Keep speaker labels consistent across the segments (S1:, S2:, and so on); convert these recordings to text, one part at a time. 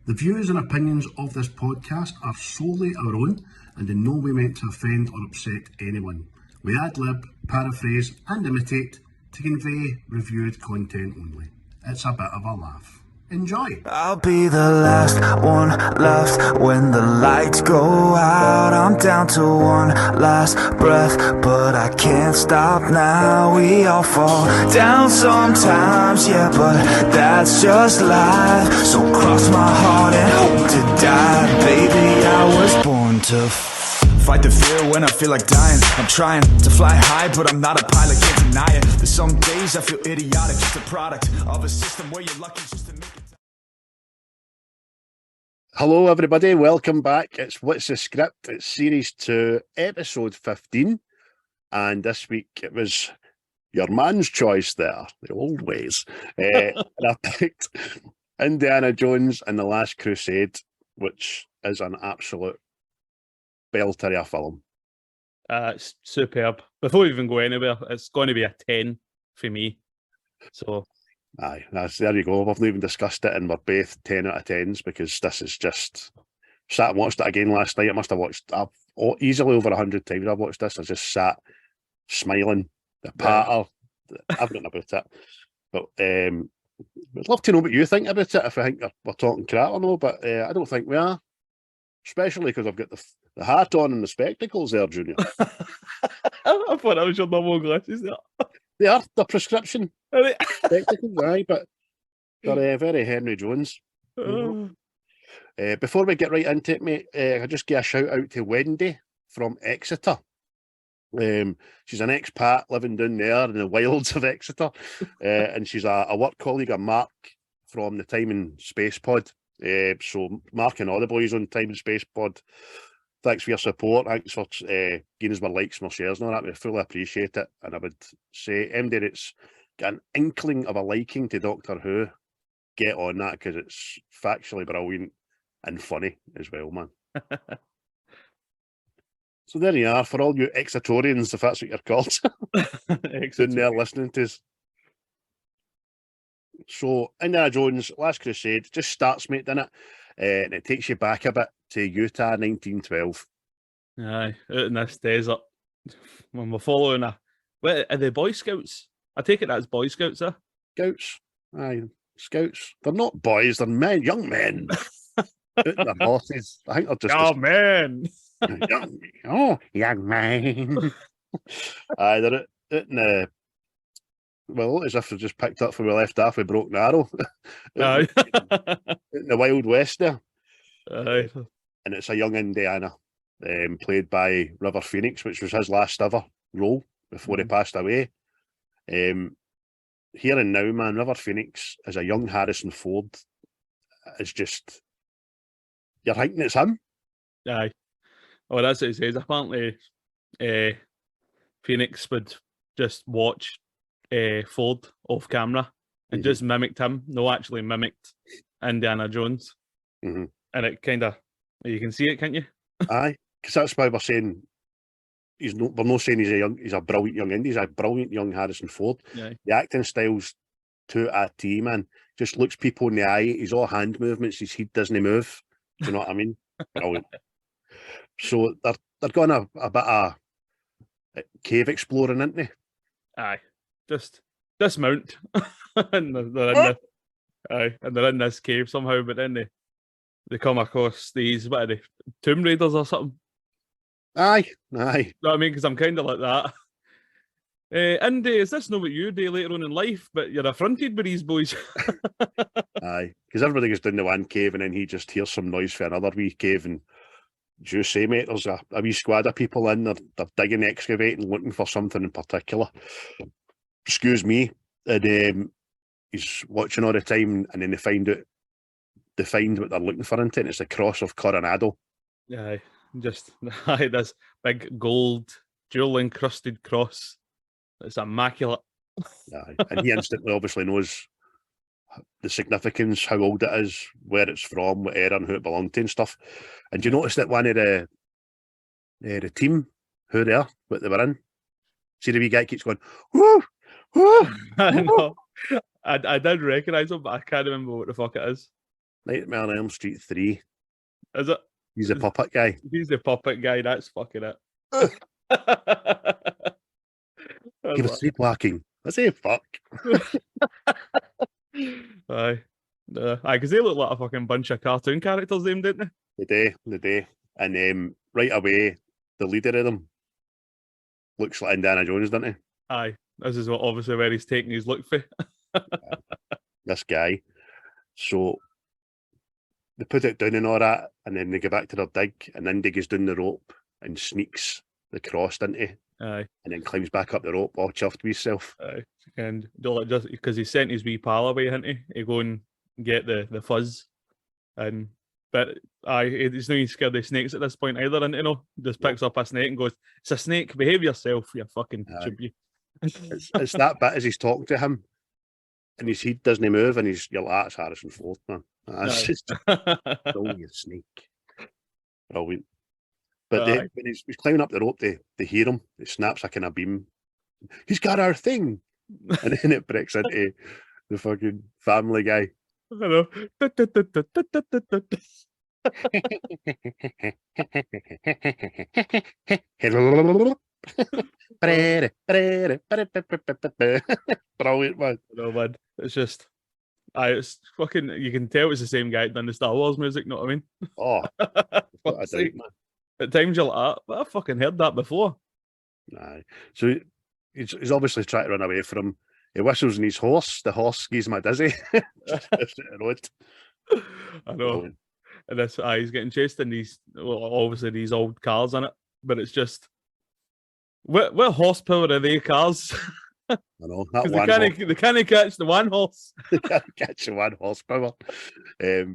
S1: The views and opinions of this podcast are solely our own and in no way meant to offend or upset anyone. We ad-lib, paraphrase and imitate to convey reviewed content only. It's a bit of a laugh. Enjoy!
S2: I'll be the last one left when the lights go out. I'm down to one last breath, but I can't stop now. We all fall down sometimes, yeah, but that's just life. So cross my heart and hope to die. Baby, I was born to fight the fear when I feel like dying. I'm trying to fly high, but I'm not a pilot, can't deny it. There's some days I feel idiotic, just a product of a system where you're lucky just to make it.
S1: Hello everybody, welcome back. It's What's the Script? It's Series 2, Episode 15. And this week it was your man's choice there, the old ways. And I picked Indiana Jones and the Last Crusade, which is an absolute belter of a film.
S3: It's superb. Before we even go anywhere, it's going to be a 10 for me. So,
S1: Aye, there you go. We've not even discussed it, and we're both 10 out of 10s because this is just. Sat and watched it again last night. I must have watched easily over 100 times. I've watched this. I just sat smiling, the patter, everything about it. But I'd love to know what you think about it. If I think we're talking crap or no, but I don't think we are. Especially because I've got the hat on and the spectacles there, Junior.
S3: I thought that was your normal glasses there.
S1: They are the prescription spectacles, aye, but they're very Henry Jones. Before we get right into it, mate, I just give a shout out to Wendy from Exeter. She's an expat living down there in the wilds of Exeter, and she's a work colleague of Mark from the Time and Space Pod. So Mark and all the boys on Time and Space Pod, thanks for your support. Thanks for giving us more likes, more shares and all that. We fully appreciate it. And I would say, MD, it's got an inkling of a liking to Doctor Who. Get on that because it's factually brilliant and funny as well, man. So there you are, for all you Exetorians, if that's what you're called, sitting there listening to us. So Indiana Jones, Last Crusade, just starts, mate, doesn't it? And it takes you back a bit to Utah, 1912.
S3: Aye, out in this desert. When we're following are they Boy Scouts? I take it that's Boy Scouts,
S1: Scouts? Aye, Scouts. They're not boys, they're men, young men. They're horses. I think they're just...
S3: Oh, man!
S1: young man. Aye, they're out in the... Well, as if they just picked up from we left off with Broken Arrow.
S3: Aye.
S1: In the Wild West there.
S3: Aye.
S1: And it's a young Indiana, played by River Phoenix, which was his last ever role before he passed away. Here and now, man, River Phoenix as a young Harrison Ford is just... You're thinking it's him?
S3: Aye. Oh, that's what it says. Apparently, Phoenix would just watch Ford off camera and just mimicked him. No, actually mimicked Indiana Jones. And it kind of, you can see it, can't you?
S1: Aye, because that's why we're saying we're not saying he's a brilliant young Indy. He's a brilliant young Harrison Ford.
S3: Aye.
S1: The acting style's to a T, man. Just looks people in the eye. He's all hand movements. His head doesn't move. Do you know what I mean? Brilliant. So they're going a bit of cave exploring, aren't they?
S3: Aye, just dismount, and they're in this cave somehow. But then they come across these, what are they, Tomb Raiders or something?
S1: Aye.
S3: You know what I mean? Because I'm kind of like that. Indy, is this not what you do later on in life? But you're affronted with these boys.
S1: Aye, because everybody goes down the one cave and then he just hears some noise for another wee cave. And as you say, mate, there's a wee squad of people in there. They're digging, excavating, looking for something in particular. Excuse me. And he's watching all the time, and then they find what they're looking for into it, and it's the cross of Coronado.
S3: Aye, just this big gold jewel encrusted cross. It's immaculate.
S1: Aye. And he instantly obviously knows the significance, how old it is, where it's from, what era and who it belonged to and stuff. And you notice that one of the team, who they are, what they were in, see the wee guy keeps going, whoo, whoo,
S3: I know. I did recognise him, but I can't remember what the fuck it is.
S1: Nightmare on Elm Street 3.
S3: Is it?
S1: He's a puppet guy.
S3: He's the puppet guy. That's fucking it.
S1: He was sleepwalking. I say fuck.
S3: Aye. Because they look like a fucking bunch of cartoon characters, them, didn't they?
S1: The day. And right away, the leader of them looks like Indiana Jones, doesn't he?
S3: Aye. This is what obviously where he's taking his look for.
S1: This guy. So they put it down and all that, and then they go back to their dig, and Indy goes down the rope and sneaks the cross, didn't he?
S3: Aye.
S1: And then climbs back up the rope, all chuffed with himself.
S3: Aye. And just because he sent his wee pal away, hadn't he? To go and get the fuzz. But he's not even scared of snakes at this point either, and just picks up a snake and goes, "It's a snake, behave yourself, you fucking chippy."
S1: It's that bit as he's talking to him, and his head doesn't move, and you're like, that's Harrison Ford, man. That's just only a snake. Brilliant. But when he's climbing up the rope, they hear him. It snaps a kind of beam. He's got our thing, and then it breaks into the fucking Family Guy.
S3: I know.
S1: Brilliant, man.
S3: No, man. It's just, it's fucking, you can tell it's the same guy that done the Star Wars music, know what I mean?
S1: Oh, what a doubt, man.
S3: At times you're like, but I fucking heard that before.
S1: Aye. So he's obviously trying to run away from him. He whistles in his horse. The horse gives him a dizzy.
S3: I know. And that's he's getting chased in obviously these old cars in it. But it's just, what horsepower are they cars?
S1: I know. That
S3: they can't catch the one horse.
S1: They can't catch the one horsepower.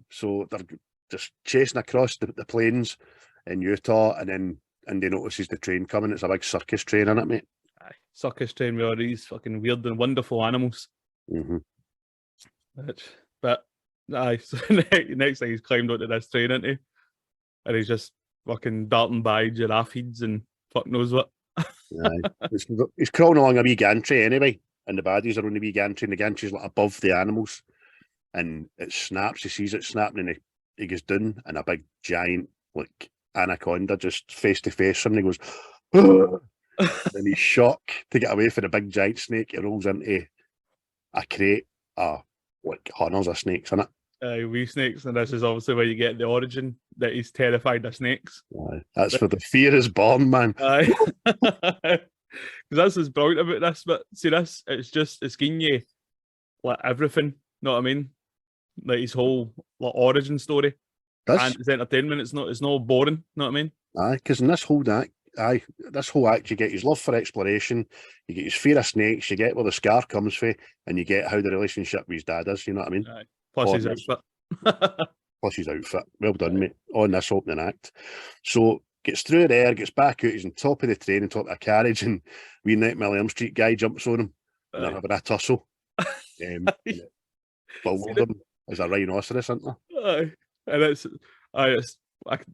S1: So they're just chasing across the plains in Utah, and then Indy notices the train coming. It's a big circus train in it, mate.
S3: Aye. Circus train with all these fucking weird and wonderful animals.
S1: Mm-hmm.
S3: But so next thing he's climbed onto this train, isn't he? And he's just fucking darting by giraffe heads and fuck knows what.
S1: He's crawling along a wee gantry anyway, and the baddies are on the wee gantry, and the gantry's like above the animals, and it snaps. He sees it snapping, and he goes down, and a big giant like anaconda just face to face him, and he goes, and he's shocked to get away from the big giant snake. He rolls into a crate, like hundreds of snakes in it.
S3: Wee snakes, and this is obviously where you get the origin that he's terrified of snakes.
S1: That's where the fear is born, man.
S3: Because that's what's brilliant about this. But see, it's giving you like everything. Know what I mean? Like his whole like origin story. And it's entertainment. It's not boring. Know what I mean?
S1: Because in this whole act, you get his love for exploration, you get his fear of snakes, you get where the scar comes from, and you get how the relationship with his dad is. You know what I mean?
S3: Plus his outfit.
S1: Well done, mate. On this opening act. So gets through there, gets back out, he's on top of the train, on top of a carriage, and wee Nightmare on Elm Street guy jumps on him, and they're having a tussle. Bewildered him as a rhinoceros, isn't there?
S3: And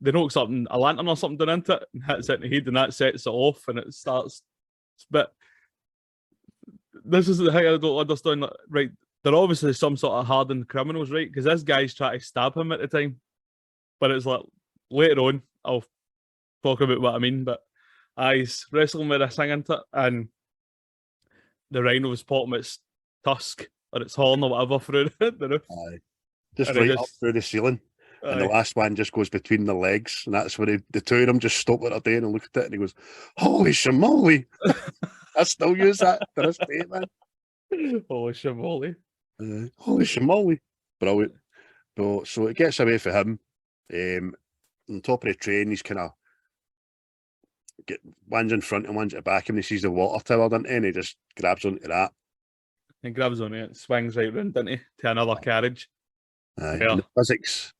S3: they knock a lantern or something down into it, and hits it in the head, and that sets it off, and it starts. But this is the thing I don't understand. Right, they're obviously some sort of hardened criminals, right? Because this guy's trying to stab him at the time. But it's like, later on, I'll talk about what I mean, but he's wrestling with this thing into it, and the rhino's popping its tusk, or its horn, or whatever, through the roof.
S1: Just right up through the ceiling. And the last one just goes between the legs, and that's where the two of them just stop what they're doing and look at it, and he goes, "Holy shamoly!" I still use that to this day, man.
S3: Holy shamoly!
S1: Holy shamoly! Brilliant. So it gets away from him. On top of the train, he's kind of one's in front and one's at the back, and he sees the water tower, doesn't he? And he just grabs onto that.
S3: He grabs onto it, swings right round, doesn't he, to another carriage.
S1: And the physics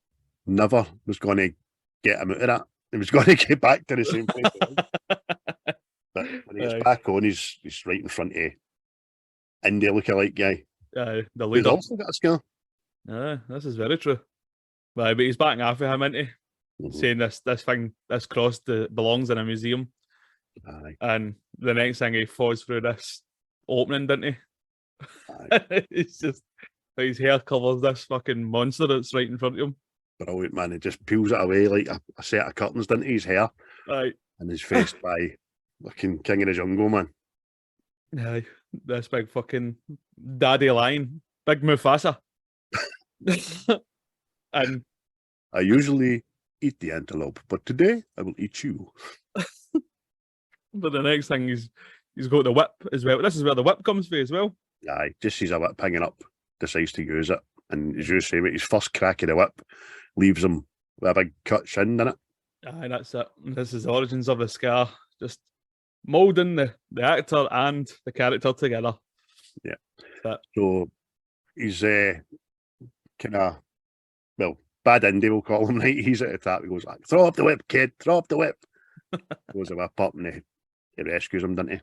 S1: never was going to get him out of that. He was going to get back to the same place. But when he gets back on, he's right in front of Indy lookalike guy.
S3: The leader.
S1: He's also got a scar.
S3: This is very true. But he's backing off of him, isn't he? Saying this cross belongs in a museum. And the next thing he falls through this opening, didn't he? It's just, But his hair covers this fucking monster that's right in front of him.
S1: Brilliant, man. He just peels it away like a set of curtains, doesn't he? His hair.
S3: Aye.
S1: And he's faced by fucking King of the Jungle, man.
S3: Aye. This big fucking daddy lion. Big Mufasa. And
S1: I usually eat the antelope, but today I will eat you.
S3: but the next thing he's got the whip as well. This is where the whip comes from as well.
S1: Aye, just sees a whip hanging up, decides to use it. And as you say, mate, his first crack of the whip leaves him with a big cut shin in it.
S3: Aye, that's it. This is the origins of the scar. Just moulding the actor and the character together.
S1: Yeah.
S3: But,
S1: so he's kind of, well, bad Indy, we'll call him, right? He's at the top. He goes, like, throw up the whip, kid, throw up the whip. Goes the whip up and he rescues him, doesn't he?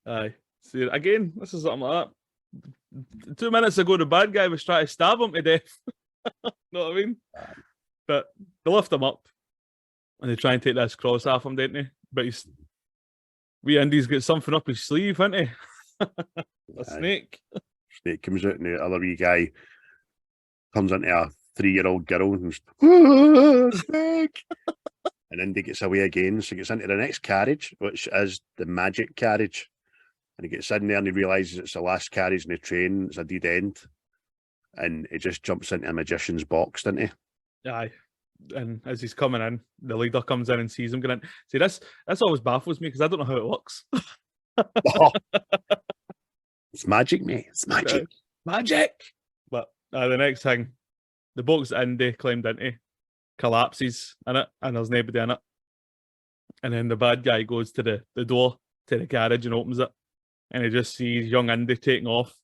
S3: aye. See, again, this is something like that. 2 minutes ago, the bad guy was trying to stab him to death. Know what I mean? But they lift him up and they try and take this cross off him, don't they? But wee Indy's got something up his sleeve, hasn't he? A snake.
S1: Snake comes out and the other wee guy turns into a 3-year-old girl and snake. And Indy gets away again, so he gets into the next carriage, which is the magic carriage. And he gets in there and he realises it's the last carriage in the train, it's a dead end. And he just jumps into a magician's box, doesn't he?
S3: Aye. And as he's coming in, the leader comes in and sees him going in. See, this always baffles me because I don't know how it works.
S1: Oh. It's magic, mate. It's magic.
S3: Magic! But the next thing, the box that Indy climbed into collapses in it, and there's nobody in it. And then the bad guy goes to the door to the garage and opens it, and he just sees young Indy taking off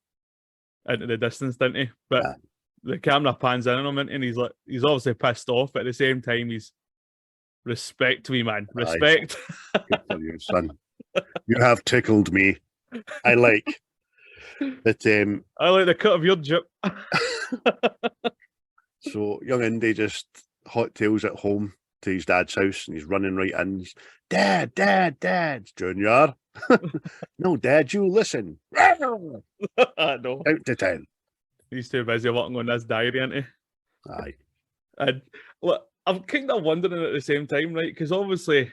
S3: into the distance, didn't he? But the camera pans in on him, and he's obviously pissed off, but at the same time, he's respect me, man. Respect.
S1: Good for you, son. You have tickled me. I like. But
S3: I like the cut of your jib.
S1: So young Indy just hot tails at home to his dad's house and he's running right in. He's, Dad, Junior. No, Dad, you listen.
S3: I know.
S1: Count to 10.
S3: He's too busy working on this diary, isn't he?
S1: Aye.
S3: And look, I'm kind of wondering at the same time, right? Because obviously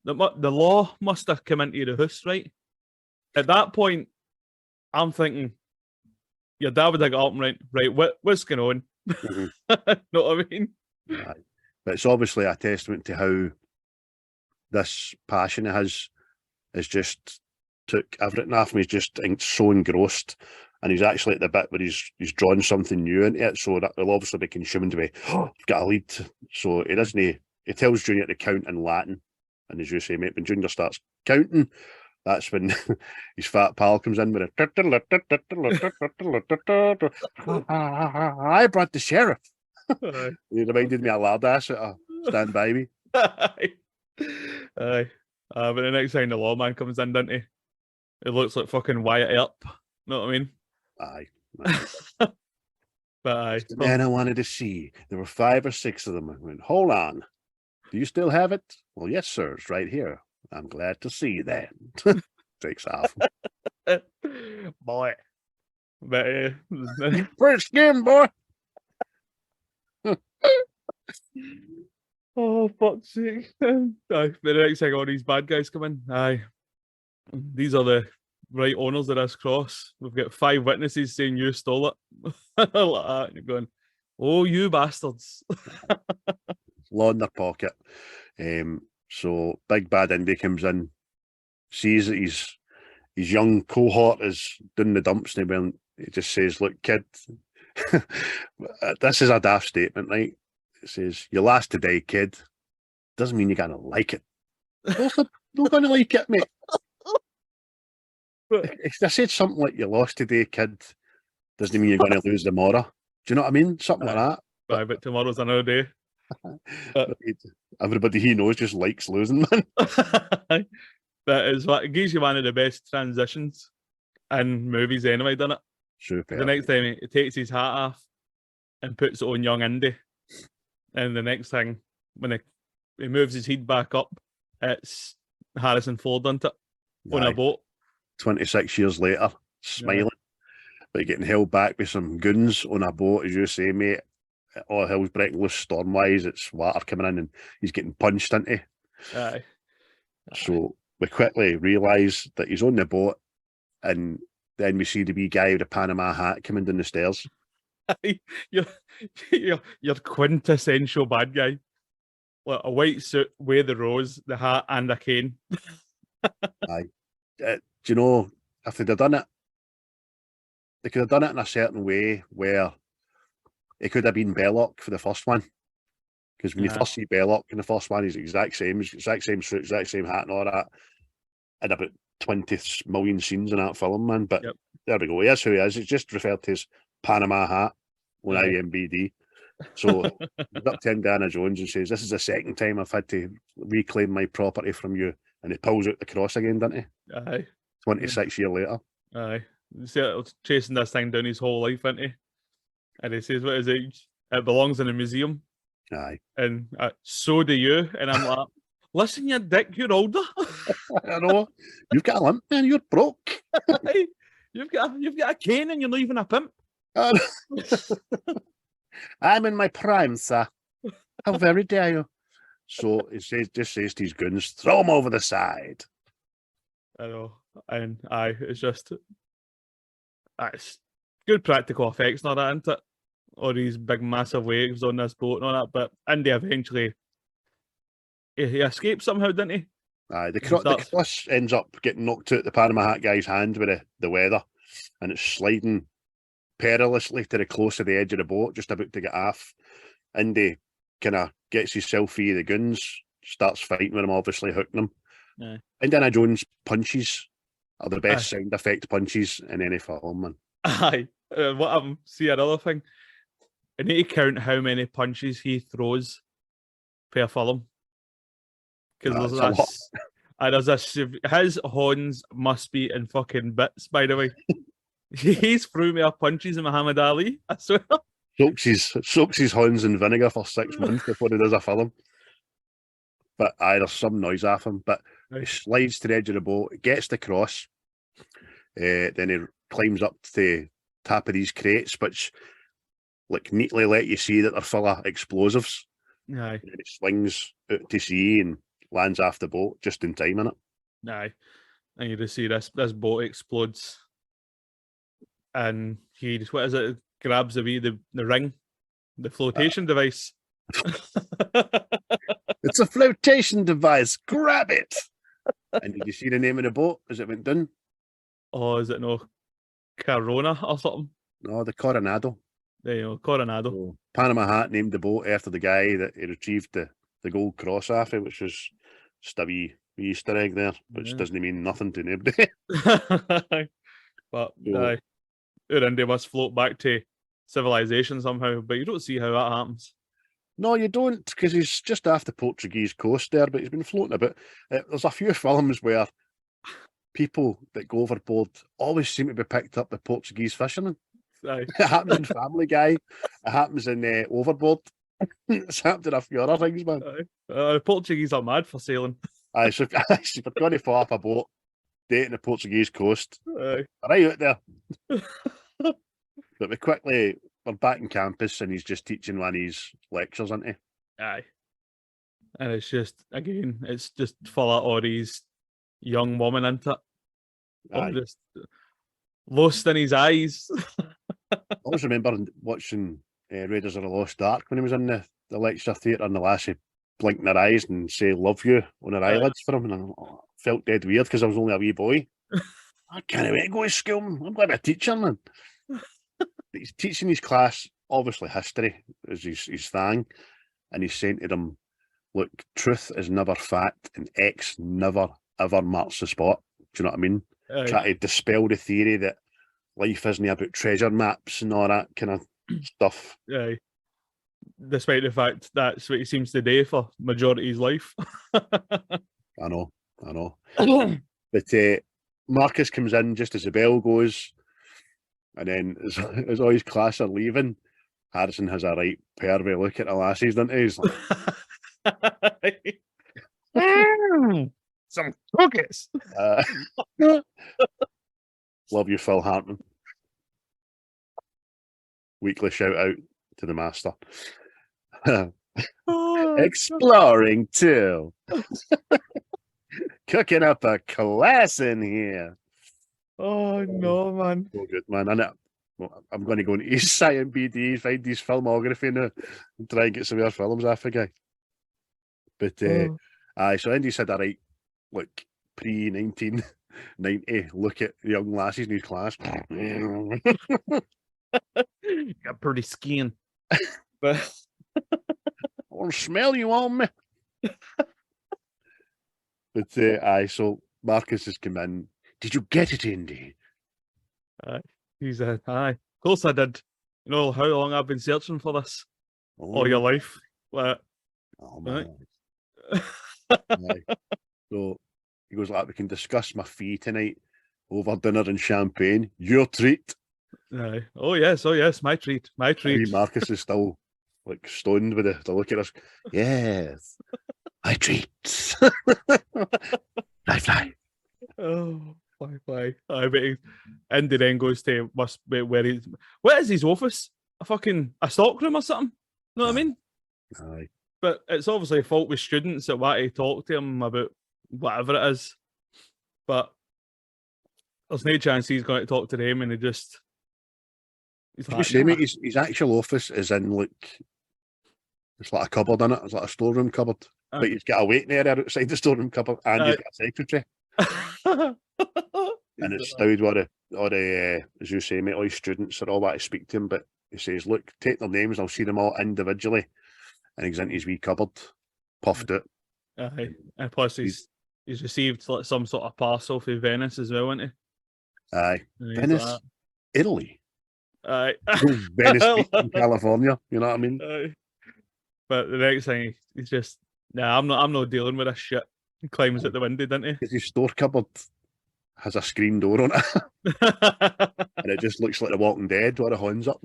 S3: the law must have come into the house, right? At that point, I'm thinking, your dad would have got up and right, what's going on?
S1: Mm-hmm.
S3: Know what I mean?
S1: Aye. But it's obviously a testament to how this passion of his has just took everything off him. He's just so engrossed. And he's actually at the bit where he's drawn something new into it, so that will obviously be consumed to be, you've got a lead. So he tells Junior to count in Latin. And as you say, mate, when Junior starts counting, that's when his fat pal comes in with a I brought the sheriff. He reminded me of Lardass at a Stand By Me.
S3: Aye. But the next time the lawman comes in, doesn't he? It looks like fucking Wyatt Earp. Know what I mean?
S1: Aye.
S3: But aye.
S1: The man I wanted to see. There were 5 or 6 of them. I went, hold on. Do you still have it? Well, yes, sir. It's right here. I'm glad to see you then. Takes off.
S3: Boy. But
S1: First skin, boy.
S3: oh, fuck's sake. Aye. The next thing all these bad guys come in. Aye. These are the right owners of this cross. We've got 5 witnesses saying you stole it. Like that. And you're going, oh, you bastards.
S1: Law in their pocket. So Big Bad Indy comes in, sees that his young cohort is doing the dumps, and he just says, look, kid, this is a daft statement, right? It says, you last today, kid. Doesn't mean you're going to like it. Also, not going to like it, mate. If I said something like, you lost today, kid, doesn't mean you're going to lose tomorrow. Do you know what I mean? Something like that.
S3: But tomorrow's another day.
S1: Everybody he knows just likes losing, man.
S3: But it gives you one of the best transitions in movies anyway, doesn't it?
S1: Super.
S3: The next time he takes his hat off and puts it on young Indy. And the next thing, when he moves his head back up, it's Harrison Ford, isn't it? On a boat.
S1: 26 years later, smiling. But getting held back with some goons on a boat, as you say, mate. All hell's breaking loose storm-wise. It's water coming in and he's getting punched into.
S3: Aye.
S1: So we quickly realise that he's on the boat, and then we see the wee guy with a Panama hat coming down the stairs.
S3: You're quintessential bad guy. Like a white suit, wear the rose, the hat, and a cane.
S1: Aye. Do you know, if they'd have done it, they could have done it in a certain way where it could have been Belloc for the first one. Because when you first see Belloc in the first one, he's the exact same suit, exact same hat and all that. And about 20 million scenes in that film, man. But there we go. Here's who he is. It's just referred to as Panama hat on IMDb. So he's up to Indiana Jones and says, "This is the second time I've had to reclaim my property from you." And he pulls out the cross again, doesn't he?
S3: Aye.
S1: 26 years later.
S3: Aye. See, chasing this thing down his whole life, isn't he? And he says, "What is it? It belongs in a museum."
S1: Aye.
S3: And so do you. And I'm like, "Listen, you dick, you're older."
S1: I know. You've got a limp, man. You're broke.
S3: Aye. You've got a cane and you're not even a pimp.
S1: I'm in my prime, sir. How very dare you? So he just says to his goons, "Throw him over the side."
S3: I know. And it's just, it's good practical effects and all that, isn't it? All these big massive waves on this boat and all that. But Indy eventually, he escapes somehow, didn't he?
S1: Aye, the cross ends up getting knocked out the Panama hat guy's hand with the weather, and it's sliding perilously to the close of the edge of the boat, just about to get off. Indy kind of gets himself free of the goons, starts fighting with him, obviously hooking him.
S3: Yeah.
S1: Indiana Jones punches are the best sound effect punches in any film, man.
S3: Aye. See another thing. I need to count how many punches he throws per film. Because his horns must be in fucking bits, by the way. He's threw me punches in Muhammad Ali, I swear.
S1: Soaks his horns in vinegar for 6 months before he does a film. But there's some noise off him. But he slides to the edge of the boat, gets the cross, then he climbs up to the top of these crates, which neatly let you see that they're full of explosives.
S3: Aye.
S1: And he swings out to sea and lands off the boat just in time, innit?
S3: Aye. And you just see this boat explodes. And he just, what is it? Grabs the ring, the flotation device.
S1: It's a flotation device. Grab it. And did you see the name of the boat as it went down?
S3: Oh, is it no Corona or something?
S1: No, the Coronado.
S3: There you go, Coronado.
S1: So, Panama Hat named the boat after the guy that he retrieved the gold cross off it, which was just a wee Easter egg there, which doesn't mean nothing to nobody.
S3: But Indy must float back to civilization somehow, but you don't see how that happens.
S1: No, you don't, because he's just off the Portuguese coast there, but he's been floating about. There's a few films where people that go overboard always seem to be picked up by Portuguese fishermen.
S3: Aye.
S1: It happens in Family Guy. It happens in Overboard. It's happened in a few other things, man.
S3: The Portuguese are mad for sailing.
S1: Aye, so if you're going to fall off a boat, dating the Portuguese coast,
S3: Aye.
S1: right out there. But we're back in campus and he's just teaching one of his lectures, isn't he?
S3: Aye. And it's just, again, it's just full of all these young women into it. Just lost in his eyes.
S1: I always remember watching Raiders of the Lost Ark when he was in the lecture theatre and the lassie blinking her eyes and say "love you" on her eyelids for him, and I felt dead weird because I was only a wee boy. I can't wait to go to school. I'm going to be a teacher, man. He's teaching his class, obviously history is his thing, and he's saying to them, "Look, truth is never fact, and X never ever marks the spot." Do you know what I mean? Try to dispel the theory that life isn't about treasure maps and all that kind of stuff.
S3: Aye. Despite the fact that's what he seems to do for majority of his life.
S1: I know. But Marcus comes in just as the bell goes, and then as all his class are leaving, Harrison has a right pervy look at the lassies, doesn't he? He's like,
S3: some cookies.
S1: Love you, Phil Hartman. weekly shout out to the master.
S3: Oh,
S1: Exploring too. Cooking up a class in here.
S3: oh no, man.
S1: So good, man. I'm going to go into his IMDb, find his filmography now, and try and get some of their films off again. But
S3: Oh.
S1: so Andy said, all right, look, pre-1990, look at the young lasses in his class.
S3: Got pretty skin. But
S1: I'll smell you on me. But so Marcus has come in. Did you get it, Andy?
S3: he's aye. Of course I did. You know how long I've been searching for this? All your life. Like,
S1: Oh,
S3: right?
S1: man. Aye. So he goes, like, we can discuss my fee tonight over dinner and champagne. Your treat.
S3: Aye. Oh yes, my treat. My
S1: I
S3: treat.
S1: mean, Marcus is still like stoned with the look at us. Yes, my treat. Fly.
S3: Oh, fly. I bet Andy then goes to must be where he's. What is his office? A stockroom or something? You know what I mean?
S1: Aye.
S3: But it's obviously a fault with students that want to talk to him about whatever it is. But there's no chance he's going to talk to them, and he's
S1: Did you
S3: like,
S1: say,
S3: "Nah."
S1: mate, his actual office is in like, it's like a cupboard in it. It's like a storeroom cupboard. But he's got a waiting area outside the storeroom cupboard, and he's got a secretary. And it's stowed where as you say, mate, all his students are all want to speak to him, but he says, look, take their names, I'll see them all individually. And he's in his wee cupboard, puffed out.
S3: Aye. And plus he's received like some sort of parcel from Venice as well, hasn't he?
S1: Aye.
S3: And he's
S1: Venice,
S3: like,
S1: Italy.
S3: aye.
S1: Venice Beach in California, you know what I mean?
S3: Aye. But the next thing he's just, nah, I'm not dealing with this shit. He climbs out the window, didn't he?
S1: His store cupboard has a screen door on it. And it just looks like The Walking Dead where the horns up.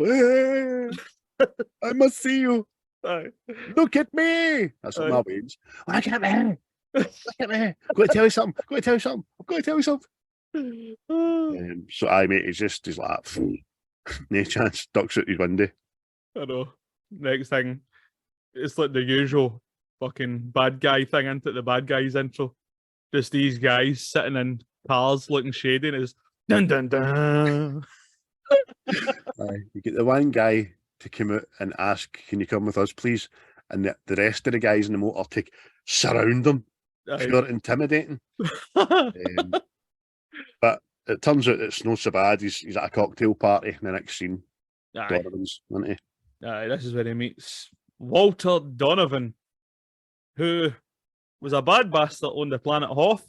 S1: I must see you.
S3: Aye.
S1: Look at me. That's what my ways. Look at me. Look at me. I'm going to tell you something. I'm going to tell you something. I'm going to tell you something. So I mate, he's like, no chance, ducks out his window.
S3: I know. Next thing, it's like the usual fucking bad guy thing into the bad guys intro. Just these guys sitting in cars looking shady, and it's dun dun dun.
S1: You get the one guy to come out and ask, can you come with us, please? And the rest of the guys in the motor surround them. Pure intimidating. But it turns out it's not so bad. He's at a cocktail party in the next scene. Donovan's, isn't he?
S3: This is where he meets Walter Donovan, who was a bad bastard on the planet Hoth.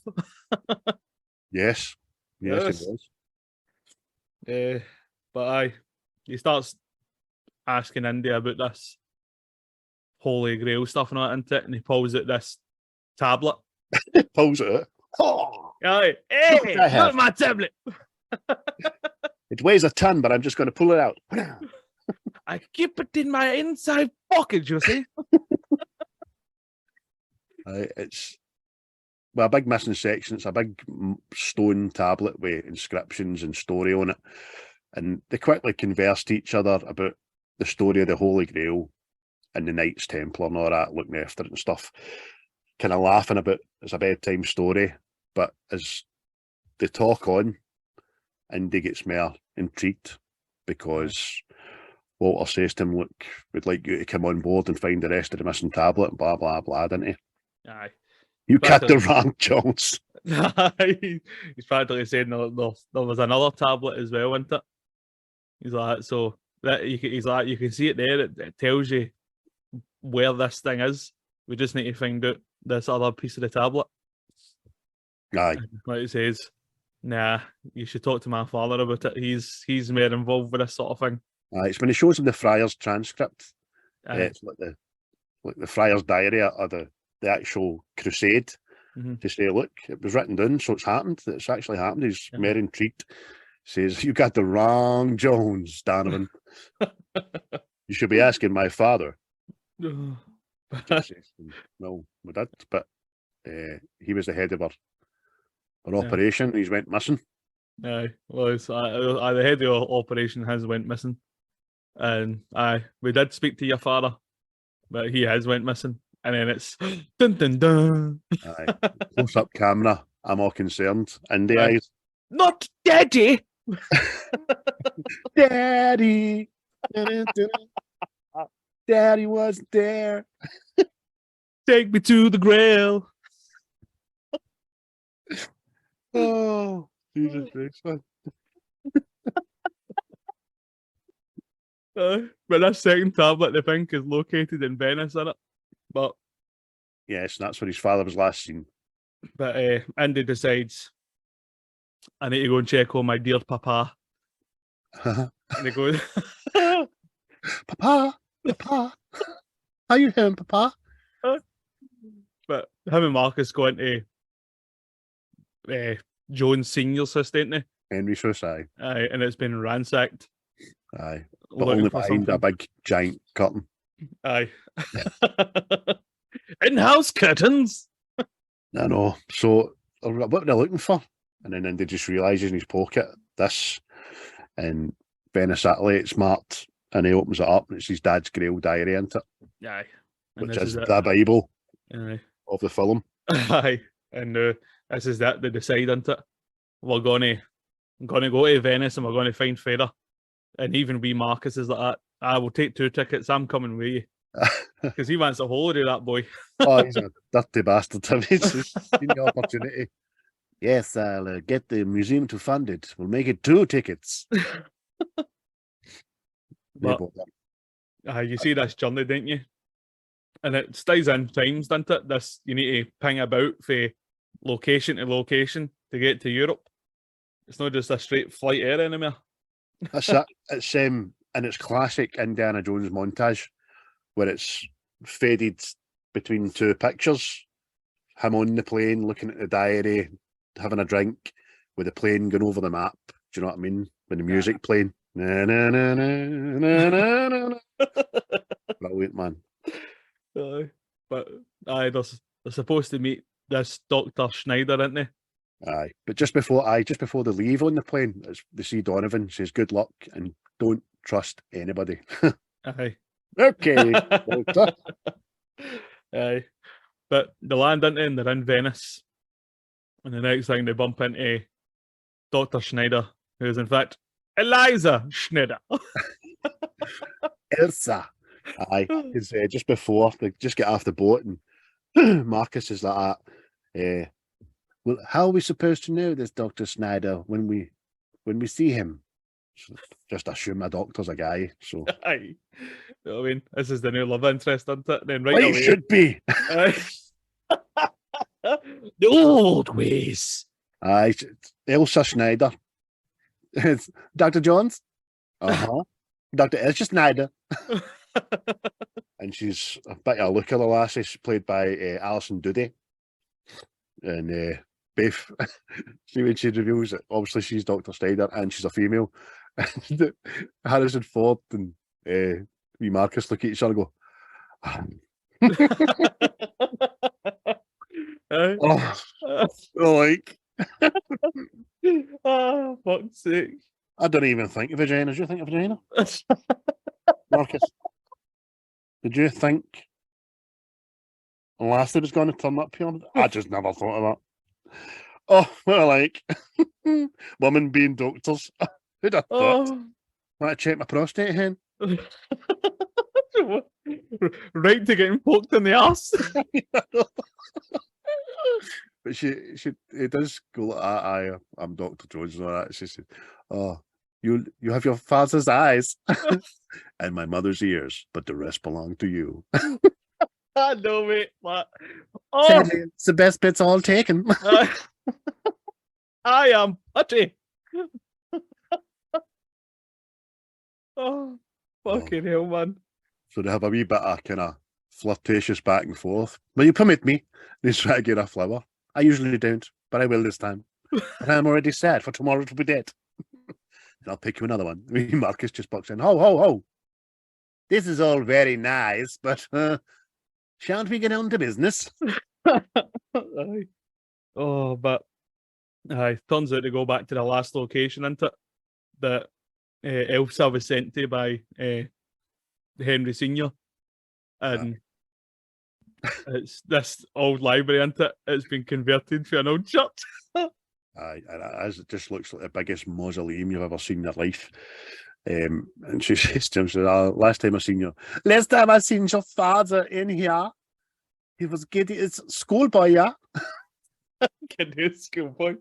S1: Yes, he was.
S3: But he starts asking Indy about this Holy Grail stuff and all that into it, and he pulls out this tablet.
S1: Pulls it out. Oh,
S3: Aye. Hey, look at my tablet.
S1: It weighs a ton, but I'm just going to pull it out.
S3: I keep it in my inside pocket, you see.
S1: It's a big missing section. It's a big stone tablet with inscriptions and story on it. And they quickly converse to each other about the story of the Holy Grail and the Knights Templar and all that, looking after it and stuff. Kind of laughing about it's a bedtime story. But as they talk on, Indy gets more intrigued because Walter says to him, look, we'd like you to come on board and find the rest of the missing tablet and blah, blah, blah, didn't he?
S3: Aye.
S1: You got the wrong Jones.
S3: He's practically saying there was another tablet as well, isn't it? He's like, so that he's like, you can see it there. It tells you where this thing is. We just need to find out this other piece of the tablet.
S1: Aye.
S3: Like he says, nah, you should talk to my father about it. He's more involved with this sort of thing.
S1: It's when he shows him the Friar's transcript.
S3: Aye.
S1: It's like the Friar's diary or the actual Crusade. To say, look, it was written down, so it's happened. It's actually happened. He's more intrigued. Says, you got the wrong Jones, Donovan. You should be asking my father. Says, no, we did, but he was the head of our operation. He's went missing.
S3: Aye, well, the head of the operation has went missing. And we did speak to your father, but he has went missing. And then it's dun dun dun.
S1: Aye. Close up camera. I'm all concerned. And the
S3: Aye.
S1: eyes.
S3: Not Daddy.
S1: Daddy. Daddy wasn't there.
S3: Take me to the Grail.
S1: Oh, Jesus Christ, man.
S3: But that second tablet, I think, is located in Venice, isn't it? But
S1: Yes, that's where his father was last seen.
S3: Andy decides, I need to go and check on my dear papa. And he goes,
S1: Papa, Papa, how you doing, Papa?
S3: but him and Marcus go into Jones Senior's house, don't they?
S1: Henry's house, aye.
S3: Aye, and it's been ransacked.
S1: Aye. But
S3: Looking
S1: only
S3: for
S1: behind a
S3: something.
S1: big giant curtain.
S3: Aye. In-house curtains.
S1: I know. So what were they looking for? And then Indy just realises in his pocket this, and Venice Satellite's marked, and he opens it up, and it's his dad's Grail diary, isn't it?
S3: Aye. And
S1: Which
S3: this
S1: is
S3: it.
S1: the Bible
S3: Aye.
S1: of the film.
S3: Aye. And this is that they decide, isn't it? We're gonna go to Venice and we're gonna find Feder. And even wee Marcus is like that. I will take 2 tickets, I'm coming with you. Because he wants a holiday, that boy.
S1: Oh, he's a dirty bastard. He's seen the opportunity. Yes, I'll get the museum to fund it. We'll make it 2 tickets.
S3: But you see this journey, don't you? And it stays in times, doesn't it? This, you need to ping about from location to location to get to Europe. It's not just a straight flight air anymore.
S1: That's it. It's and it's classic Indiana Jones montage where it's faded between 2 pictures. Him on the plane, looking at the diary, having a drink, with the plane going over the map. Do you know what I mean? With the music playing. Na, na, na, na, na, na, na, na. Brilliant, man.
S3: But they're supposed to meet this Dr. Schneider, aren't they?
S1: Aye, but just before they leave on the plane, they see Donovan, says good luck and don't trust anybody.
S3: Aye.
S1: Okay, Walter.
S3: Aye. But they land into and they're in Venice. And the next thing they bump into Dr. Schneider, who is in fact Eliza Schneider.
S1: Elsa. Aye, because just before they just get off the boat and Marcus is like that. Well, how are we supposed to know this Dr. Schneider when we see him? So just assume a doctor's a guy. So
S3: Aye. You know what I mean? This is the new love interest, isn't it? And then right
S1: well,
S3: away,
S1: it should be.
S3: The old ways.
S1: Aye, Elsa Schneider. It's Dr. Jones. Uh-huh. Dr. Elsa Schneider. And she's a bit of a looker, the lassie. She's played by Alison Doody. And Biff, see when she reveals it, obviously she's Dr. Schneider and she's a female. And Harrison Ford and wee Marcus look at each other and go, like,
S3: oh, fuck's sake.
S1: I don't even think of vaginas. Do you think of vagina? Marcus, did you think Lassie was going to turn up here? I just never thought of that. Oh, well, like, women being doctors. Who'd have thought? Want to check my prostate, hen?
S3: Right to getting poked in the arse.
S1: But it does go like that. I'm Dr. Jones and all that. She said, oh, you have your father's eyes and my mother's ears, but the rest belong to you.
S3: I know, mate. But,
S1: Sadly, it's the best bit's all taken.
S3: I am putty. Oh, fucking hell, man.
S1: So they have a wee bit of kind of flirtatious back and forth. Will you permit me? They try to get a flower. I usually don't, but I will this time. And I'm already sad, for tomorrow it'll be dead. And I'll pick you another one. Marcus just bucks in. Ho, ho, ho. This is all very nice, but shan't we get on to business?
S3: Oh, but turns out to go back to the last location, isn't it? That Elsa was sent to by Henry Senior, and it's this old library, isn't it? It's been converted to an old church.
S1: Aye, and it just looks like the biggest mausoleum you've ever seen in your life. And she says to him, last time I seen your father in here, he was getting his schoolboy, yeah?
S3: Getting his schoolboy.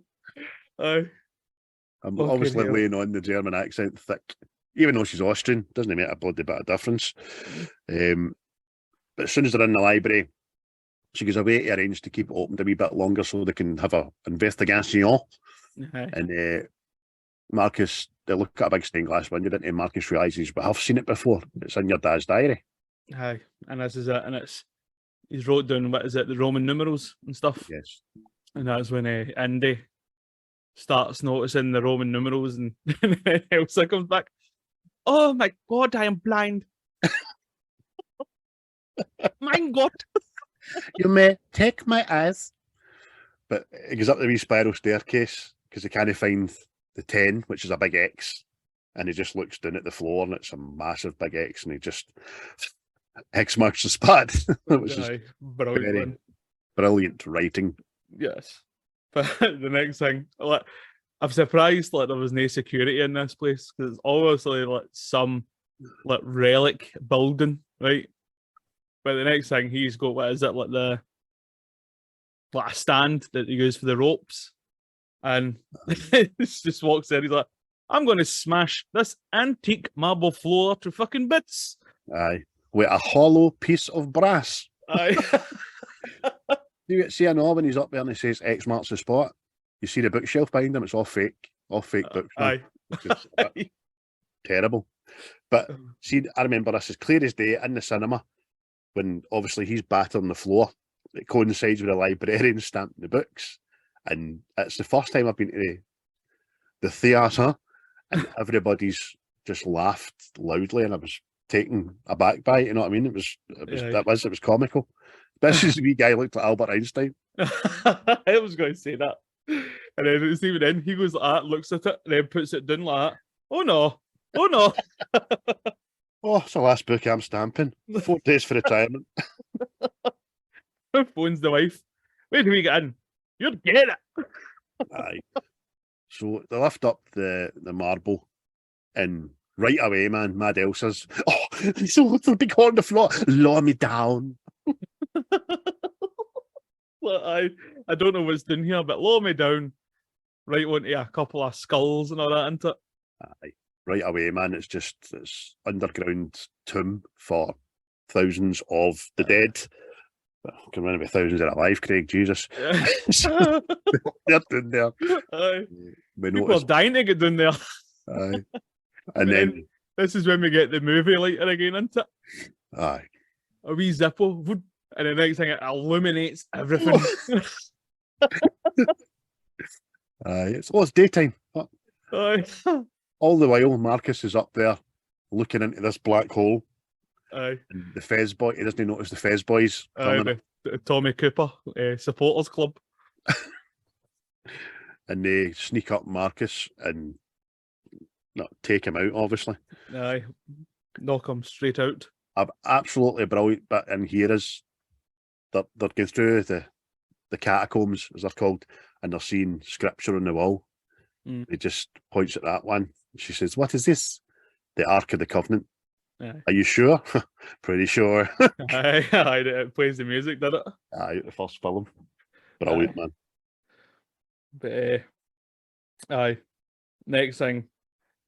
S3: Aye.
S1: I'm
S3: Fucking
S1: obviously
S3: hell.
S1: laying on the German accent thick, even though she's Austrian, doesn't make a bloody bit of difference. But as soon as they're in the library, she goes away to arrange to keep it open a wee bit longer so they can have a investigation.
S3: Aye.
S1: And Marcus, they look at a big stained glass window, and Marcus realises, but I've seen it before. It's in your dad's diary.
S3: Aye. And this is it. And he's wrote down, what is it, the Roman numerals and stuff.
S1: Yes.
S3: And that's when Indy starts noticing the Roman numerals, and then Elsa comes back. Oh my God, I am blind. My God.
S1: You may take my eyes. But it goes up the wee spiral staircase because they can't find the 10, which is a big X. And he just looks down at the floor and it's a massive big X, and he just X marks the spot. Which is
S3: brilliant.
S1: Brilliant writing.
S3: Yes. But the next thing, like, I'm surprised like there was no security in this place, because it's obviously like some like relic building, right? But the next thing, he's got, what is it, like a stand that he uses for the ropes, and he just walks in. He's like, "I'm going to smash this antique marble floor to fucking bits."
S1: Aye, with a hollow piece of brass.
S3: Aye.
S1: You see, I know when he's up there and he says X marks the spot, you see the bookshelf behind him, it's all fake books.
S3: Aye.
S1: Terrible. But see, I remember this as clear as day in the cinema when obviously he's battered on the floor. It coincides with the librarian stamping the books. And it's the first time I've been to the theatre, and everybody's just laughed loudly, and I was taken aback by it, you know what I mean? It was comical. Especially as the wee guy looked like Albert Einstein.
S3: I was going to say that. And then it's even then, he goes like that, looks at it, and then puts it down like that. Oh no.
S1: Oh, it's the last book I'm stamping. 4 days for retirement.
S3: Phones the wife. Where do we get in? You'd get it.
S1: Aye. So they lift up the marble, and right away, man, Mad Elsa's, so the big hole on the floor, lower me down.
S3: Well, I don't know what's doing here, but lower me down right onto a couple of skulls and all that, isn't it?
S1: Aye. Right away, man, it's underground tomb for thousands of the dead. I can remember thousands are alive, Craig, Jesus.
S3: Yeah.
S1: They're down there.
S3: Aye.
S1: We
S3: People are dying to get down there.
S1: Aye. And then
S3: this is when we get the movie lighter again, isn't it?
S1: Aye.
S3: A wee Zippo, and the next thing, it illuminates everything.
S1: Aye. It's daytime.
S3: Aye.
S1: All the while, Marcus is up there looking into this black hole.
S3: Aye.
S1: And the Fez boy, he doesn't notice the Fez boys coming.
S3: The Tommy Cooper supporters club.
S1: And they sneak up Marcus and take him out, obviously.
S3: Aye. Knock him straight out.
S1: Absolutely brilliant bit in here is they're going through the catacombs, as they're called, and they're seeing scripture on the wall. He just points at that one. She says, "What is this?" The Ark of the Covenant.
S3: Aye.
S1: Are you sure? Pretty sure.
S3: Aye, it plays the music, did it?
S1: Aye, the first film. Brilliant, man.
S3: But aye. Next thing,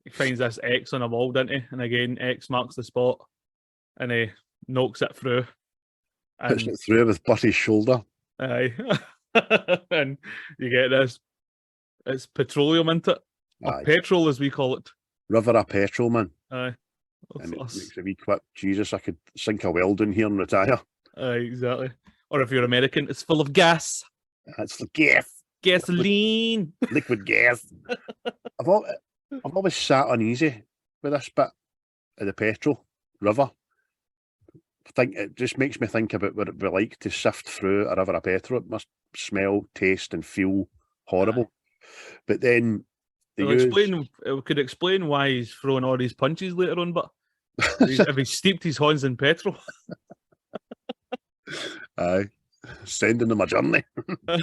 S3: he finds this X on a wall, doesn't he? And again, X marks the spot, and he knocks it through.
S1: Puts it through with Buddy's shoulder.
S3: Aye. And you get this. It's petroleum, isn't it? Or petrol, as we call it.
S1: River of petrol, man.
S3: Aye.
S1: And it makes a wee quip. Jesus, I could sink a well down here and retire.
S3: Aye, exactly. Or if you're American, it's full of gas.
S1: That's the gas.
S3: Gasoline.
S1: Liquid gas. I've always sat uneasy with this bit of the petrol river. I think it just makes me think about what it'd be like to sift through a river of petrol. It must smell, taste, and feel horrible. But then
S3: It could explain why he's throwing all these punches later on, but if he steeped his horns in petrol.
S1: Aye, sending them a journey. They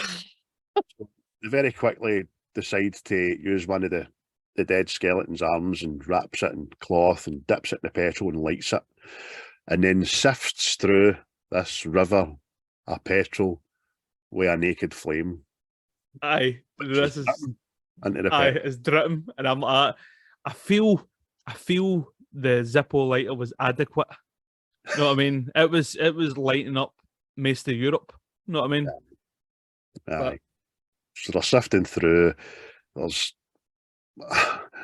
S1: very quickly decide to use one of the dead skeleton's arms and wraps it in cloth and dips it in the petrol and lights it, and then sifts through this river of petrol with a naked flame.
S3: Aye, this is
S1: into the
S3: aye,
S1: petrol.
S3: it's dripping, and I feel the Zippo lighter was adequate. You know what I mean? It was lighting up most of Europe. You know what I mean?
S1: Aye. So they're sifting through. There's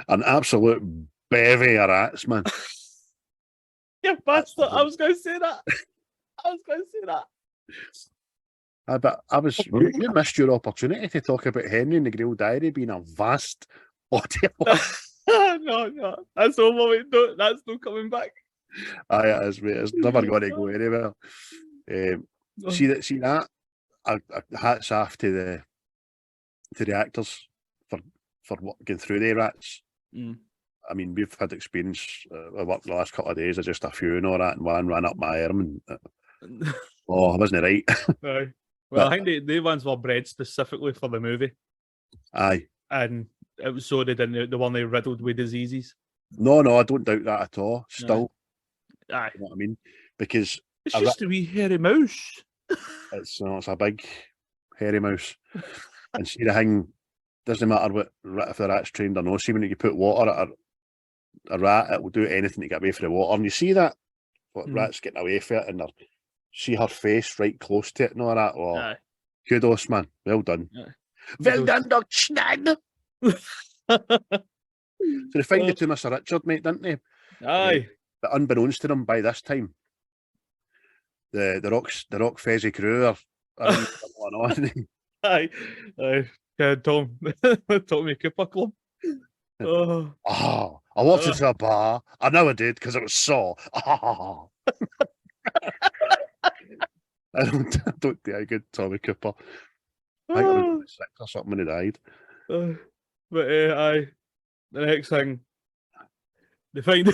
S1: an absolute bevy of rats, man.
S3: Yeah, bastard. I was going to say that.
S1: But you missed your opportunity to talk about Henry and the Grail Diary being a vast body of work.
S3: No. That's over. No, that's not coming back.
S1: Aye, it is, mate. It's never going to go anywhere. See that? Hats off to the actors for going through the rats.
S3: Mm.
S1: I mean, we've had experience. I worked the last couple of days of just a few and all that, and one ran up my arm, and I wasn't right.
S3: Aye. Well, I think they ones were bred specifically for the movie.
S1: Aye.
S3: And it was so they didn't the one they riddled with diseases.
S1: No, I don't doubt that at all. Still.
S3: Aye.
S1: You know what I mean? Because
S3: it's just a wee hairy mouse.
S1: It's a big hairy mouse. And see, the thing doesn't matter if the rat's trained or not. See, when you put water at a rat, it will do anything to get away from the water. And you see that? Rats getting away from it, and see her face right close to it and all that. Oh,
S3: aye.
S1: Kudos, man. Well done.
S3: Aye.
S1: Well done, Doc Schnag. So they find it to Mr. Richard, mate, didn't they?
S3: Aye.
S1: But unbeknownst to them by this time, the rock fezzy crew are going on.
S3: Aye. Tommy Cooper Club. Oh.
S1: I walked into a bar. I know I did because it was Saw. I don't think I good Tommy Cooper. I think I was 6 or something when he died.
S3: But aye, the next thing they find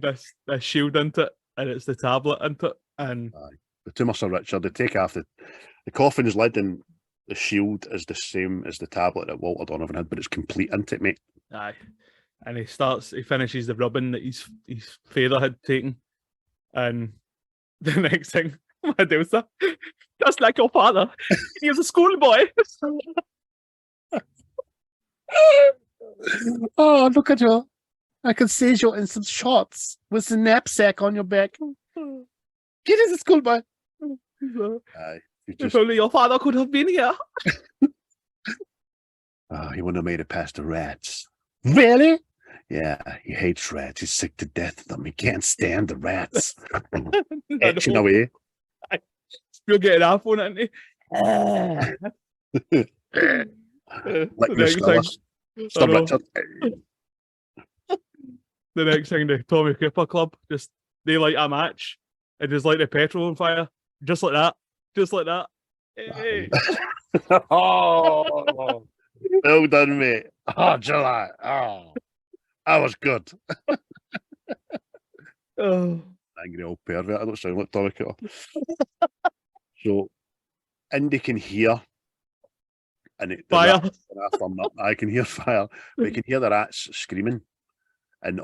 S3: this shield into it, and it's the tablet into it, and
S1: the to Mr. Richard, they take off the coffin's lid, and the shield is the same as the tablet that Walter Donovan had, but it's complete into it, mate.
S3: Aye, and he finishes the rubbing that his father had taken, and the next thing, Medusa, just like your father, he was a schoolboy.
S1: Oh, look at you. I can see you in some shorts with a knapsack on your back. Get in the schoolboy.
S3: If only your father could have been here.
S1: He wouldn't have made it past the rats. Really? Yeah, he hates rats. He's sick to death of them. He can't stand the rats. Etching away.
S3: You're getting off on it, isn't he?
S1: Like the Richard.
S3: The next thing, the Tommy Cooper Club, they light a match and just light the petrol on fire, just like that. Hey.
S1: Oh, well done, mate. Oh, July. Oh, that was good. Angry old pervert. I don't sound like Tommy Cooper. So, Indy can hear. And
S3: fire.
S1: I can hear fire. But you can hear the rats screaming and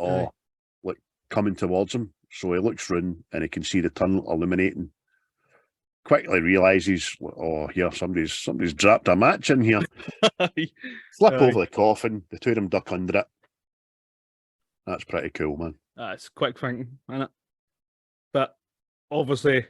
S1: like coming towards him. So he looks round and he can see the tunnel illuminating. Quickly realizes, here somebody's dropped a match in here. Flip over the coffin. The two of them duck under it. That's pretty cool, man.
S3: It's quick thinking, isn't it? But obviously,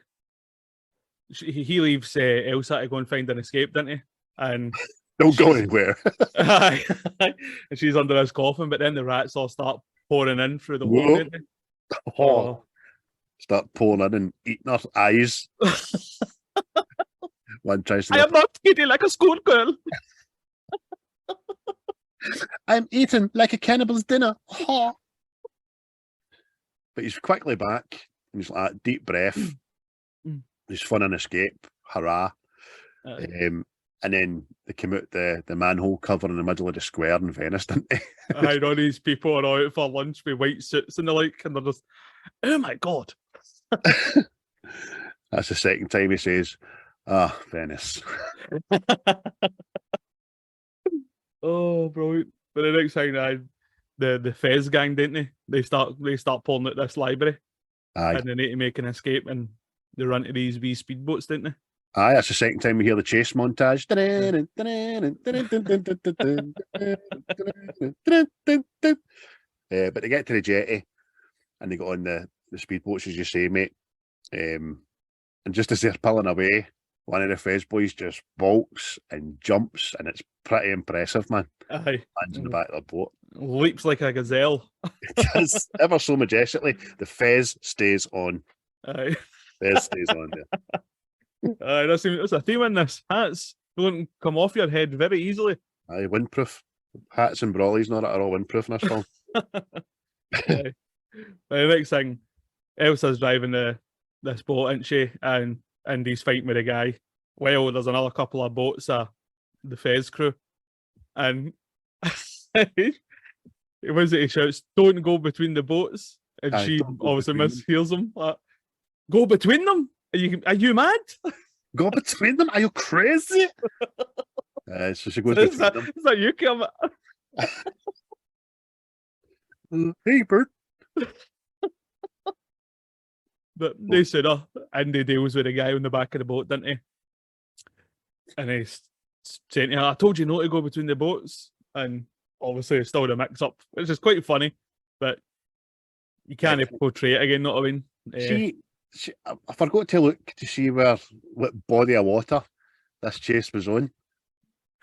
S3: he leaves Elsa to go and find an escape, doesn't he? And
S1: don't go anywhere.
S3: And she's under his coffin, but then the rats all start pouring in through the hole.
S1: Start pouring in and eating her eyes. One tries to.
S3: I am not eating like a schoolgirl.
S1: I'm eating like a cannibal's dinner. But he's quickly back. And he's like, deep breath. He's fun and escape. Hurrah. And then they came out the manhole cover in the middle of the square in Venice, didn't they?
S3: I know these people are out for lunch with white suits and the like, and they're just, oh my God.
S1: That's the second time he says, Venice.
S3: Oh, bro. But the next thing, the Fez gang, didn't they? They start pulling out this library,
S1: Aye.
S3: and they need to make an escape, and they run to these wee speedboats, didn't they?
S1: Aye, that's the second time we hear the chase montage. But they get to the jetty and they got on the speedboats, as you say, mate. And just as they're pulling away, one of the Fez boys just bolts and jumps, and it's pretty impressive, man.
S3: Aye.
S1: Lands in the back of the boat.
S3: Leaps like a gazelle.
S1: It does, ever so majestically. The Fez stays on.
S3: Aye.
S1: Fez stays on there.
S3: Aye, that's a theme in this. Hats don't come off your head very easily.
S1: Aye, windproof. Hats and brollies and all that are all windproof in this film.
S3: Aye. The next thing, Elsa's driving this boat, isn't she? And he's fighting with a guy. Well, there's another couple of boats, the Fez crew. And he shouts, "Don't go between the boats." And
S1: Aye,
S3: she
S1: don't go
S3: obviously
S1: between
S3: mishears him. Like, go between them? Are you mad?
S1: Go between them? Are you crazy? So she goes between them.
S3: Is that you, Kim?
S1: Hey, Bert.
S3: But they said, and he deals with a guy on the back of the boat, didn't he? And he's saying to her, "I told you not to go between the boats." And obviously it's still a mix-up, which is quite funny, but you can't portray it again, not I mean.
S1: I forgot to look to see what body of water this chase was on.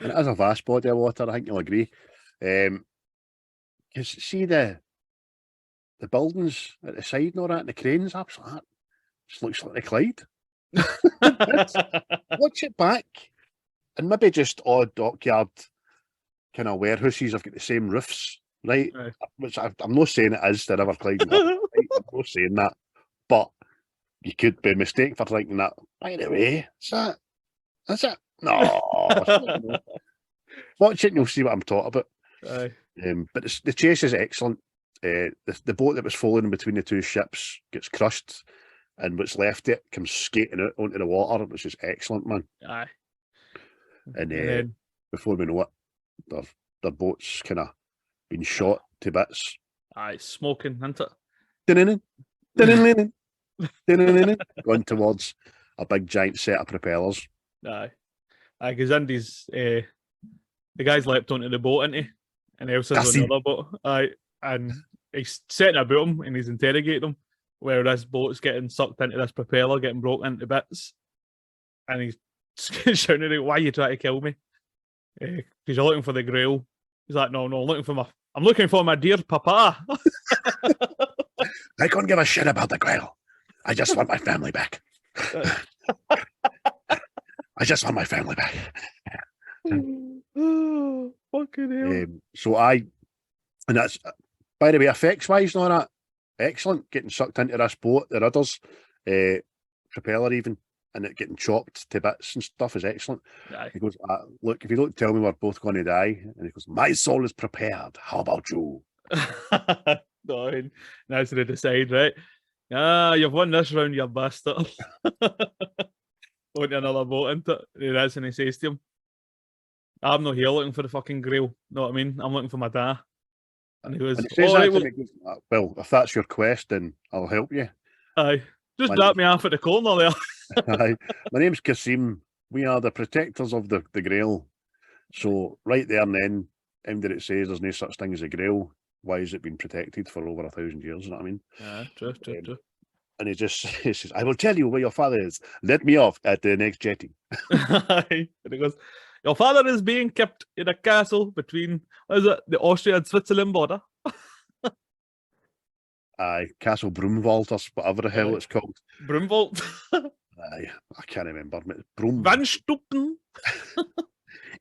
S1: And it is a vast body of water, I think you'll agree. Because see the buildings at the side and all that, and the cranes, absolutely, just looks like the Clyde. Watch it back, and maybe just odd dockyard kind of warehouses have got the same roofs, right? Which I'm not saying it is the River Clyde. I'm not saying that, but you could be mistaken for thinking that. By the way, is it? No. Watch it and you'll see what I'm talking about.
S3: Aye.
S1: But the chase is excellent. The boat that was falling between the two ships gets crushed, and what's left it comes skating out onto the water, which is excellent, man.
S3: Aye.
S1: And then before we know it, their boat's kind of been shot to bits.
S3: Aye, smoking, isn't
S1: it? Going towards a big giant set of propellers.
S3: Aye. Because Indy's the guy's leapt onto the boat, isn't he? And Elsa's on the other boat. Aye. And he's setting about him and he's interrogating him, where this boat's getting sucked into this propeller, getting broken into bits. And he's shouting out, "Why are you trying to kill me? Because you're looking for the Grail." He's like, "No, I'm looking for my dear papa."
S1: I couldn't give a shit about the Grail. I just want my family back. I just want my family back.
S3: Oh, fucking hell.
S1: And that's, by the way, effects wise and all that, excellent. Getting sucked into this boat, the rudders, propeller even, and it getting chopped to bits and stuff is excellent.
S3: Aye.
S1: He goes, "Look, if you don't tell me we're both going to die," and he goes, "My soul is prepared. How about you?"
S3: No, I mean, that's to decide, right? You've won this round, you bastard. Onto another boat, into it. That's and he says to him, "I'm not here looking for the fucking Grail. Know what I mean? I'm looking for my dad." And he goes,
S1: "Well, if that's your quest, then I'll help you."
S3: Aye. Just drop me off at the corner there.
S1: Aye. "My name's Kasim. We are the protectors of the Grail." So right there and then, that it says there's no such thing as a Grail, why has it been protected for over 1,000 years? You know what I mean?
S3: Yeah, true.
S1: And he says, "I will tell you where your father is. Let me off at the next jetty."
S3: And he goes, "Your father is being kept in a castle between, what is it, the Austria and Switzerland border?"
S1: Aye, Castle Broomwald or whatever the hell it's called.
S3: Broomwald.
S1: Aye, I can't remember. Broom.
S3: Van Stuppen.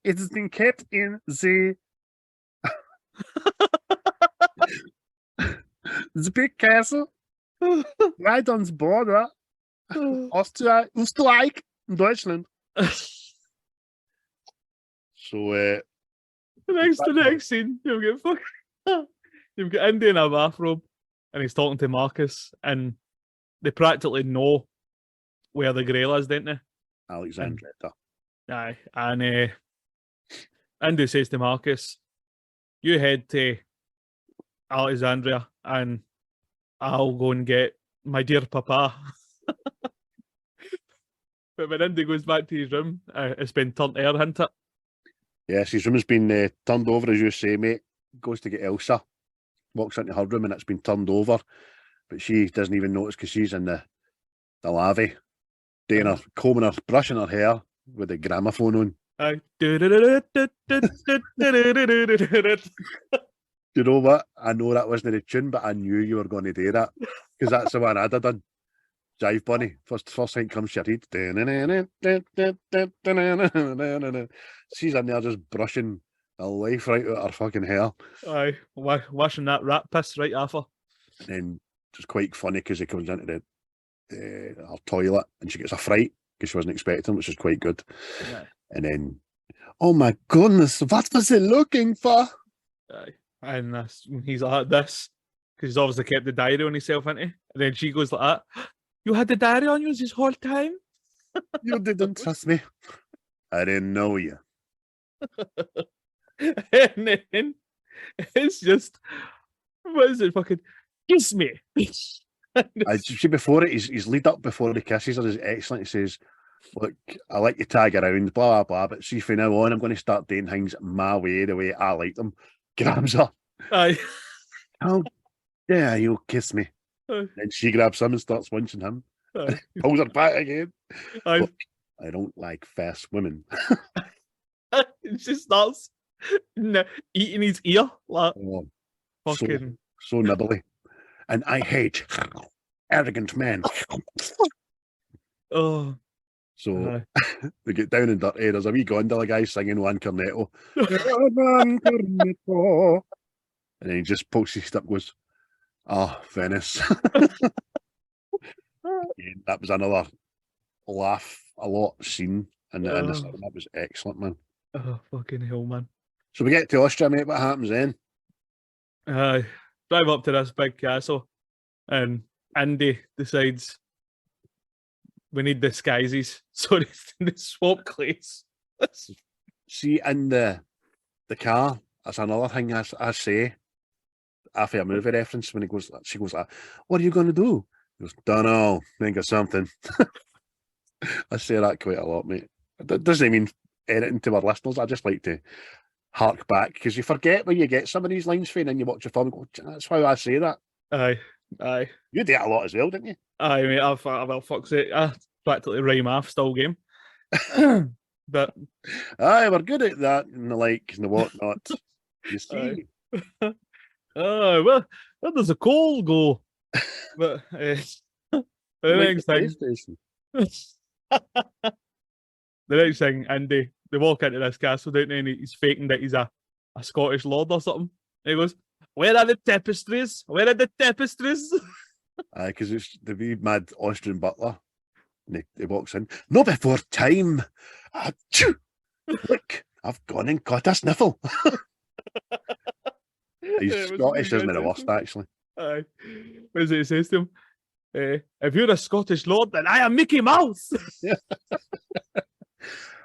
S1: It has been kept in the the big castle right on the border. Austria, Österreich, Deutschland. So
S3: The next scene, you've got Indy in a bathrobe, and he's talking to Marcus, and they practically know where the Grail is, don't they?
S1: Alexandria.
S3: Aye, and Indy says to Marcus, "You head to Alexandria, and I'll go and get my dear papa." But when Indy goes back to his room, it's been turned air, hasn't it?
S1: Yes, his room has been turned over, as you say, mate. Goes to get Elsa, walks into her room, and it's been turned over. But she doesn't even notice because she's in the lavvy, doing her, combing her, brushing her hair with the gramophone on.
S3: Aye.
S1: You know what? I know that wasn't the tune, but I knew you were going to do that because that's the one I'd have done. Jive Bunny. First thing comes to your head. She's in there just brushing the life right out of her fucking hair.
S3: Aye, washing that rat piss right off her.
S1: And then it's quite funny because he comes into her toilet and she gets a fright because she wasn't expecting, which is quite good.
S3: Yeah.
S1: And then, oh my goodness, what was he looking for?
S3: Aye. And he's like this because he's obviously kept the diary on himself, hasn't he? And then she goes like that. You had the diary on you this whole time?
S1: You didn't trust me. I didn't know you.
S3: And then it's just, what is it? Fucking kiss me.
S1: I see before it, his lead up before the kisses her is excellent. He says, "Look, I like you tag around, blah blah blah, but see from now on, I'm going to start doing things my way, the way I like them." Grabs her.
S3: Aye.
S1: How dare you kiss me?
S3: Aye.
S1: Then she grabs him and starts punching him.
S3: Aye.
S1: Pulls her back again.
S3: Aye.
S1: Look, I don't like fast women.
S3: She starts eating his ear like
S1: fucking so nibbly. And I hate arrogant men.
S3: Oh.
S1: So they get down and dirty. There's a wee gondola guy singing One Cornetto. And then he just pokes his step, goes, "Oh, Venice." And that was another laugh a lot scene. And that was excellent, man.
S3: Oh, fucking hell, man.
S1: So we get to Austria, mate. What happens then?
S3: Drive up to this big castle, and Andy decides we need disguises, so they swap clothes.
S1: See, in the car, that's another thing I say after a movie reference when she goes like, "What are you going to do?" He goes, "Don't know, think of something." I say that quite a lot, mate. It doesn't mean anything to our listeners. I just like to hark back because you forget when you get some of these lines from and you watch a film and go, "That's why I say that."
S3: Aye.
S1: You do it a lot as well, didn't you?
S3: Aye, mate. Well, fuck's it. I practically rhyme off still game. But
S1: aye, we're good at that and the like and the whatnot. You see.
S3: Oh, well, where does the coal go? But the next thing, the next thing, Andy, they walk into this castle, don't they? And he's faking that he's a Scottish lord or something. And he goes, "Where are the tapestries? Where are the tapestries?"
S1: Aye, because it's the wee mad Austrian butler. And he walks in. "Not before time. Achoo! Look, I've gone and caught a sniffle." He's Scottish, isn't he? The worst, actually.
S3: Aye. What is it he says to him? If you're a Scottish lord, then I am Mickey Mouse.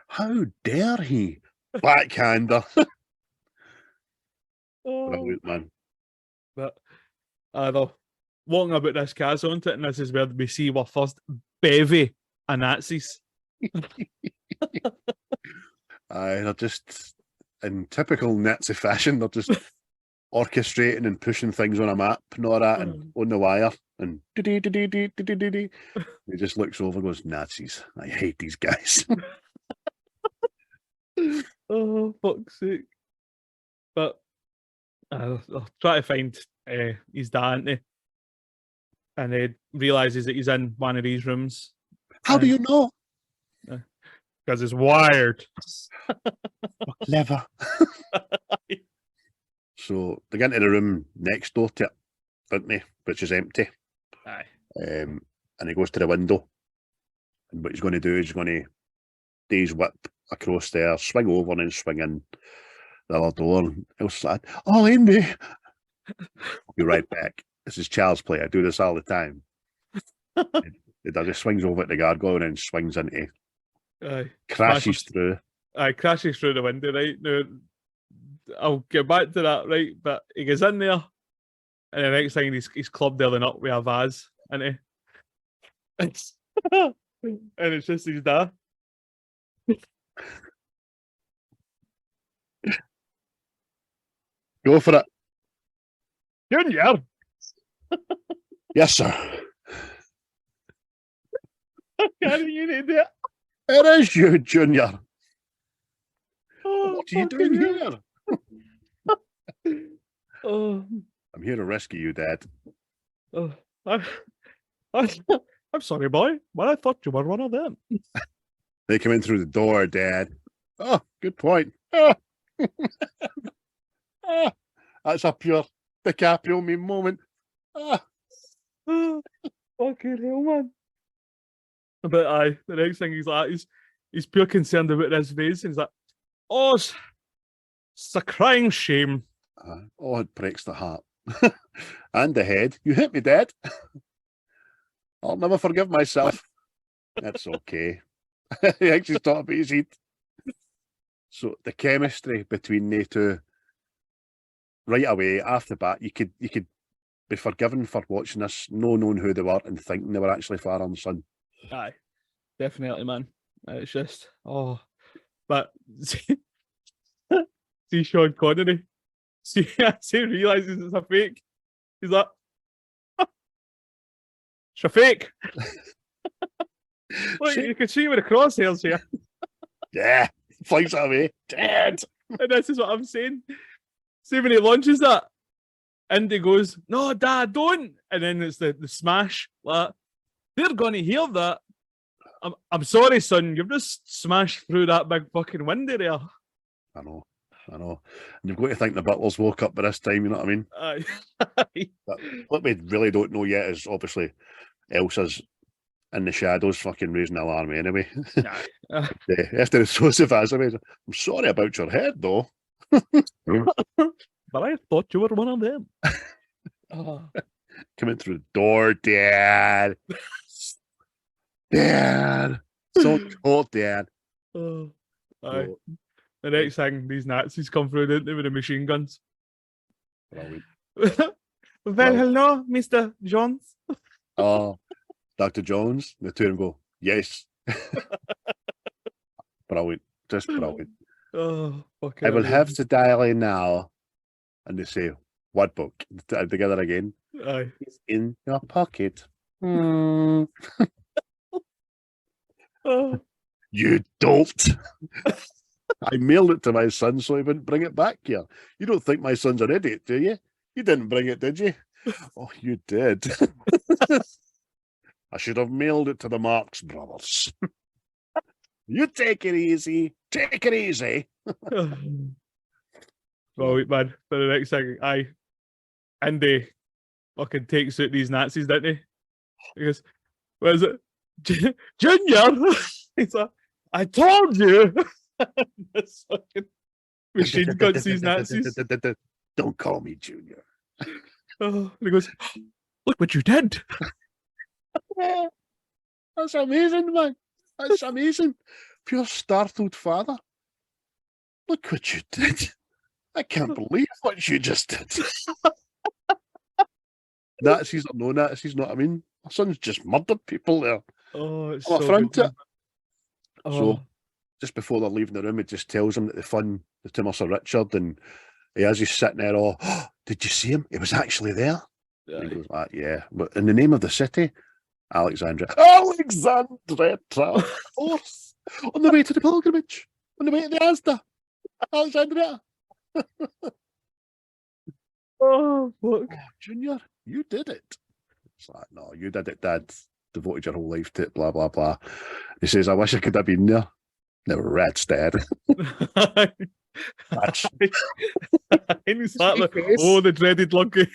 S1: How dare he? Backhander. Brilliant, man.
S3: But they're walking about this castle, isn't it? And this is where we see our first bevy of Nazis.
S1: Aye, they're just in typical Nazi fashion. They're just orchestrating and pushing things on a map and all that, and on the wire, and he just looks over and goes, "Nazis. I hate these guys."
S3: Oh, fuck's sake. But they'll try to find his dad, and he realises that he's in one of these rooms.
S1: How do you know?
S3: Because it's wired.
S1: Clever. So they get into the room next door to it, don't they? Which is empty.
S3: Aye.
S1: And he goes to the window. And what he's going to do is he's going to do his whip across there, swing over and then swing in the other door. And Elsa's like, "Oh, Andy." I'll be right back. This is child's play. I do this all the time. It does. It swings over at the gargoyle and then swings into, crashes through.
S3: Crashes through the window, right? Now, I'll get back to that, right? But he goes in there, and the next thing he's clubbed Ellen up with a vase, and it's and it's just his dad.
S1: Go for it.
S3: Junior!
S1: Yes, sir.
S3: Gary, you need it.
S1: It is you, Junior.
S3: Oh,
S1: What are you doing here?
S3: Oh,
S1: I'm here to rescue you, Dad.
S3: oh, I'm sorry, boy, but I thought you were one of them.
S1: They come in through the door, Dad. Oh, good point. Oh. Ah, that's a pure DiCaprio me moment. Ah.
S3: Oh, fucking hell, man. But the next thing he's pure concerned about this vase, and he's like, "Oh, it's a crying shame."
S1: Oh, it breaks the heart. And the head. You hit me, Dad. I'll never forgive myself. That's okay. He actually thought about his heat. So the chemistry between they two, right away, off the bat, you could be forgiven for watching this, no knowing who they were and thinking they were actually father and son.
S3: Aye, definitely, man. It's just, but see Sean Connery, see realizes it's a fake. He's like, it's a fake. Look, you can see with the crosshairs here.
S1: Yeah, flies away. Dad.
S3: And this is what I'm saying. See when he launches that, Indy goes, "No, Dad, don't." And then it's the smash. Like, they're going to hear that. I'm sorry, son. You've just smashed through that big fucking window there.
S1: I know. And you've got to think the butlers woke up by this time, you know what I mean?
S3: Aye.
S1: But what we really don't know yet is obviously Elsa's in the shadows fucking raising the alarm anyway. After the Joseph has I'm sorry about your head, though.
S3: But I thought you were one of them.
S1: Coming through the door, Dad. Dad. So cold, Dad.
S3: Aye. The next thing, these Nazis come through, didn't they, with the machine guns?
S1: Brilliant.
S3: Well, hello, Mr. Jones.
S1: Oh, Dr. Jones. The two of them go, yes. Brilliant. Just brilliant.
S3: Oh,
S1: I will have to dial in now. And they say, what book? Together again.
S3: Aye.
S1: It's in your pocket. Mm. You dolt. I mailed it to my son so he wouldn't bring it back here. You don't think my son's an idiot, do you? You didn't bring it, did you? Oh, you did. I should have mailed it to the Marx Brothers. You take it easy. Take it easy.
S3: Well, man, for the next thing, Andy fucking takes out these Nazis, didn't he? He goes, "What is it? Junior?" He's like, "I told you." This fucking machine guns these Nazis.
S1: Don't call me Junior.
S3: And he goes, "Look what you did."
S1: That's amazing, man. That's amazing. Pure startled father. Look what you did. I can't believe what you just did. Nazis or no Nazis, know what I mean? My son's just murdered people there.
S3: Oh, it's
S1: I'm
S3: so
S1: affronted.
S3: good.
S1: So just before they're leaving the room, it just tells him that they fun the tumor Sir Richard, and as he's sitting there, oh, did you see him? He was actually there. And he goes, yeah. But in the name of the city, Alexandria, of course, on the way to the pilgrimage, on the way to the Asda, Alexandria.
S3: Oh, fuck.
S1: Oh, Junior, you did it. It's like, no, you did it, Dad. Devoted your whole life to it, blah, blah, blah. He says, I wish I could have been there. The rat's dead. That's...
S3: And he's like, oh, the dreaded lucky.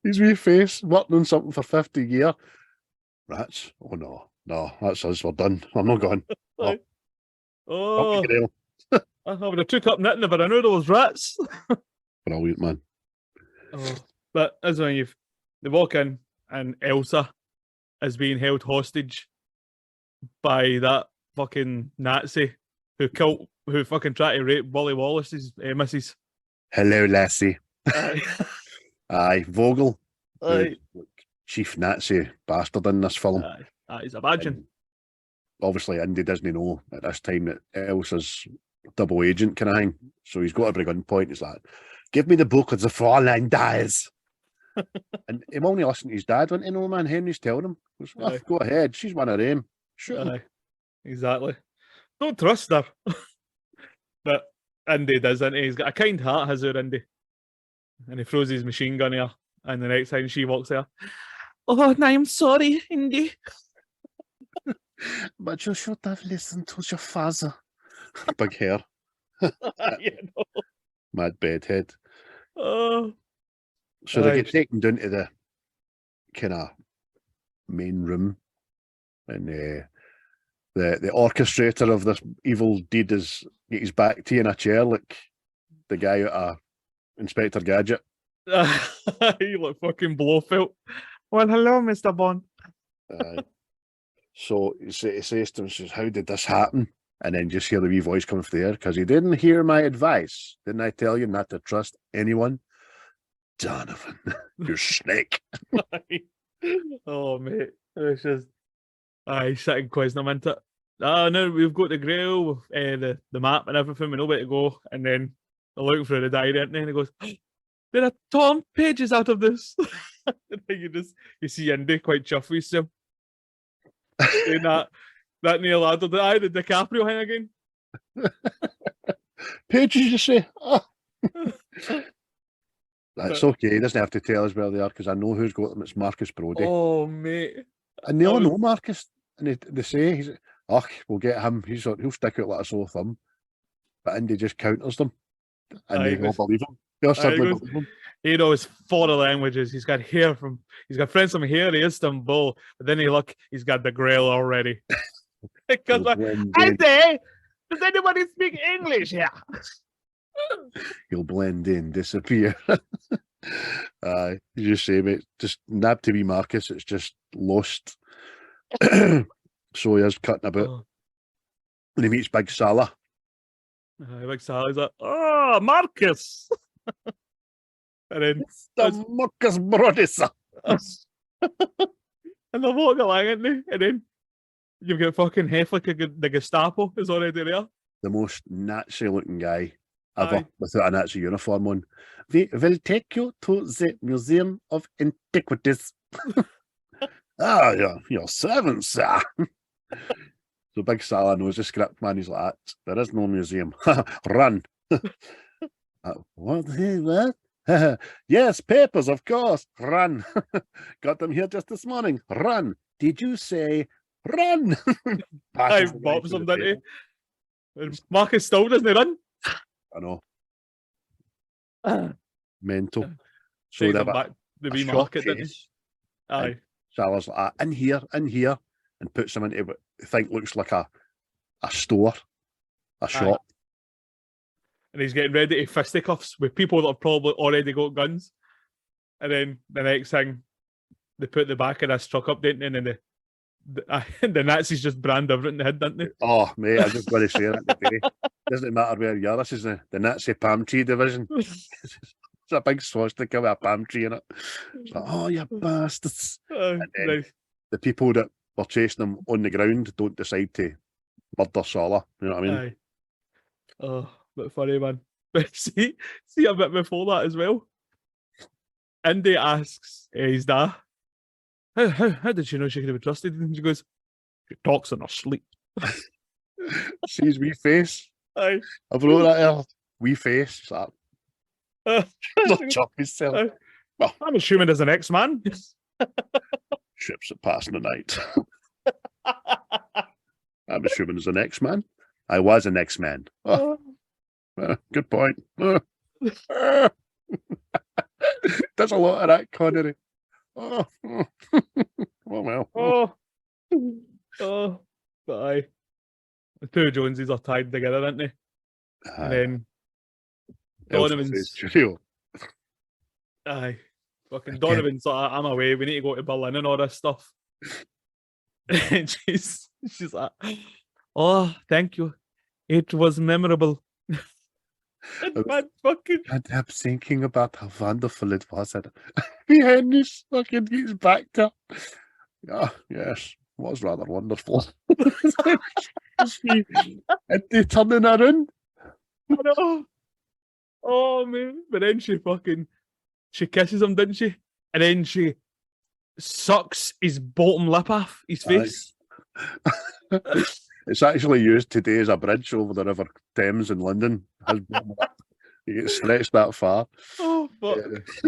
S1: His wee face, working on something for 50 years. Rats? Oh, no, that's us, we're done. I'm not going. Oh.
S3: Oh,
S1: Grail.
S3: I would have took up knitting if I knew those rats.
S1: Brilliant, man.
S3: Oh, but as when they walk in and Elsa is being held hostage by that fucking Nazi who fucking tried to rape Wally Wallace's missus.
S1: Hello, lassie.
S3: Aye.
S1: Aye, Vogel.
S3: Aye.
S1: Chief Nazi bastard in this film.
S3: Aye. He's a badging.
S1: And obviously, Indy doesn't know at this time that Elsa's double agent kind of thing. So he's got every gunpoint. He's like, give me the book of the Fräulein dies. And he won't listen to his dad, went to know, man. Henry's telling him. Goes, oh, go ahead. She's one of them. Shoot him.
S3: Exactly. Don't trust her. But Indy does, isn't he? He's got a kind heart, has her, Indy. And he throws his machine gun at her. And the next time she walks there, oh, I'm sorry, Indy.
S1: But you should have listened to your father. Big hair. Mad bedhead.
S3: Oh.
S1: So they get taken down to the kind of main room, and the orchestrator of this evil deed is get his back to you in a chair like the guy out of Inspector Gadget.
S3: You look fucking Blofeld. Well, hello, Mr. Bond.
S1: So he says to him, says, how did this happen? And then just hear the wee voice coming from there, because he didn't hear my advice. Didn't I tell you not to trust anyone? Donovan, you snake.
S3: Oh, mate. It's just, he's sitting quizzing him into it. Now we've got the Grail, the map and everything, we know where to go. And then they're looking through the diary, and he goes, there are torn pages out of this. And then you see Indy quite chuffed with him. Saying that Neil Adler, the DiCaprio hang again.
S1: Pages, you say? Oh. That's okay. He doesn't have to tell us where they are, because I know who's got them. It's Marcus Brody.
S3: Oh, mate.
S1: And they all know Marcus. And they say, we'll get him. He'll stick out like a sore thumb. But Indy just counters them. And they all believe him. They'll suddenly believe him.
S3: He knows 4 languages. He's got friends from here in Istanbul. But then he's got the Grail already. Because Indy, does anybody speak English here?
S1: He'll blend in, disappear. You just say, mate, just nab to be Marcus. It's just lost. So he is cutting about. And he meets Big Salah.
S3: Big Salah's like, oh, Marcus. And then
S1: the Marcus Brody, sir.
S3: And they're walking along, aren't they? And then you've got fucking Heflick, the Gestapo is already there.
S1: The most Nazi looking guy ever without a Nazi uniform on. We will take you to the Museum of Antiquities. Your servant, sir. So Big Salah knows the script, man. He's like, there is no museum. Run. What? Yes, papers, of course. Run. Got them here just this morning. Run. Did you say run?
S3: I bops him, didn't he? Marcus still doesn't run.
S1: I know. Mental.
S3: So they're back the wee market, didn't he? Aye.
S1: Salah's like, in here, and puts him into what I think looks like a store, a shop.
S3: And he's getting ready to fisticuffs with people that have probably already got guns. And then the next thing, they put the back of this truck up, didn't they? And the Nazis just brand everything they had, didn't they?
S1: Oh, mate, I just got to say that today. Doesn't matter where you are. This is the Nazi palm tree division. It's a big swastika with a palm tree in it. It's like, oh, you bastards. And then the people that were chasing them on the ground don't decide to murder Salah. You know what I mean?
S3: Aye. Oh, but funny, man. But see a bit before that as well. Indy asks his dad, how did she know she could be trusted? And she goes, she talks in her sleep.
S1: See his wee face?
S3: Aye.
S1: I've wrote that there. Wee face. It's like, not chop himself.
S3: Well, I'm assuming there's an X-Man.
S1: Ships that pass in the night. I'm assuming there's an X-Man. I was an X-Man. Oh. Good point. There's a lot of that, Connery. Oh well.
S3: But aye. The two Joneses are tied together, aren't they? And then Donovan's
S1: Studio.
S3: aye. Fucking
S1: Again.
S3: Donovan's like, I'm away, we need to go to Berlin and all this stuff. And she's like, oh, thank you. It was memorable. And man, fucking
S1: And I'm thinking about how wonderful it was. And behind this fucking gets back to. Yeah, yes, it was rather wonderful. And they turning around.
S3: I know. Oh man. But then she kisses him, didn't she? And then she sucks his bottom lip off his face.
S1: It's actually used today as a bridge over the River Thames in London. You get stretched that far.
S3: Oh fuck.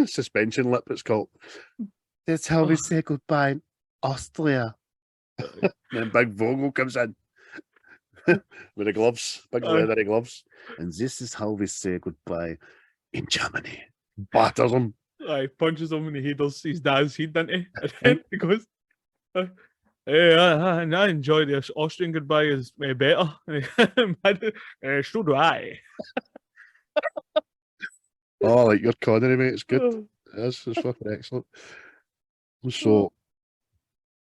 S1: Suspension lip, it's called. That's how we say goodbye in Austria. Then Big Vogel comes in with the gloves, big leathery gloves. And this is how we say goodbye in Germany. Batters him.
S3: Aye, punches him and he does his dad's head, doesn't he? And then he goes, hey, I enjoy the Austrian goodbye is better. So do I.
S1: Oh, like your Connery, mate. It's good. It's fucking excellent. So,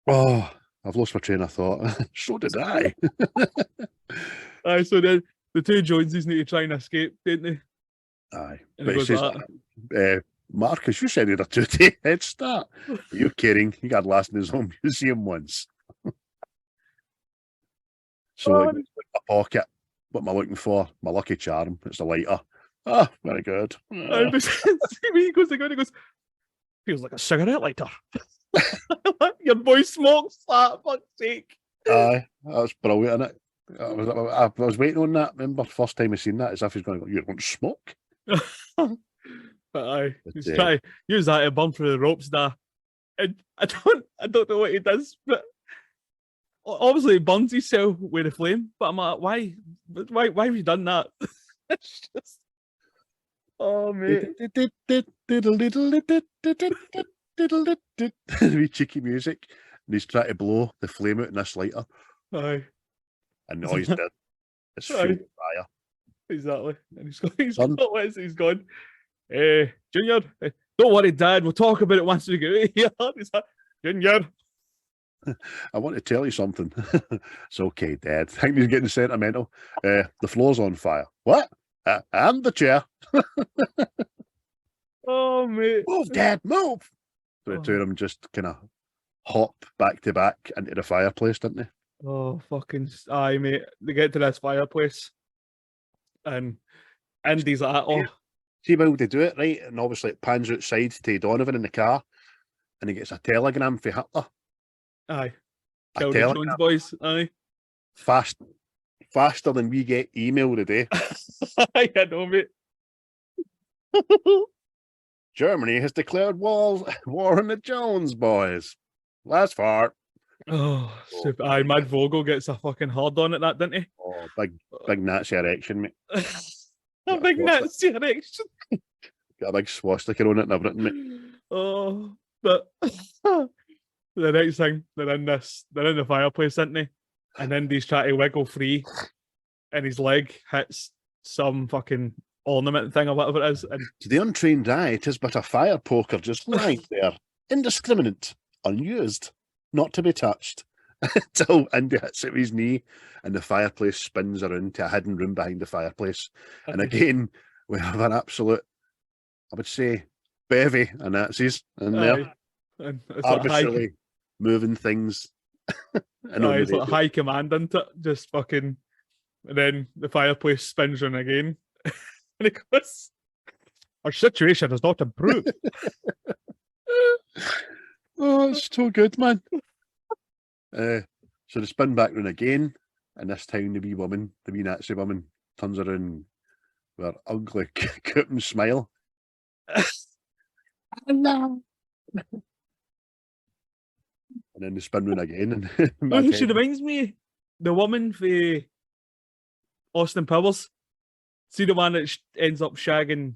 S1: I've lost my train of thought. So did I.
S3: Aye, so then the two Joneses need to try and escape, don't they?
S1: Aye.
S3: And
S1: But
S3: he
S1: he
S3: goes
S1: says, Marcus, you said you had a 2-day head start. Are you kidding? He got last in his own museum once. So in my pocket, what am I looking for? My lucky charm. It's a lighter. Ah, very good.
S3: He goes, feels like a cigarette lighter. Your boy smokes that, fuck's sake.
S1: Aye, that was brilliant, innit? I was waiting on that. Remember, first time I seen that, as if he's going to go, you don't smoke?
S3: But aye, he's trying to use that to burn through the ropes there. And I don't know what he does, but obviously he burns himself with a flame. But I'm like, why have you done that? It's just, oh mate.
S1: Wee cheeky music, and he's trying to blow the flame out in this lighter,
S3: Aye,
S1: and all he's did is fuel fire.
S3: exactly. And he's gone. Junior, don't worry, Dad. We'll talk about it once we get out of here. He's like, Junior.
S1: I want to tell you something. It's okay, Dad. I think he's getting sentimental. The floor's on fire. What? And the chair.
S3: Oh, mate.
S1: Move, Dad, move. So the two of them just kind of hop back to back into the fireplace, didn't they?
S3: Oh, fucking aye, mate. They get to this fireplace, and Andy's like, oh.
S1: See how they do it, right? And obviously it pans outside to Donovan in the car, and he gets a telegram for Hitler.
S3: Aye. Kill the Jones boys, aye.
S1: Faster than we get email today.
S3: I know, mate.
S1: Germany has declared war on the Jones boys. Last fart.
S3: Oh, super. Aye, Mad Vogel gets a fucking hard on at that, didn't he?
S1: Oh, big Nazi erection, mate.
S3: A big Nazi erection.
S1: Got a big swastika on it and everything, mate.
S3: Oh, but the next thing, they're in the fireplace, aren't they? And Indy's trying to wiggle free, and his leg hits some fucking ornament thing or whatever it is. And
S1: to the untrained eye, it is but a fire poker just lying there, indiscriminate, unused, not to be touched, until Indy hits it with his knee, and the fireplace spins around to a hidden room behind the fireplace. And again, we have an absolute, I would say, bevy of Nazis in there,
S3: and it's
S1: arbitrarily
S3: like
S1: moving things.
S3: it's like high command, isn't it? Just fucking, and then the fireplace spins around again, and it goes, our situation has not improved.
S1: Oh, it's so good, man. So they spin back round again, and this time the wee Nazi woman, turns around with her ugly coupon smile. Hello. And then they spin round again. And
S3: She reminds me, the woman for Austin Powers. See the one that ends up shagging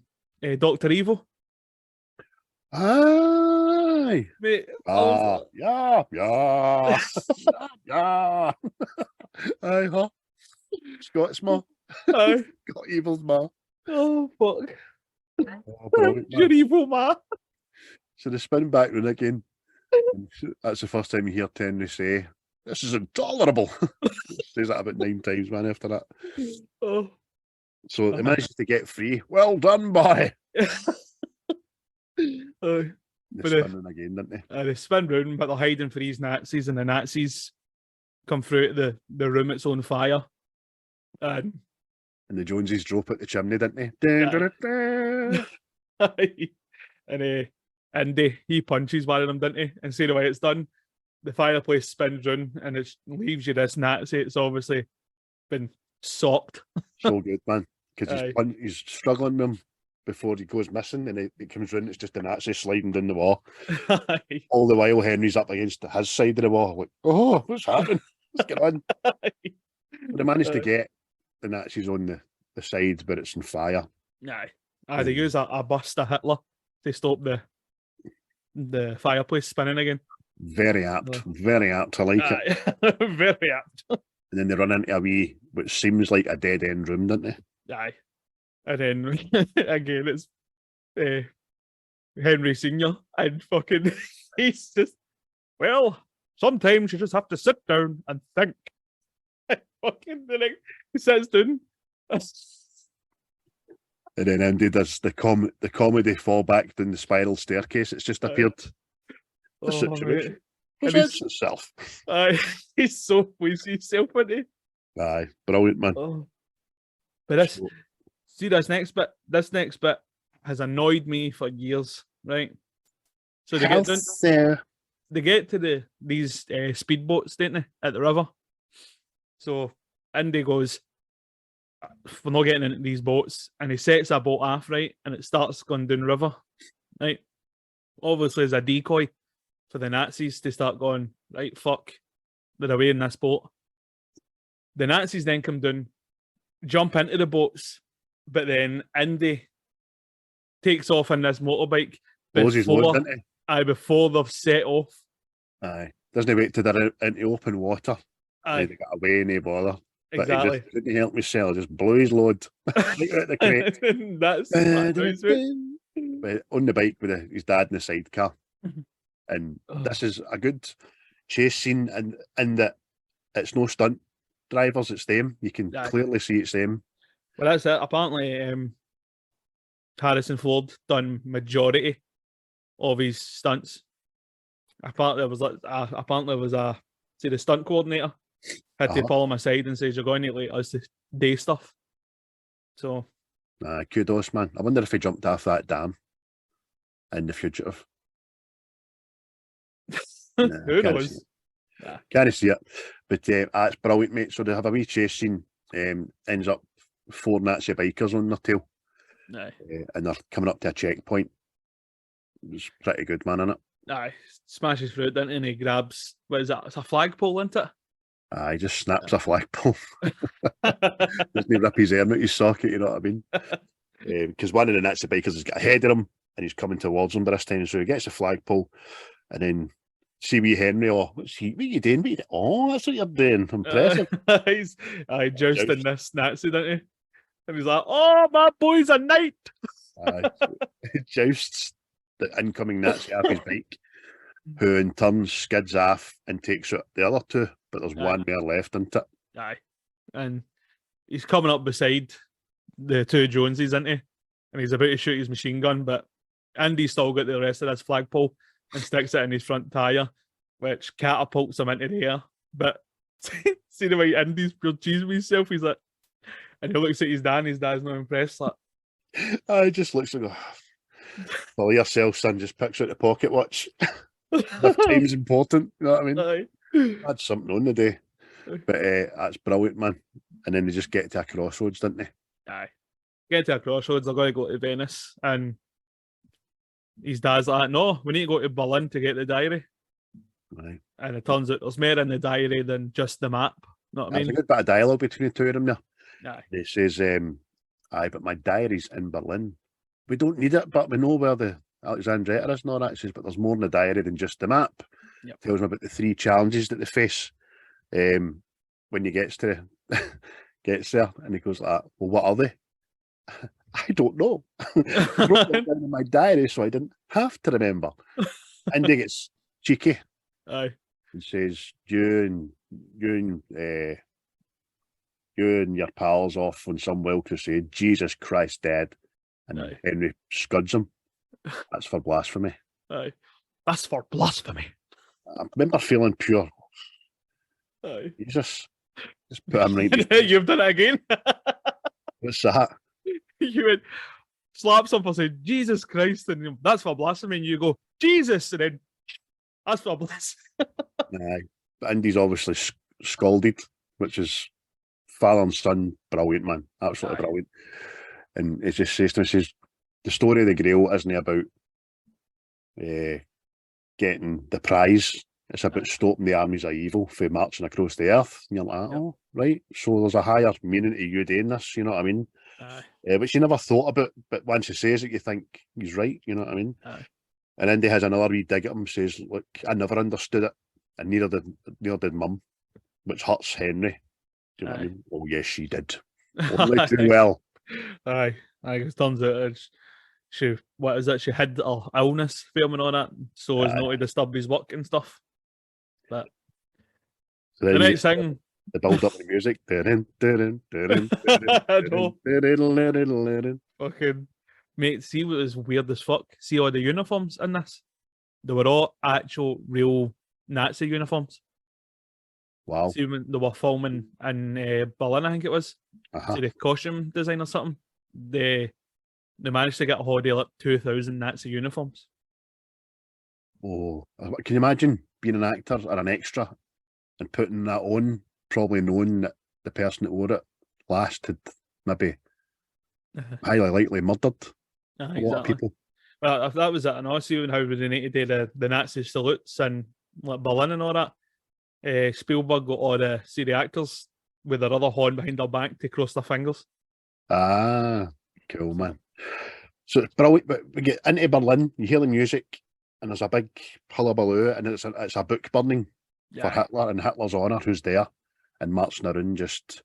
S3: Dr. Evil?
S1: Aye.
S3: Mate,
S1: yeah. Aye, huh? Scott's ma.
S3: Aye.
S1: Got evil's ma.
S3: Oh, fuck.
S1: Oh, brilliant,
S3: You're
S1: man.
S3: evil, man.
S1: So they spin back round again. And that's the first time you hear Henry say, "This is intolerable." Says that about 9 times, man, after that.
S3: Oh.
S1: So they manages to get free. Well done, boy. They
S3: But
S1: spin round again, didn't they?
S3: they spin round, but they're hiding for these Nazis, and the Nazis come through to the room that's on fire. And
S1: the Joneses drop out the chimney, didn't they? Dun, dun, dun, dun.
S3: and Andy, he punches one of them, didn't he? And see the way it's done, the fireplace spins round and it leaves you this Nazi. It's obviously been socked.
S1: So good, man. Because
S3: Aye.
S1: he's struggling with him before he goes missing, and it comes round, it's just a Nazi sliding down the wall.
S3: Aye.
S1: All the while, Henry's up against his side of the wall, like, oh, what's happening? What's going on? But they managed to get the Nazis on the side, but it's on fire.
S3: Aye. They use a bust of Hitler to stop the fireplace spinning again.
S1: Very apt. Very apt. I like it.
S3: Very apt.
S1: And then they run into a wee, which seems like a dead end room, don't they?
S3: Aye. And then again, it's Henry Senior, and fucking he's just, well, sometimes you just have to sit down and think. Fucking he sits down.
S1: And then Andy does the comedy fall back down the spiral staircase. It's just appeared. The situation presents itself.
S3: Aye, he's so pleased himself, isn't he?
S1: Aye, brilliant, man.
S3: Oh. But this next bit has annoyed me for years, right? So they get to these speedboats, don't they, at the river? So Indy goes, we're not getting into these boats, and he sets a boat off, right, and it starts going down river, right? Obviously, as a decoy for the Nazis to start going, right, fuck, they're away in this boat. The Nazis then come down, jump into the boats, but then Indy takes off in this motorbike before they've set off.
S1: Aye. Doesn't he wait till they're into open water?
S3: Aye.
S1: They got away and he bother. But
S3: Exactly.
S1: he just couldn't help himself, just blew his load. Right out the crate.
S3: That's
S1: But on the bike with his dad in the sidecar. And this is a good chase scene, and that it's no stunt drivers, it's them. You can clearly see it's them.
S3: Well, that's it. Apparently, Harrison Ford done majority of his stunts. Apparently, there was the stunt coordinator had to pull him aside and says, "You're going to let us to day stuff." So,
S1: kudos, man. I wonder if he jumped off that dam in The Fugitive.
S3: Who knows?
S1: Can't see it, but that's brilliant, mate. So they have a wee chase scene. Ends up 4 Nazi bikers on their tail, and they're coming up to a checkpoint. It's pretty good, man, isn't it?
S3: Aye, smashes through it, doesn't he? And he grabs, what is that? It's a flagpole, isn't it?
S1: He just snaps a flagpole. Doesn't he rip his arm out his socket, you know what I mean? Because one of the Nazi bikers has got ahead of him and he's coming towards him by this time, so he gets a flagpole, and then see wee Henry, what are you doing? Oh, that's what you're doing. Impressive.
S3: He's jousting this Nazi, doesn't he? And he's like, oh, my boy's a knight.
S1: Jousts the incoming Nazi off his bike, who in turn skids off and takes out the other 2, but there's one more left, isn't it?
S3: Aye. And he's coming up beside the 2 Joneses, isn't he? And he's about to shoot his machine gun, but Andy's still got the rest of this flagpole and sticks it in his front tyre, which catapults him into the air. But see the way Andy's pure cheese with himself, he's like, and he looks at his dad, and his dad's not impressed. Like,
S1: I just looks like, follow yourself, son, just picks out the pocket watch. If time's important, you know what I mean?
S3: Aye.
S1: That's something on the day. But that's brilliant, man. And then they just get to a crossroads, didn't they?
S3: Aye. Get to a crossroads, they're going to go to Venice, and his dad's like, no, we need to go to Berlin to get the diary.
S1: Right.
S3: And it turns out there's more in the diary than just the map. You know what I mean?
S1: There's a good bit of dialogue between the 2 of them there.
S3: Aye.
S1: He says, but my diary's in Berlin. We don't need it, but we know where the Alexandretta is and all that. He says, but there's more in the diary than just the map.
S3: Yep.
S1: Tells me about the 3 challenges that they face when he gets to gets there, and he goes like, well, what are they? I don't know. I wrote them down in my diary so I didn't have to remember. Andy gets cheeky
S3: Aye.
S1: and says, you and your pals off on some wild crusade, Jesus Christ dead. And
S3: Aye.
S1: Henry scuds him. That's for blasphemy.
S3: Aye. That's for blasphemy.
S1: I remember feeling pure.
S3: Aye.
S1: Jesus. Just put him right.
S3: You've done it again.
S1: What's that?
S3: You would slap something, say Jesus Christ, and that's for blasphemy, and you go Jesus, and then that's for blasphemy.
S1: Aye. But Indy's obviously scalded, which is father and son, brilliant, man. Absolutely
S3: Aye.
S1: brilliant. And it just says to me, says, the story of the Grail isn't about getting the prize. It's about stopping the armies of evil from marching across the earth. And you're like, oh, right. So there's a higher meaning to you doing this, you know what I mean? Which you never thought about, but once he says it, you think he's right, you know what I mean?
S3: Aye.
S1: And Indy has another wee dig at him, says, look, I never understood it, and neither did Mum, which hurts Henry. Do you know what I mean? Oh, yes, she did. Only too well.
S3: Aye. It turns out she had her illness filming on it, so as not to disturb his work and stuff. But
S1: So
S3: the
S1: then
S3: next thing,
S1: the build up the music.
S3: fucking mate, see what was weird as fuck. See all the uniforms in this? They were all actual real Nazi uniforms.
S1: Wow.
S3: See when they were filming in Berlin, I think it was.
S1: Uh-huh.
S3: See the costume design or something. They managed to get a hold of like 2,000 Nazi uniforms.
S1: Oh, can you imagine being an actor or an extra and putting that on, probably knowing that the person that wore it last had maybe highly likely murdered a lot of people.
S3: Well, if that was it, and also how they need to do the Nazi salutes in like Berlin and all that, Spielberg got all the actors with their other horn behind their back to cross their fingers.
S1: Ah, cool, man. So it's brilliant, but we get into Berlin, you hear the music, and there's a big hullabaloo, and it's a book burning for Hitler in Hitler's honour, who's there, and marching around just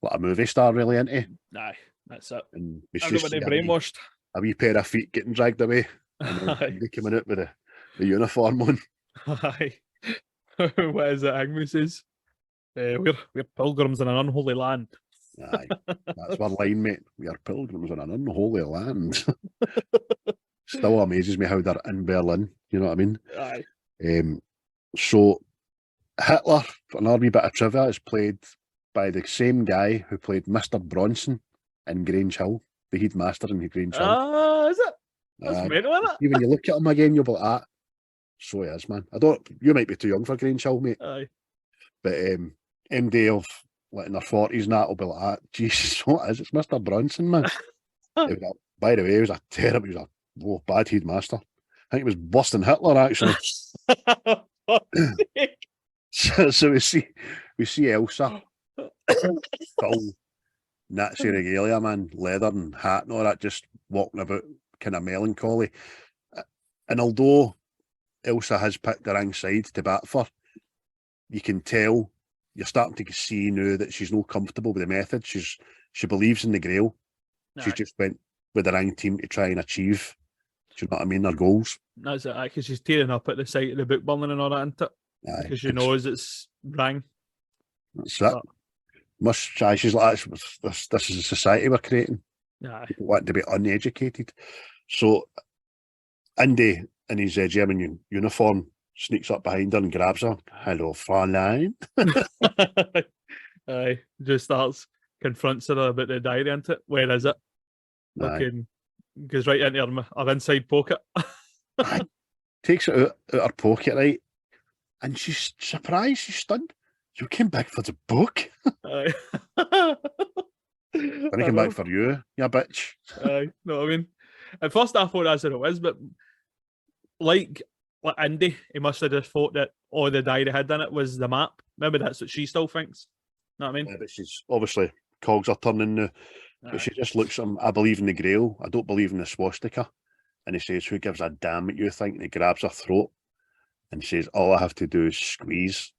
S1: like a movie star, really, isn't he?
S3: Aye, that's it.
S1: And
S3: Everybody brainwashed.
S1: A wee pair of feet getting dragged away, and then they coming out with the uniform on.
S3: Aye. What is it? Angry says, we're pilgrims in an unholy land.
S1: Aye, that's our line, mate. We are pilgrims in an unholy land. Still amazes me how they're in Berlin. You know what I mean?
S3: Aye.
S1: So Hitler, for another wee bit of trivia, is played by the same guy who played Mr. Bronson in Grange Hill, the headmaster in Grange Hill.
S3: Ah, is it? That's mental, isn't it?
S1: Even you look at him again, you'll be like, ah, so he is, man. You might be too young for Grange Hill, mate.
S3: Aye.
S1: But MD of like in their 40s and that will be like, ah, Jesus, what is it? It's Mr. Bronson, man. By the way, he was a bad headmaster. I think he was worse than Hitler, actually. so we see Elsa, full Nazi regalia, man, leather and hat and all that, just walking about, kind of melancholy. And although Elsa has picked the wrong side to bat for, you can tell, you're starting to see now that she's not comfortable with the method. She believes in the Grail. She's just went with the wrong team to try and achieve, do you know what I mean, their goals.
S3: That's it, because she's tearing up at the sight of the book burning and all that, isn't it? Because she knows it's wrong.
S1: That's it. She's like, this is a society we're creating. People want to be uneducated. So Andy, in his German uniform, sneaks up behind her and grabs her. Hello, Fräulein.
S3: Aye, just starts confronts her about the diary, isn't it? Where is it? Fucking goes right into her inside pocket.
S1: Takes it out her pocket, right? And she's surprised, she's stunned. You came back for the book?
S3: Aye.
S1: I came back for you bitch.
S3: Aye, know what I mean? At first I thought that's what it was, but like Andy, he must have just thought that all the diary had in it was the map. Maybe that's what she still thinks. Know what I mean?
S1: Yeah, but she's obviously, cogs are turning now. But she just looks at him, I believe in the Grail, I don't believe in the swastika. And he says, who gives a damn what you think? And he grabs her throat and says, all I have to do is squeeze.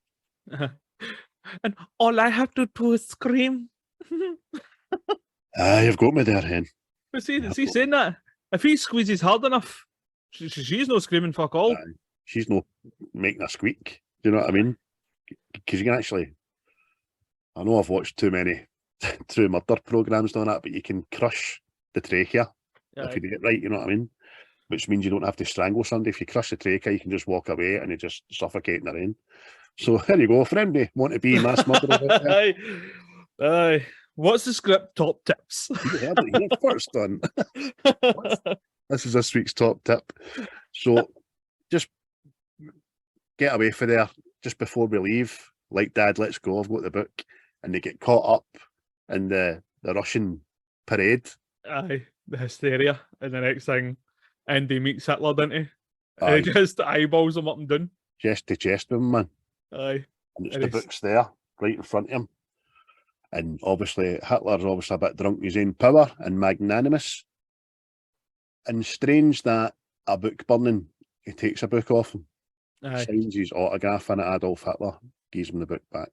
S3: And all I have to do is scream.
S1: You've got me there, hen.
S3: But see, is he saying that? If he squeezes hard enough, she's not screaming fuck all.
S1: She's not making a squeak. Do you know what I mean? Because you can actually, I know I've watched too many true murder programs on that, but you can crush the trachea if you do it right. You know what I mean? Which means you don't have to strangle somebody. If you crush the trachea, you can just walk away and you just suffocate in the rain. So there you go, friend. Want to be mass murderer?
S3: Aye. What's the script top tips?
S1: You heard it here first, son. This is this week's top tip. So just get away from there just before we leave. Like, Dad, let's go. I've got the book. And they get caught up in the Russian parade.
S3: Aye, the hysteria. And the next thing, Andy meets Hitler, doesn't he? And he just eyeballs him up and down.
S1: Chest to chest with him, man.
S3: Aye.
S1: And it's the book's there, right in front of him. And obviously, Hitler's obviously a bit drunk in his own power and magnanimous. And strange that a book burning, he takes a book off him, signs his autograph in it, Adolf Hitler, gives him the book back.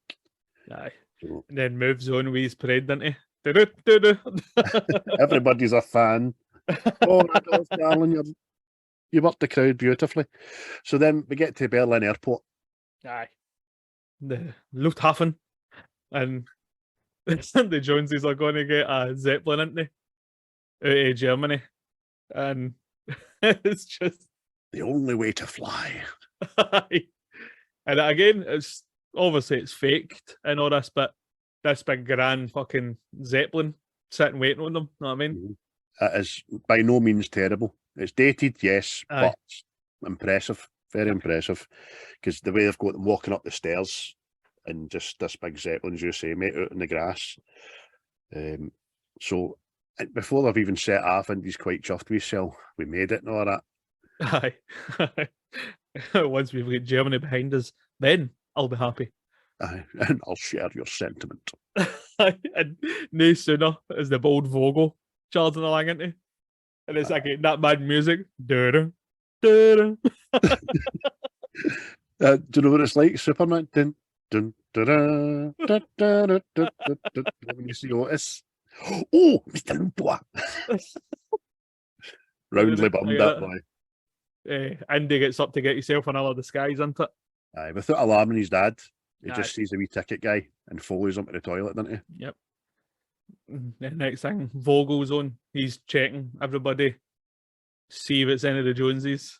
S3: Aye.
S1: So,
S3: and then moves on with his parade, doesn't he? Do-do-do-do.
S1: Everybody's a fan. Oh, Adolf, darling, you worked the crowd beautifully. So then we get to Berlin Airport.
S3: Aye. The Lufthansa. And the Joneses are going to get a Zeppelin, aren't they? Out of Germany. And it's just
S1: the only way to fly.
S3: And again, it's obviously it's faked and all this, but this big grand fucking Zeppelin sitting waiting on them, know what I mean?
S1: It is by no means terrible. It's dated, yes, but impressive, very impressive. Because the way they've got them walking up the stairs and just this big Zeppelin, as you say, mate, out in the grass. So before they've even set off, and he's quite chuffed with himself. We made it and all that.
S3: Aye. Once we've got Germany behind us, then I'll be happy.
S1: Aye, and I'll share your sentiment.
S3: And no sooner is the bold Vogel charging along, isn't he? And it's like that mad music. Do you
S1: know what it's like, Superman? Dun, dun, dun, dun, dun, dun, dun, dun, dun, when you see Otis. Oh, Mr. Lumpua. Roundly bummed that boy.
S3: Andy gets up to get himself another disguise, isn't it?
S1: Aye, without alarming his dad. He just sees a wee ticket guy and follows him to the toilet, doesn't he?
S3: Yep. The next thing, Vogel's on. He's checking everybody, see if it's any of the Joneses.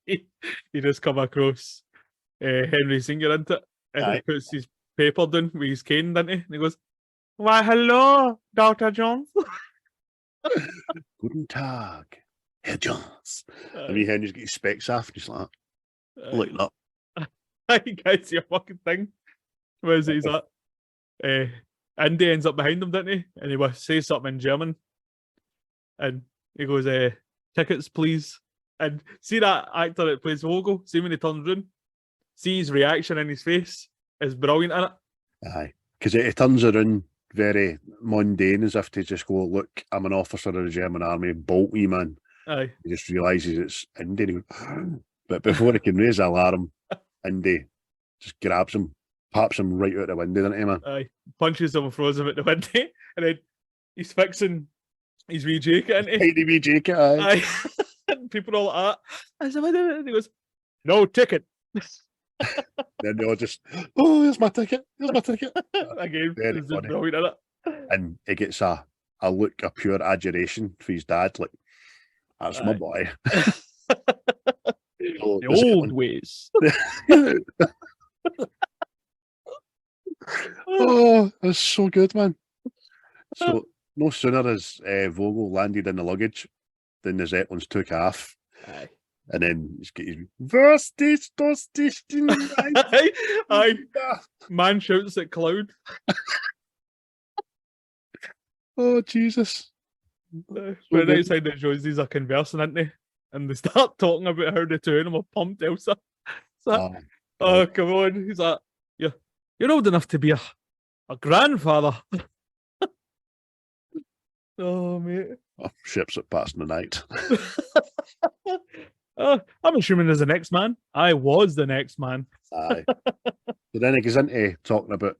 S3: he just come across Henry Singer into it, and he puts his paper down with his cane, doesn't he? And he goes, "Why, hello, Dr. Jones."
S1: Guten Tag, Herr Jones. And he Henry's got his specs off, and he's like, looking up.
S3: I can't see a fucking thing. Where is it? He's like, Andy ends up behind him, didn't he? And he says something in German. And he goes, "Tickets, please." And see that actor that plays Vogel? See when he turns around? See his reaction in his face is brilliant in it.
S1: Aye. Because he turns around very mundane, as if to just go, "Look, I'm an officer of the German army, bolt me, man."
S3: Aye. He
S1: just realises it's Indy. But before he can raise the alarm, Indy just grabs him, pops him right out the window, doesn't he, man?
S3: Aye. Punches him and throws him out the window. And then he's fixing his wee jacket, isn't he?
S1: Tiny wee jacket, aye.
S3: And people are all like that. And he goes, "No ticket."
S1: Then they all just, "Oh, here's my ticket. Here's my ticket."
S3: Again, it's just brilliant, isn't it?
S1: And he gets a look of pure adulation for his dad, like, "That's my boy."
S3: So the old ways.
S1: Oh, that's so good, man. So no sooner has Vogel landed in the luggage than the Zeppelins took off.
S3: Aye.
S1: And then he's got his "Was ist das nicht in
S3: Aye. Man shouts at cloud.
S1: Oh, Jesus.
S3: But outside the Joneses are conversing, aren't they? And they start talking about how the two of them are pumped Elsa. So, oh, come on. He's like, you're old enough to be a grandfather. Oh, mate.
S1: Oh, ships at passing the night.
S3: I'm assuming there's the next man. I was the next man.
S1: Aye. So then he goes into talking about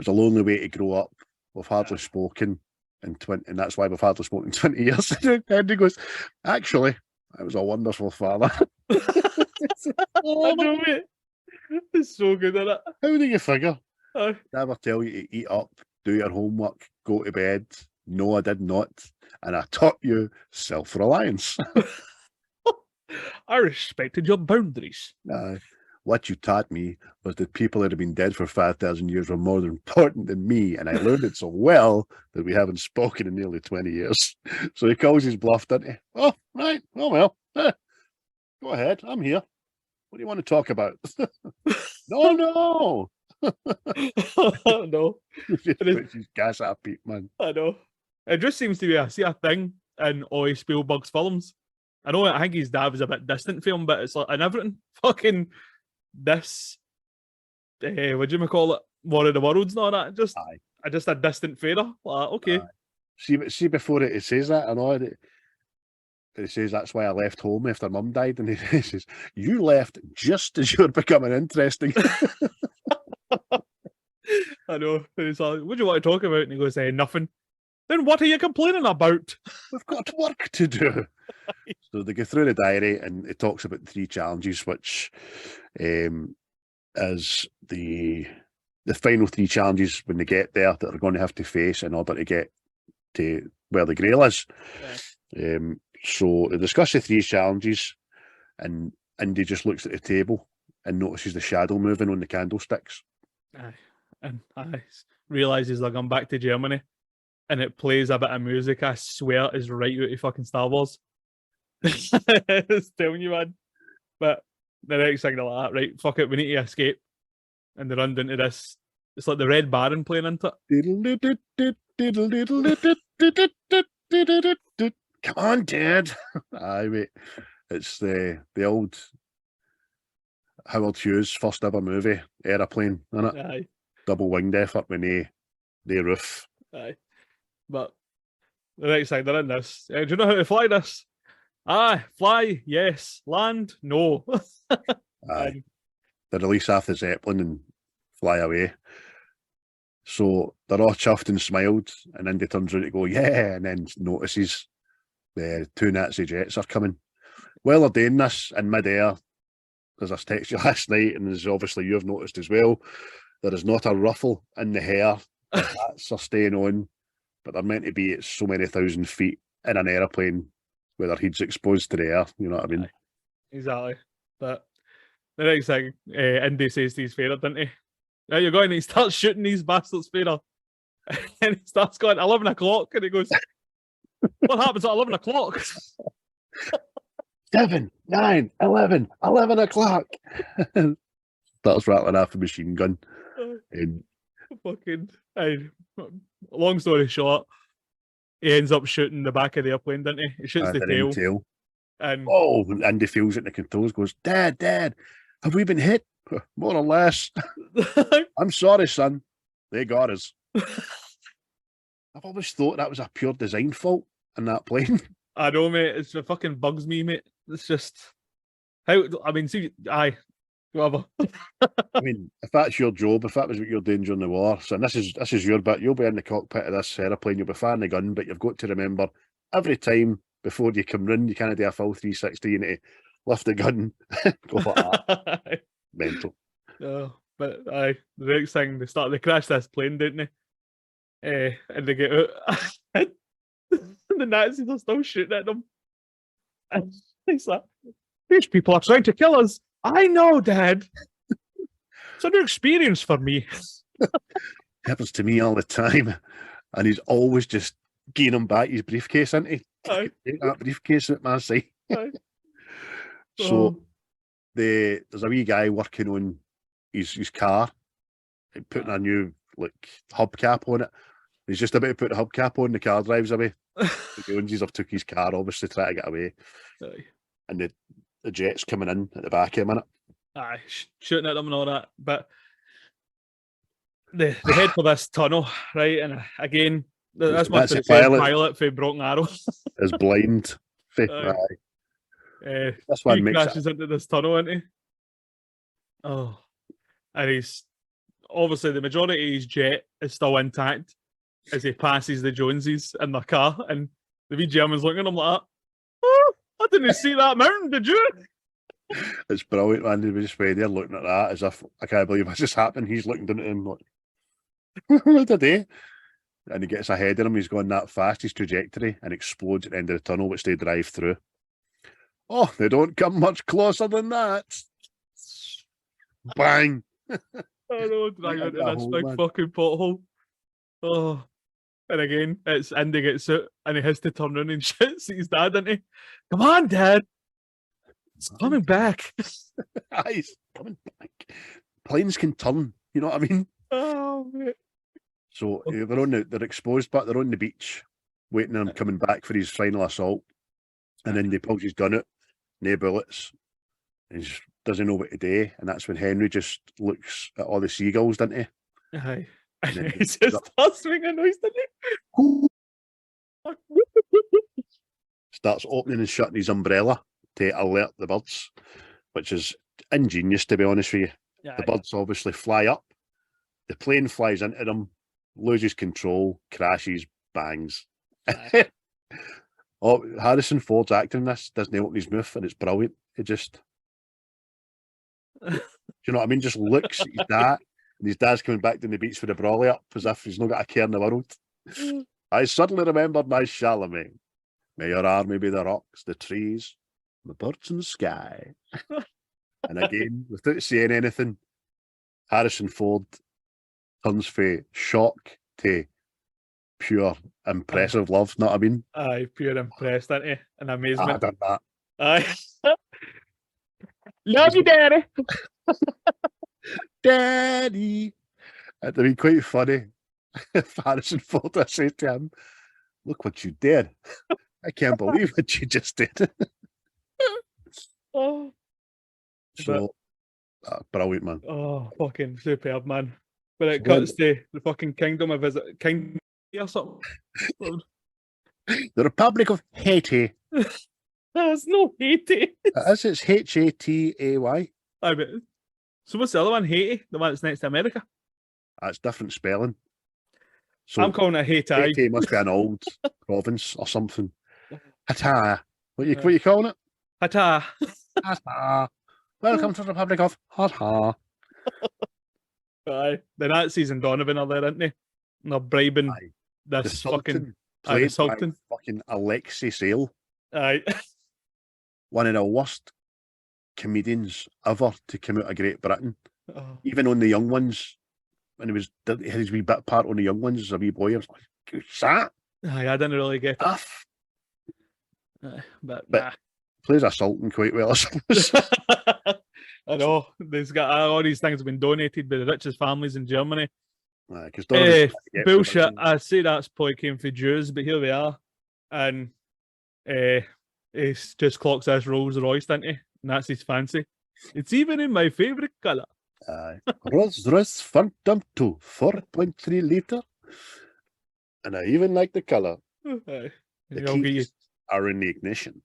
S1: was a lonely way to grow up. We've hardly spoken in 20, and that's why we've hardly spoken in 20 years. And he goes, actually, I was a wonderful father.
S3: I know, mate. It's so good, isn't it?
S1: How do you figure?
S3: Aye.
S1: Never tell you to eat up, do your homework, go to bed. No, I did not. And I taught you self-reliance.
S3: I respected your boundaries.
S1: What you taught me was that people that have been dead for 5,000 years were more important than me, and I learned it so well that we haven't spoken in nearly 20 years. So he calls his bluff, doesn't he? Oh, right. Oh, well. Go ahead. I'm here. What do you want to talk about? No.
S3: No.
S1: Puts his gas up, Pete, man.
S3: I know. It just seems to be a thing in all Spielberg's films. I think his dad was a bit distant for him, but it's like in everything. Fucking this, what do you call it? War of the Worlds and all that. Just a distant fairer. Like, okay.
S1: See, before it says that, I know that it says that's why I left home after Mum died, and he says, you left just as you were becoming interesting.
S3: I know. And he's like, what do you want to talk about? And he goes, nothing. Then what are you complaining about?
S1: We've got work to do. So they go through the diary, and it talks about 3 challenges, which is the final 3 challenges when they get there that they're going to have to face in order to get to where the Grail is. Yeah. So they discuss the 3 challenges, and Indy just looks at the table and notices the shadow moving on the candlesticks.
S3: And I realises they're going back to Germany, and it plays a bit of music I swear is right out of fucking Star Wars. It's telling you, man. But the next thing they're like, right, fuck it, we need to escape. And they run into this. It's like the Red Baron playing into
S1: it. Come on, Dad. Aye, mate. It's the old Howard Hughes' first ever movie, Aeroplane, isn't it?
S3: Aye.
S1: Double winged effort with the roof.
S3: Aye. But the next thing they're in this. Do you know how to fly this? Fly, yes. Land, no.
S1: Aye. They release half the Zeppelin and fly away. So they're all chuffed and smiled, and Indy turns around to go, yeah, and then notices the 2 Nazi jets are coming. While they're doing this in mid-air, because I texted you last night, and as obviously you've noticed as well, there is not a ruffle in the hair. The hats are staying on, but they're meant to be at so many thousand feet in an aeroplane where their head's exposed to the air, you know what I mean?
S3: Exactly. But the next thing, Indy says to his fairer, didn't he? Now you're going, and he starts shooting these bastards, fairer. And he starts going, 11 o'clock, and he goes, what happens at 11 o'clock?
S1: 7, 9, 11 o'clock. Starts rattling off a machine gun. And
S3: long story short, he ends up shooting the back of the airplane, doesn't he? He shoots the tail. And
S1: Andy feels it in the controls, goes, Dad, have we been hit? More or less. I'm sorry, son. They got us. I've always thought that was a pure design fault in that plane.
S3: I know, mate. It fucking bugs me, mate. It's just how. I mean, see, whatever.
S1: I mean, if that's your job, if that was what you're doing during the war, so this is your bit. You'll be in the cockpit of this aeroplane. You'll be firing the gun, but you've got to remember every time before you come in, you can't do a full 360. You need to lift the gun, go for that. Mental.
S3: No, but the next thing they crash this plane, don't they? And they get out. The Nazis are still shooting at them. And he's like, these people are trying to kill us. I know, Dad. It's a new experience for me.
S1: Happens to me all the time. And he's always just getting him back his briefcase, isn't he?
S3: Aye.
S1: Take that briefcase at my side. So there's a wee guy working on his car, putting a new hubcap on it. He's just about to put the hubcap on, the car drives away. The Joneses have took his car, obviously, try to get away.
S3: Aye.
S1: And the jet's coming in at the back of him, innit?
S3: Aye, shooting at them and all that. But they head for this tunnel, right? And again, this must be the pilot for Broken Arrow.
S1: Is blind.
S3: This one crashes into this tunnel, isn't he? Oh, and he's obviously the majority of his jet is still intact as he passes the Joneses in their car, and the wee German's looking at him like, oh, I didn't see that mountain, did you?
S1: It's brilliant, man. He was just way there looking at that as if, I can't believe this just happened. He's looking down at him like, what did he? And he gets ahead of him. He's going that fast, his trajectory, and explodes at the end of the tunnel, which they drive through. Oh, they don't come much closer than that. Bang.
S3: I know, driving into
S1: that
S3: this
S1: hole,
S3: big
S1: man.
S3: fucking pothole. Oh. And again, it's Indy gets out and he has to turn around and shits at his dad, doesn't he? Come on, Dad. It's coming back.
S1: He's coming back. Planes can turn, you know what I mean?
S3: Oh, mate.
S1: So they're exposed, but they're on the beach, waiting on him coming back for his final assault. And then they pulls his gun out, no bullets. And he just doesn't know what to do. And that's when Henry just looks at all the seagulls, doesn't he?
S3: Aye.
S1: And then
S3: He just starts making a noise, doesn't he?
S1: starts opening and shutting his umbrella to alert the birds, which is ingenious, to be honest with you.
S3: Yeah,
S1: The birds obviously fly up. The plane flies into them, loses control, crashes, bangs. Oh, Harrison Ford's acting in this doesn't open his mouth, and it's brilliant. It just, do you know what I mean? Just looks at his dad, and his dad's coming back down the beach with a brolly up, as if he's not got a care in the world. I suddenly remembered my Charlemagne. May your army be the rocks, the trees, the birds in the sky. And again, without saying anything, Harrison Ford turns from shock to pure impressive love, know what I mean?
S3: Aye, pure impressed, isn't he? And
S1: I
S3: amazement.
S1: done that.
S3: Aye. Love you, Daddy.
S1: Daddy! It'd be quite funny if Harrison Ford had said to him, look what you did. I can't believe what you just did.
S3: Oh,
S1: So, brilliant, man.
S3: oh, fucking superb, man. But it
S1: So
S3: cuts to the fucking kingdom of King or something.
S1: The Republic of Haiti.
S3: There's no Haiti.
S1: It's Hatay.
S3: I bet. So what's the other one? Haiti? The one that's next to America?
S1: That's different spelling. So
S3: I'm calling it Haiti.
S1: Haiti must be an old province or something. Hata. What you calling it?
S3: Hata.
S1: Hata. Welcome to the Republic of Hata.
S3: Aye. The Nazis and Donovan are there, aren't they? And they're bribing
S1: Aye.
S3: this fucking
S1: Sultan, played by
S3: Sultan.
S1: fucking Alexei Sale,
S3: Aye.
S1: one of the worst comedians ever to come out of Great Britain.
S3: Oh,
S1: Even on the Young Ones, when he had his wee bit part on the Young Ones as a wee boy, I was like, who's that?
S3: aye, I didn't really get it.
S1: Tough.
S3: But
S1: But- Plays a Sultan quite well, I suppose.
S3: nah. I know. There's got all these things have been donated by the richest families in Germany.
S1: Because
S3: Bullshit. I say that's probably came for Jews, but here we are. And it's just clocks this Rolls Royce, doesn't he? And that's his fancy. It's even in my favourite colour.
S1: Rolls Royce Phantom 2, 4.3 litre. And I even like the colour.
S3: Aye.
S1: The
S3: I'll give you
S1: keys are in the ignition.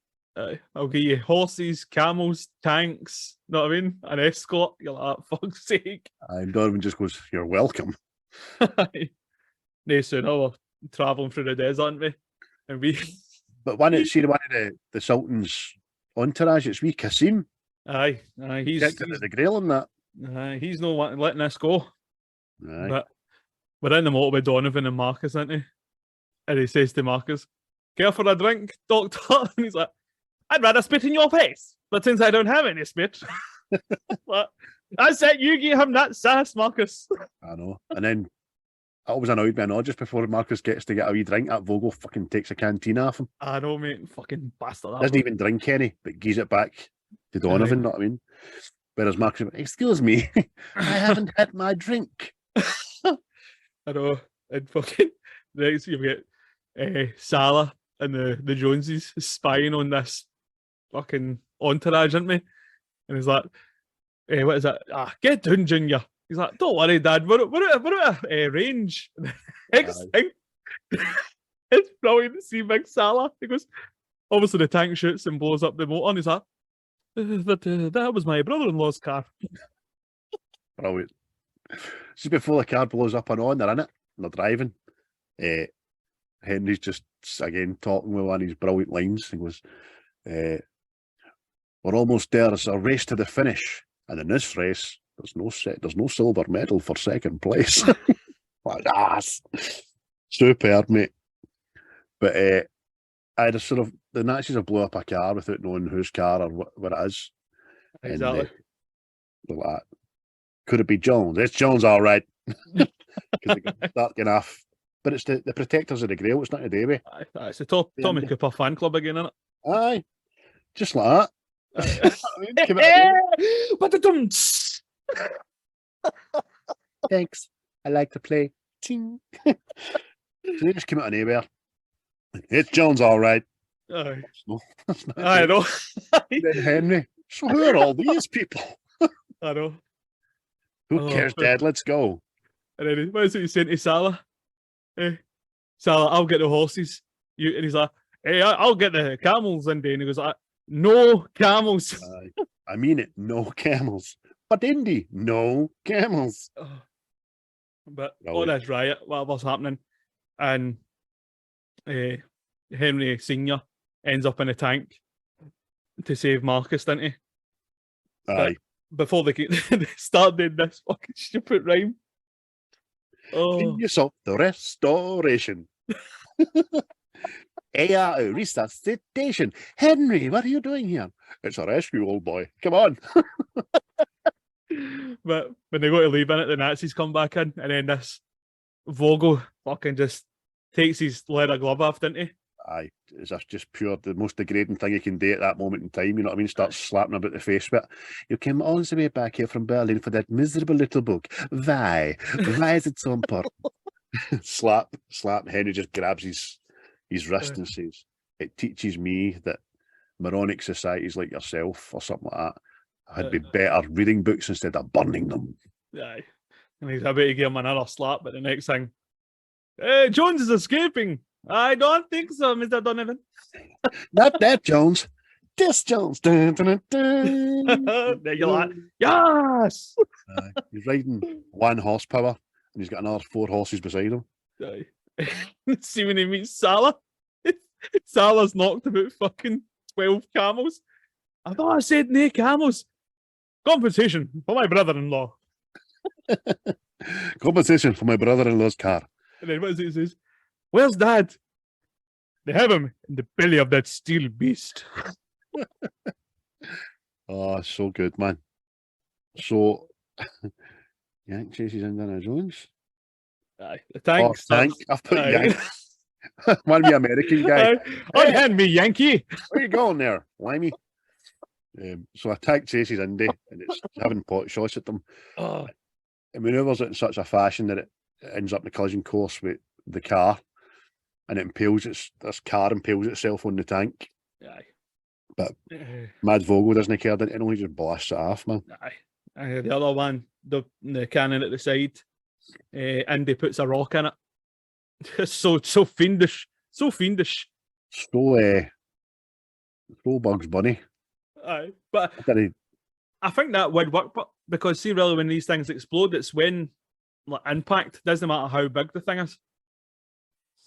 S3: I'll give you horses, camels, tanks, know what I mean? An escort. You're like, fuck's sake.
S1: And Donovan just goes, you're welcome.
S3: No sooner we're travelling through the desert, aren't we? And we
S1: But one of the Sultan's entourage, it's wee Kasim.
S3: aye,
S1: He's the Grail in that.
S3: he's no letting this go.
S1: Aye.
S3: But we're in the motor with Donovan and Marcus, aren't he? And he says to Marcus, care for a drink, doctor? And he's like, I'd rather spit in your face, but since I don't have any spit, but I said you give him that sass, Marcus.
S1: I know. And then that always annoyed me. I know just before Marcus gets to get a wee drink, that Vogel fucking takes a canteen off him.
S3: I know, mate, fucking bastard. that
S1: Doesn't
S3: bloke.
S1: even drink any, but gives it back to Donovan, know what I mean? Whereas Marcus is like, excuse me, I haven't had my drink.
S3: I know, and fucking next you get Salah and the Joneses spying on this fucking entourage, aren't we? And he's like, what is that? Get down, Junior. He's like, don't worry, Dad, we're at a range. Next thing, it's brilliant to see Big Salah. He goes, obviously the tank shoots and blows up the motor, and he's like, that was my brother-in-law's car.
S1: Brilliant. See, before the car blows up and on, they're in it, and they're driving. Henry's just, again, talking with one of his brilliant lines. He goes, we're almost there. It's a race to the finish. And in this race, there's no silver medal for second place. Yes. Superb, mate. But I just sort of, the Nazis have blew up a car without knowing whose car or what it is.
S3: Exactly.
S1: And, they're like, could it be Jones? It's Jones, all right. Because they start getting off. But it's the protectors of the Grail. It's not a Davy.
S3: It's the Tommy Cooper fan club again, isn't it?
S1: Aye, just like that. Thanks. I like to play. Ting. So they just came out of nowhere. It's Jones, all right.
S3: Aye.
S1: No,
S3: I know.
S1: Then Henry. So who are all these people?
S3: I know.
S1: Who cares, Dad? Let's go.
S3: And then what is it he's saying to Salah? Hey, Salah, I'll get the horses. And he's like, hey, I'll get the camels one day. And he goes like, no camels.
S1: I mean it, no camels. But Indy, no camels.
S3: But all this riot, what was happening, and Henry Senior ends up in a tank to save Marcus, didn't he?
S1: Aye.
S3: But before they start doing this fucking stupid rhyme.
S1: Genius of the restoration. Resuscitation. Henry, what are you doing here? It's a rescue, old boy. Come on.
S3: But when they go to leave in it, the Nazis come back in, and then this Vogel fucking just takes his leather glove off, didn't he?
S1: Aye, it's just pure, the most degrading thing you can do at that moment in time, you know what I mean? Start slapping about the face with it. You came all the way back here from Berlin for that miserable little book. Why? Why is it so important? Slap. Henry just grabs his wrist and says, it teaches me that moronic societies like yourself or something like that had be better reading books instead of burning them.
S3: Aye. And he's about to give him another slap, but the next thing, Jones is escaping. I don't think so, Mr. Donovan.
S1: Not that Jones. This Jones. Dun, dun, dun, dun.
S3: There you're like, yes!
S1: He's riding 1 horsepower and he's got another 4 horses beside him.
S3: Aye. See when he meets Salah? Salah's knocked about fucking 12 camels. I thought I said no camels. Compensation for my brother-in-law.
S1: Compensation for my brother-in-law's car.
S3: And then what is it he says? Where's Dad? They have him in the belly of that steel beast.
S1: Oh, so good, man. So, Yank chases Indiana Jones.
S3: Aye, the tank.
S1: Tank. I've put Yank. One of the American guy.
S3: Unhand me, Yankee.
S1: Where you going there, Limey? So a tank chases Indy and it's having pot shots at them. It manoeuvres it in such a fashion that it ends up in the collision course with the car, and it this car impales itself on the tank.
S3: Aye.
S1: But Mad Vogel doesn't care, didn't he? He just blasts it off, man.
S3: Aye. The other one, the cannon at the side, Indy puts a rock in it. It's so fiendish. So fiendish.
S1: So Bugs Bunny.
S3: Aye. But I think that would work, but because see, really, when these things explode, it's when like impact, doesn't matter how big the thing is.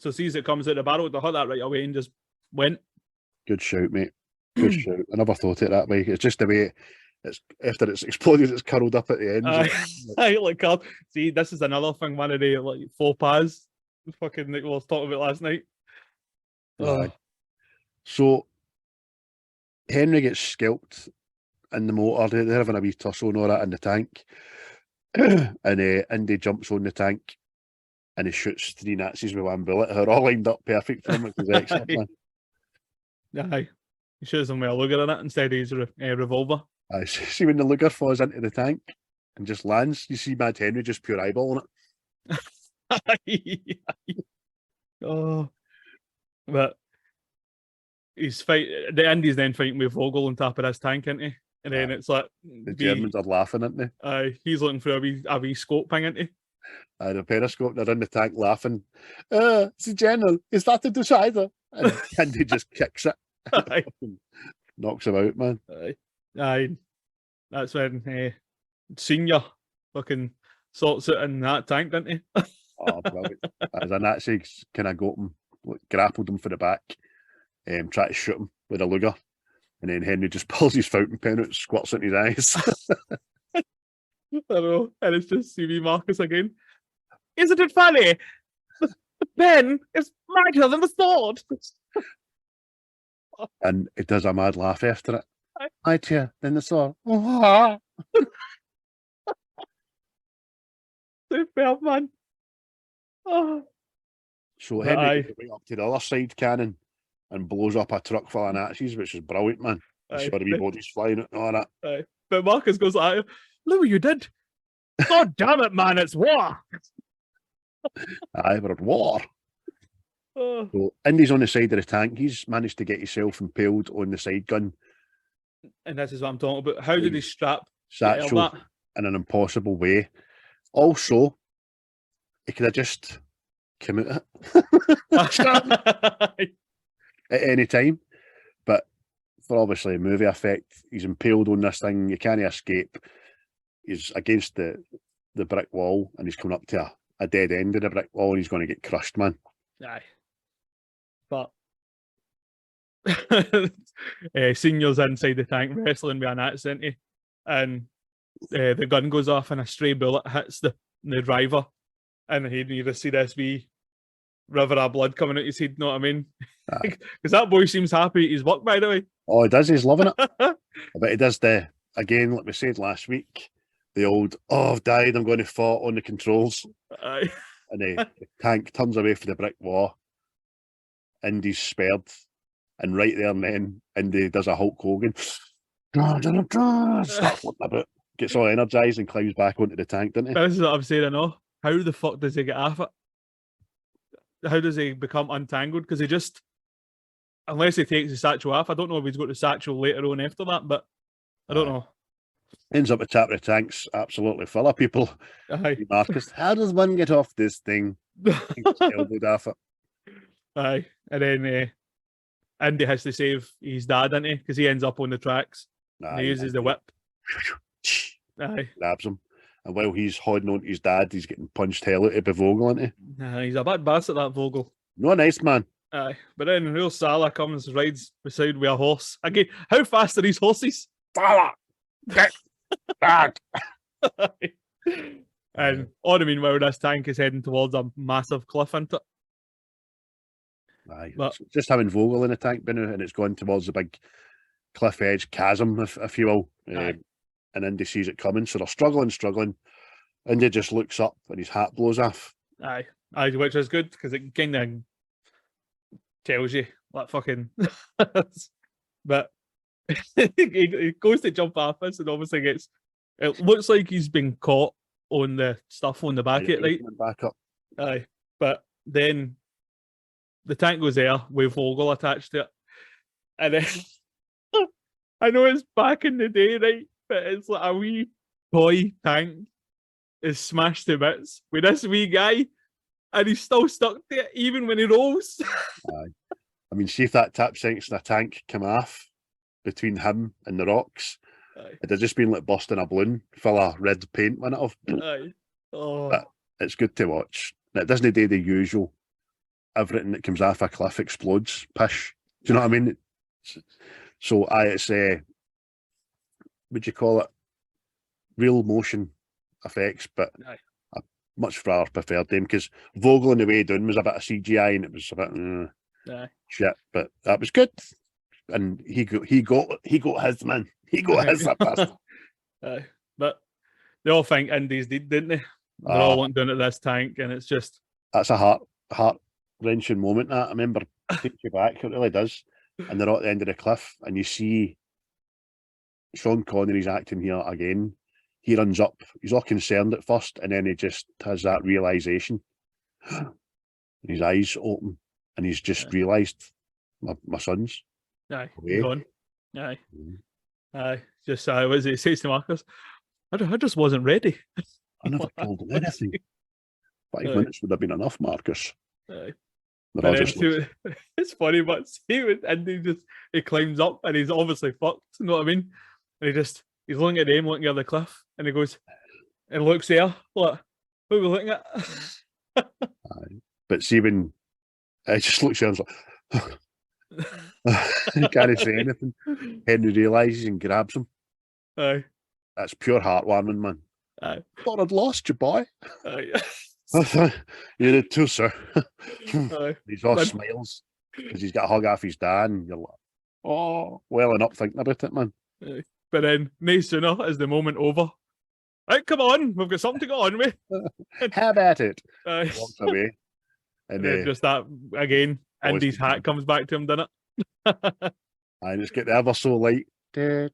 S3: So see, as it comes out the barrel, they hit that right away and just went. Good
S1: shout, mate. Good shout. I never thought it that way. It's just the way it's after it's exploded, it's curled up at the end.
S3: See, this is another thing. One of the like faux pas, fucking Nick was talking about last night.
S1: So Henry gets scalped in the motor. They're having a wee tussle and all that in the tank. And Indy jumps on the tank and he shoots 3 Nazis with 1 bullet. They're all lined up perfect for him, which is excellent.
S3: Aye. He shoots them with a Luger in it instead of his revolver.
S1: I see when the Luger falls into the tank and just lands, you see Mad Henry just pure eyeballing
S3: it. But he's the Indy's then fighting with Vogel on top of his tank, isn't he? And then it's like
S1: the Germans are laughing, aren't they?
S3: He's looking for a wee scope thing, isn't he?
S1: The periscope, they're in the tank laughing. It's the General, is that the decider? And Indy just kicks it. Knocks him out, man.
S3: Aye. That's when Senior fucking sorts it in that tank, didn't he?
S1: Oh, brilliant. As a Nazi kind of got him, grappled him for the back, tried to shoot him with a Luger. And then Henry just pulls his fountain pen out, squirts it in his eyes.
S3: I don't know. And it's just CV Marcus again. Isn't it funny? The pen is mightier than the sword.
S1: And it does a mad laugh after it. Mightier than the sword.
S3: Superb, man. Oh.
S1: So Henry goes right up to the other side cannon and blows up a truck full of Nazis, which is brilliant, man. You saw the wee bodies flying out and all that.
S3: But Marcus goes like, look what you did. God damn it, man, it's war.
S1: Aye, we're at war.
S3: Oh.
S1: So Indy's on the side of the tank. He's managed to get himself impaled on the side gun.
S3: And this is what I'm talking about. How did he strap
S1: Satchel in an impossible way. Also, he could have just come out at any time. But for obviously movie effect, he's impaled on this thing. You can't escape. He's against the brick wall and he's coming up to a dead end of the brick wall and he's going to get crushed, man.
S3: Aye. But Senior's inside the tank wrestling with an accent, and the gun goes off and a stray bullet hits the driver, and you just see this wee river of blood coming out his head, know what I mean? Because that boy seems happy at his work, by the way.
S1: Oh, he does, he's loving it. But he does again, like we said last week, the old, I've died, I'm going to fall on the controls.
S3: Aye.
S1: And the tank turns away from the brick wall. Indy's spared. And right there and then, Indy does a Hulk Hogan. Starts looking about, gets all energised and climbs back onto the tank, doesn't he?
S3: This is what I'm saying, I know. How the fuck does he get off it? How does he become untangled? Because he just, unless he takes the satchel off, I don't know if he's got the satchel later on after that, but I don't know.
S1: Ends up the top of the tank's absolutely full of people.
S3: Aye.
S1: Marcus, how does one get off this thing? Elbowed off it.
S3: Aye. And then Indy has to save his dad, doesn't he? Because he ends up on the tracks. And he uses the whip. Aye.
S1: Grabs him. And while he's holding on to his dad, he's getting punched hell out of Vogel, isn't he?
S3: He's a bad bastard, that Vogel.
S1: No nice man.
S3: Aye. But then real Salah comes, rides beside with a horse. Again, how fast are these horses?
S1: Salah! Get back!
S3: And all the meanwhile, this tank is heading towards a massive cliff, isn't it?
S1: Aye. But just having Vogel in the tank by now, and it's going towards the big cliff edge chasm, if you will. And Indy sees it coming, so they're struggling. Indy just looks up and his hat blows off.
S3: Aye, which is good because it kind of tells you what fucking. But he goes to jump off this and obviously gets. It looks like he's been caught on the stuff on the back of it, right?
S1: Back up.
S3: Aye, but then the tank goes there with Vogel attached to it, and then I know it's back in the day, right? But it's like a wee toy tank is smashed to bits with this wee guy, and he's still stuck to it even when he rolls.
S1: Aye. I mean, see if that tap sinks in a tank come off between him and the rocks. Aye. It'd have just been like busting a balloon full of red paint in it off.
S3: Aye. Oh.
S1: But it's good to watch. It doesn't do the usual. Everything that comes off a cliff explodes. Pish. Do you know what I mean? So it's would you call it real motion effects, but I much rather preferred them because Vogel on the way down was a bit of CGI and it was a bit shit, but that was good. And he got his, man. He got his that bastard.
S3: But they all think Indy's dead, didn't they? They're all wanting down at this tank, and it's just
S1: that's a heart wrenching moment. That I remember takes you back. It really does. And they're at the end of the cliff, and you see Sean Connery's acting here again. He runs up. He's all concerned at first, and then he just has that realization. And his eyes open, and he's just realised my son's
S3: gone. Just what is it? He says to Marcus, I just wasn't ready.
S1: I never told him anything. 5 minutes would have been enough, Marcus.
S3: It's funny, but see when Indy he climbs up and he's obviously fucked, you know what I mean? And he's looking at them, looking at the cliff, and he goes, and looks there. What are we looking at?
S1: But see, when I just looks there and like, can't say anything. Henry realises and grabs him.
S3: Aye.
S1: That's pure heartwarming, man.
S3: Aye.
S1: Thought I'd lost you, boy.
S3: Aye.
S1: You did too, sir.
S3: Aye.
S1: He's all smiles because he's got a hug off his dad, and you're like, oh, welling up thinking about it, man.
S3: Aye. But then, no sooner is the moment over. Right, come on, we've got something to go on with.
S1: Have at it.
S3: Aye.
S1: Walks away.
S3: And then just that again, Andy's hat comes back to him, doesn't it?
S1: And it's get the ever so light. And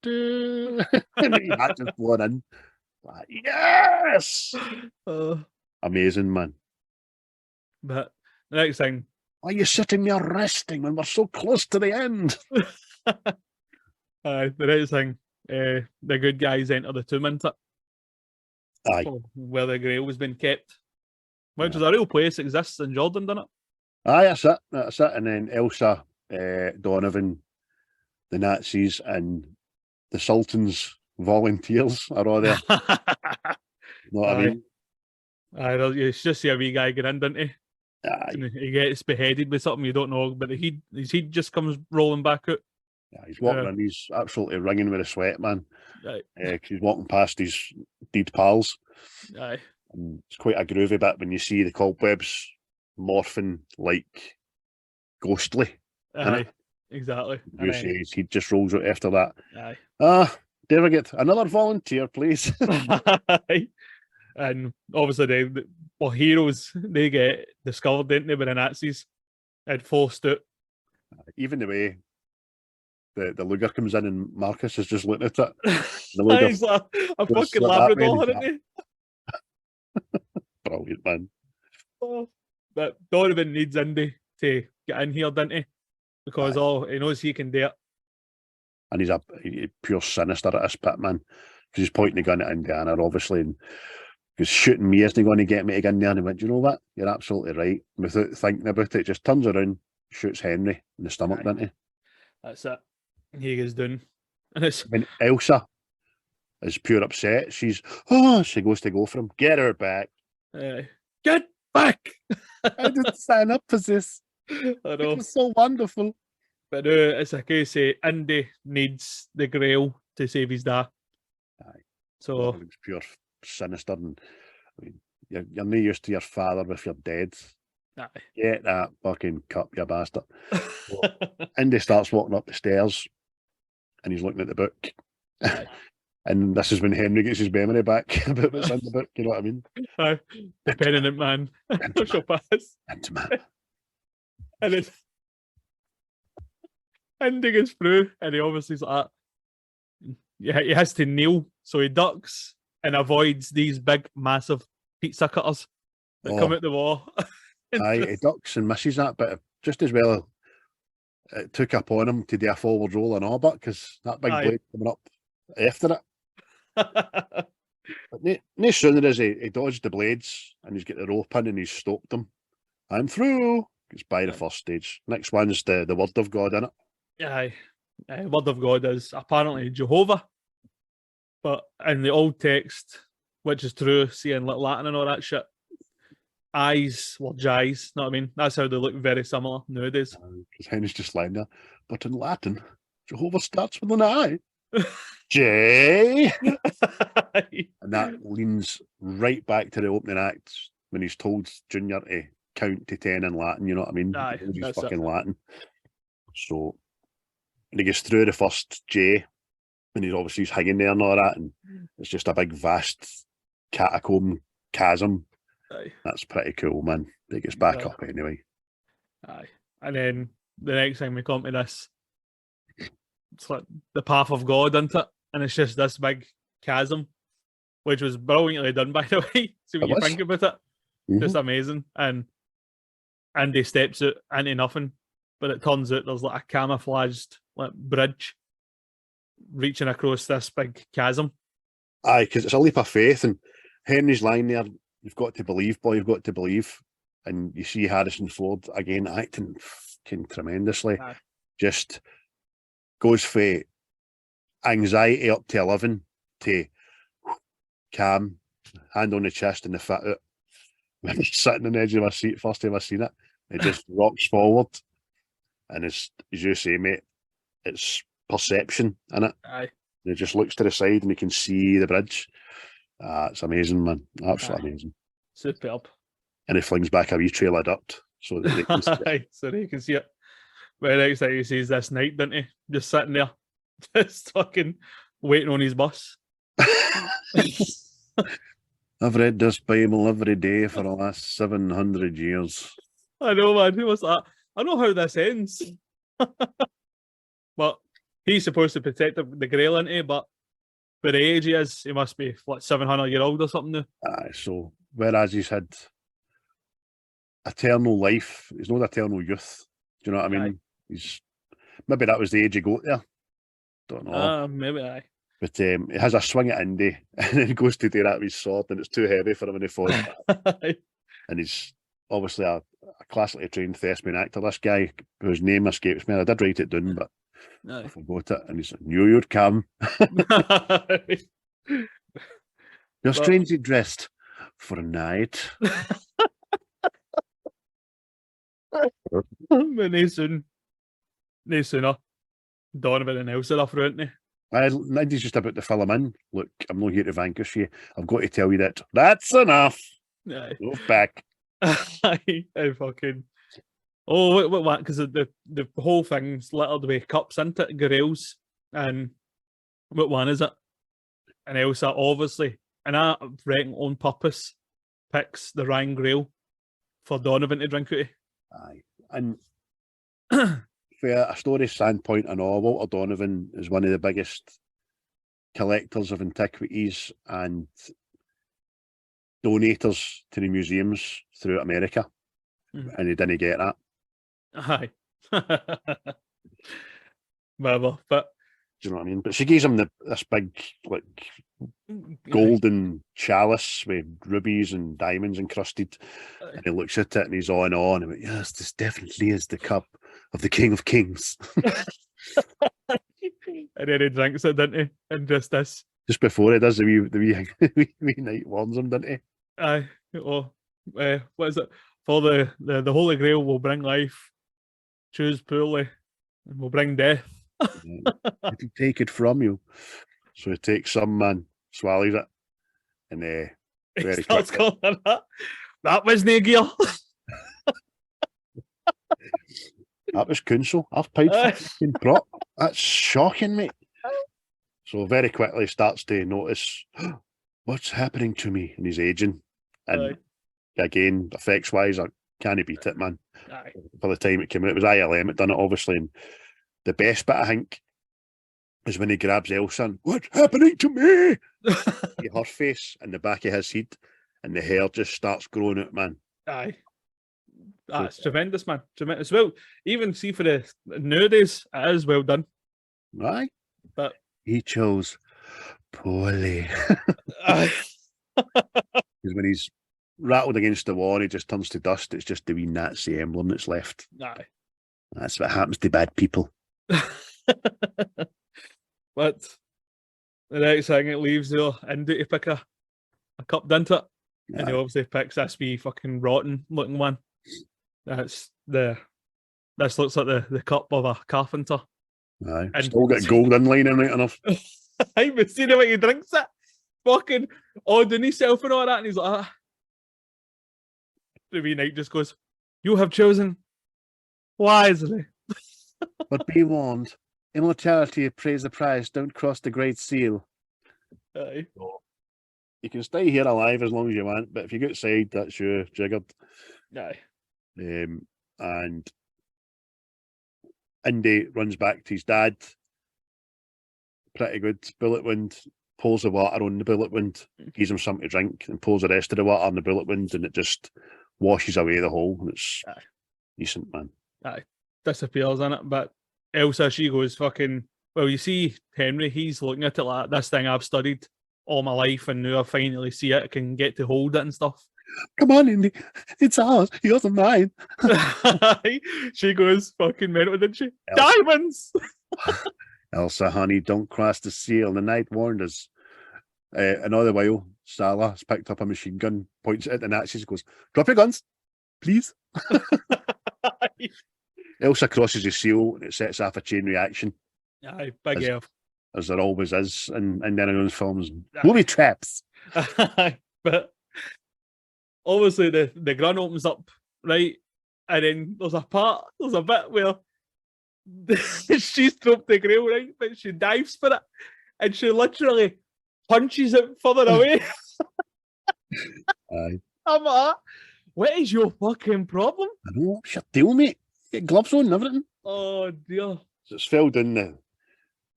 S1: the hat just blown in. Like, yes! Amazing, man.
S3: But the next thing.
S1: Why are you sitting there resting when we're so close to the end?
S3: The next thing, the good guys enter the tomb, isn't it?
S1: Aye.
S3: Where the Grail was being kept. Which is a real place that exists in Jordan, doesn't it?
S1: Aye, that's it. That's it. And then Elsa, Donovan, the Nazis, and the Sultan's volunteers are all there. You know what I mean?
S3: Aye, it's just see a wee guy get in, doesn't he?
S1: Aye.
S3: And he gets beheaded with something you don't know, but his head just comes rolling back out.
S1: Yeah, he's walking in, he's absolutely wringing with a sweat, man.
S3: Aye.
S1: He's walking past his dead pals.
S3: Aye.
S1: And it's quite a groovy bit when you see the cobwebs morphing like ghostly.
S3: Aye, exactly.
S1: He just rolls out after that.
S3: Aye.
S1: David, get another volunteer, please.
S3: Aye. And obviously, heroes, they get discovered, didn't they, by the Nazis and forced out.
S1: Even the way the Luger comes in and Marcus is just looking at it.
S3: He's like a fucking Labrador, isn't he?
S1: Brilliant, man.
S3: But Donovan needs Indy to get in here, doesn't he? Because he knows he can do it.
S1: And he's a pure sinister at this pit, man. Because he's pointing the gun at Indiana, obviously, and because shooting me isn't going to get me to get in there. And he went, you know what? You're absolutely right. Without thinking about it, just turns around, shoots Henry in the stomach, doesn't he?
S3: That's it. He is done. And it's
S1: when Elsa is pure upset. She goes to go for him. Get her back.
S3: Get back.
S1: I didn't sign up for this.
S3: I know.
S1: It was so wonderful.
S3: But it's a case of Indy needs the Grail to save his dad.
S1: Aye.
S3: So
S1: it's pure sinister. And I mean, you're not used to your father if you're dead.
S3: Aye.
S1: Get that fucking cup, you bastard. So, Indy starts walking up the stairs and he's looking at the book. And this is when Henry gets his memory back about what's in the book, you know what I mean?
S3: Aye. The penitent man. Shall pass.
S1: Intimate.
S3: And then Indy gets through and he obviously is like that. Yeah, he has to kneel, so he ducks and avoids these big, massive pizza cutters that come out the wall.
S1: Aye, he ducks and misses that, but just as well it took upon him to do a forward roll and all, but because that big blade coming up after it. But no sooner as he dodged the blades and he's got the rope in and he's stopped them. I'm through. It's by the first stage. Next one's the word of God, innit?
S3: Aye. Word of God is apparently Jehovah. But in the old text, which is true, seeing Latin and all that shit, eyes were J's, know what I mean? That's how they look very similar nowadays.
S1: Because Henry's just lying there. But in Latin, Jehovah starts with an I. J. And that leans right back to the opening act when he's told Junior to count to 10 in Latin, you know what I mean?
S3: Aye,
S1: he's fucking Latin. So, and he gets through the first J, and he's hanging there and all that, and it's just a big, vast catacomb chasm.
S3: Aye.
S1: That's pretty cool, man. He gets back up anyway.
S3: Aye. And then the next thing we come to this, it's like the path of God, isn't it? And it's just this big chasm, which was brilliantly done, by the way. So when you think about it, just amazing. And Andy steps out into nothing, but it turns out there's like a camouflaged bridge reaching across this big chasm.
S1: Aye, because it's a leap of faith, and Henry's lying there. You've got to believe, boy. You've got to believe. And you see Harrison Ford again acting fucking tremendously.
S3: Aye.
S1: Just goes for anxiety up to 11 to calm, hand on the chest and the foot out. When he's sitting on the edge of my seat, first time I seen it, it just rocks forward. And it's, as you say, mate, it's perception, innit?
S3: Aye.
S1: And it just looks to the side and you can see the bridge. It's amazing, man. Absolutely amazing.
S3: Superb.
S1: And he flings back a wee trail of dirt so that they can see it.
S3: Aye, so they can see it. But next thing he sees this night, didn't he? Just sitting there, just fucking waiting on his bus.
S1: I've read this Bible every day for the last 700 years.
S3: I know, man. Who was that? I know how this ends. But he's supposed to protect the Grail, isn't he? But for the age he is, he must be, what, 700-year-old or something now?
S1: So, whereas he's had eternal life, he's not eternal youth. Do you know what I mean?
S3: Aye.
S1: He's maybe that was the age he got there. Don't know.
S3: Maybe aye.
S1: But he has a swing at Indy and then he goes to do that with his sword and it's too heavy for him and he falls back. And he's obviously a classically trained thespian actor, this guy whose name escapes me. I did write it down, but I forgot it. And he's like, knew you'd come. You're strangely dressed for a night.
S3: But no sooner. Donovan and Elsa are through, isn't he?
S1: Indy's just about to fill him in. Look, I'm not here to vanquish you. I've got to tell you that that's enough.
S3: Aye.
S1: Move back.
S3: I fucking. Oh, what? Because the whole thing's littered with cups, isn't it? Grails. And what one is it? And Elsa, obviously, and I reckon on purpose, picks the Ryan Grail for Donovan to drink out of.
S1: Aye. And for a story standpoint and all, Walter Donovan is one of the biggest collectors of antiquities and donators to the museums throughout America. And he didn't get that.
S3: Aye. Whatever, but
S1: do you know what I mean? But she gives him this big, like, golden chalice with rubies and diamonds encrusted. And he looks at it and he's on. And he went, yes, this definitely is the cup of the King of Kings.
S3: And then he drinks it, didn't he? And just this.
S1: Just before he does the wee night warns him, didn't he?
S3: Aye. Oh, what is it? For the Holy Grail will bring life. Choose poorly and will bring death.
S1: It'll take it from you. So he takes some, man, swallows it, and very
S3: starts
S1: quickly.
S3: calling that. That was no gear.
S1: That was Council. I've paid fucking prop. That's shocking, mate. So very quickly starts to notice what's happening to me, and he's aging. And again, effects wise, I can't beat it, man.
S3: Aye.
S1: For the time it came out, it was ILM. It done it obviously, and the best bit I think is when he grabs Elsa and, what's happening to me? Her face and the back of his head, and the hair just starts growing out, man.
S3: Aye. That's tremendous, man. Tremendous. Well, even see for the nowadays, it is well done.
S1: Right?
S3: But
S1: he chose poorly. Because when he's rattled against the wall, he just turns to dust. It's just the wee Nazi emblem that's left.
S3: Aye.
S1: That's what happens to bad people.
S3: But the next thing it leaves there, Indy to pick a cup, didn't it?
S1: Aye.
S3: And he obviously picks this wee fucking rotten looking one. This looks like the cup of a carpenter.
S1: Aye.
S3: And
S1: still got gold inline in it enough.
S3: I haven't seen him when he drinks it. Fucking odding himself and all that, and he's like, the wee knight just goes, you have chosen wisely.
S1: But be warned, immortality pays the price. Don't cross the Great Seal.
S3: Aye.
S1: So, you can stay here alive as long as you want, but if you get outside, that's you jiggered.
S3: Aye.
S1: And Indy runs back to his dad. Pretty good. Bullet wound. Pours the water on the bullet wound. Gives him something to drink and pours the rest of the water on the bullet wound, and it just washes away the hole. And it's decent, man.
S3: Aye. Disappears in it, but Elsa, she goes fucking, well, you see Henry, he's looking at it like, this thing I've studied all my life and now I finally see it, I can get to hold it and stuff.
S1: Come on, Indy, it's ours, yours and mine.
S3: She goes fucking mental, didn't she? Elsa. Diamonds!
S1: Elsa, honey, don't cross the seal. The knight warned us. Another while, Salah has picked up a machine gun, points it at the Nazis, goes, "Drop your guns, please." Elsa crosses the seal, and it sets off a chain reaction,
S3: Aye, big
S1: As-
S3: F.
S1: as there always is in Indiana Jones films. Movie traps.
S3: But obviously the gun opens up, right? And then there's a bit where she's dropped the grail, right? But she dives for it and she literally punches it further away.
S1: Aye.
S3: I'm like, what is your fucking problem?
S1: I know, what's your deal, mate? Get gloves on and everything.
S3: Oh dear.
S1: So it's fell down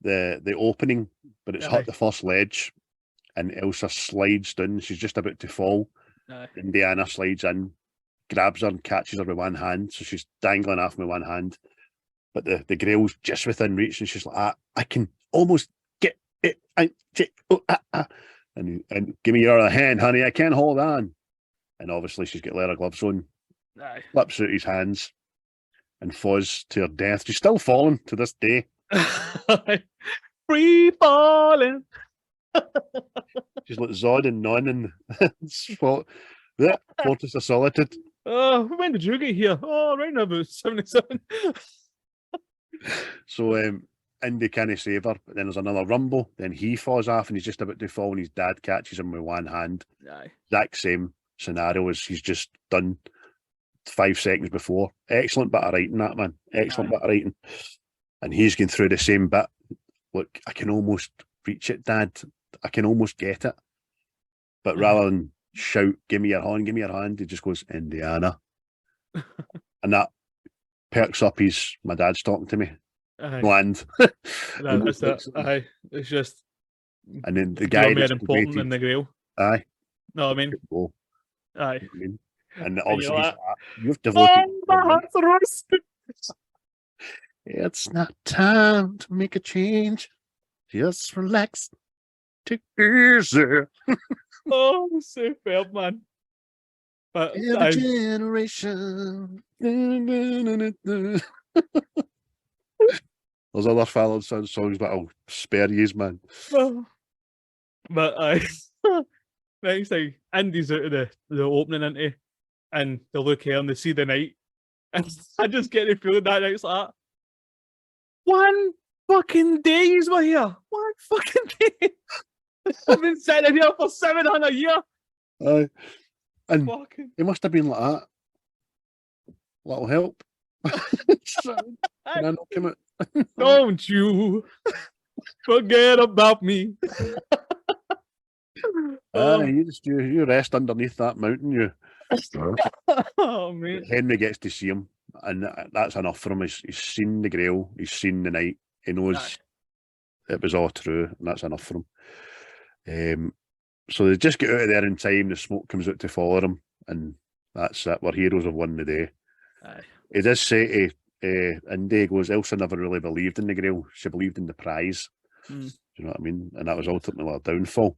S1: the opening, but it's
S3: Aye.
S1: hit the first ledge, and Elsa slides down. She's just about to fall.
S3: Aye.
S1: Indiana slides in, grabs her and catches her with one hand, so she's dangling off with one hand. But the grail's just within reach, and she's like, I can almost get it. And give me your other hand, honey. I can't hold on. And obviously she's got leather gloves on.
S3: Aye.
S1: Flips out his hands and falls to her death. She's still falling to this day.
S3: Free falling.
S1: She's like Zod and Non in Fortress of Solitude.
S3: Oh, when did you get here? Oh, right now about 77.
S1: So Indy can't save her, but then there's another rumble. Then he falls off and he's just about to fall, and his dad catches him with one hand.
S3: Aye.
S1: Exact same scenario as he's just done 5 seconds before. Excellent bit of writing, that man. Excellent bit of writing. And he's going through the same bit. Look, I can almost reach it, Dad. I can almost get it. But rather than shout, give me your hand, he just goes, Indiana. And that perks up his, my dad's talking to me.
S3: Aye.
S1: Land.
S3: That's it. Aye. It's just.
S1: And then the
S3: You're
S1: guy
S3: more
S1: that's
S3: important than
S1: completed,
S3: the grail.
S1: aye.
S3: No, I mean.
S1: Oh,
S3: Aye.
S1: I mean, and obviously,
S3: you're
S1: he's
S3: like,
S1: like, you've devoted.
S3: Oh, my heart's roasting.
S1: It's not time to make a change. Just relax. Take it easy.
S3: Oh, superb, man. But
S1: Every
S3: aye.
S1: generation. There's other Fallon songs, but I'll spare yous, man.
S3: But I next thing, Andy's out of the opening into, and they look here and they see the night, and I just get the feeling that night's like, one fucking day you were here, one fucking day. I've been sitting here for 700 years.
S1: Aye. And
S3: Fucking.
S1: it must have been like that. That'll help. Can I knock him out?
S3: Don't you forget about me.
S1: You rest underneath that mountain. You.
S3: Oh man.
S1: Henry gets to see him, and that's enough for him. He's seen the Grail. He's seen the night. He knows it was all true, and that's enough for him. So they just get out of there in time. The smoke comes out to follow them, and that's it. We're heroes have won the day.
S3: Aye.
S1: He does say to Indy, goes, Elsa never really believed in the Grail. She believed in the prize.
S3: Mm.
S1: Do you know what I mean? And that was ultimately a downfall.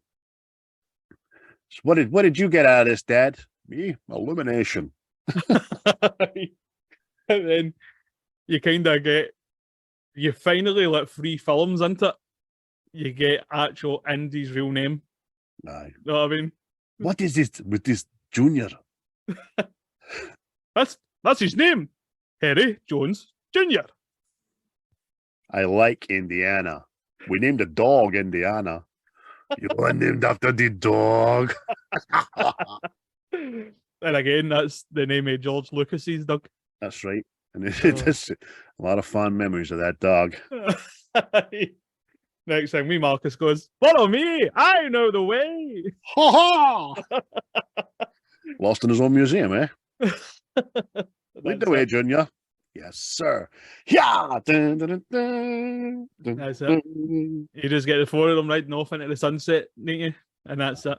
S1: So what did you get out of this, Dad? Me? Illumination.
S3: And then you kind of you finally let 3 films into it. You get actual Indy's real name.
S1: Aye.
S3: You know what I mean?
S1: What is this with this Junior?
S3: That's his name. Harry Jones Jr.
S1: I like Indiana. We named a dog Indiana. You were named after the dog.
S3: And again, that's the name of George Lucas's dog.
S1: That's right. And it is a lot of fond memories of that dog.
S3: Next thing, Marcus goes, follow me, I know the way.
S1: Ha ha! Lost in his own museum, eh? Lead the way, Junior. Yes, sir. Yeah. Dun, dun, dun, dun, dun,
S3: That's it.
S1: dun.
S3: You just get the 4 of them riding off into the sunset, don't you? And that's it.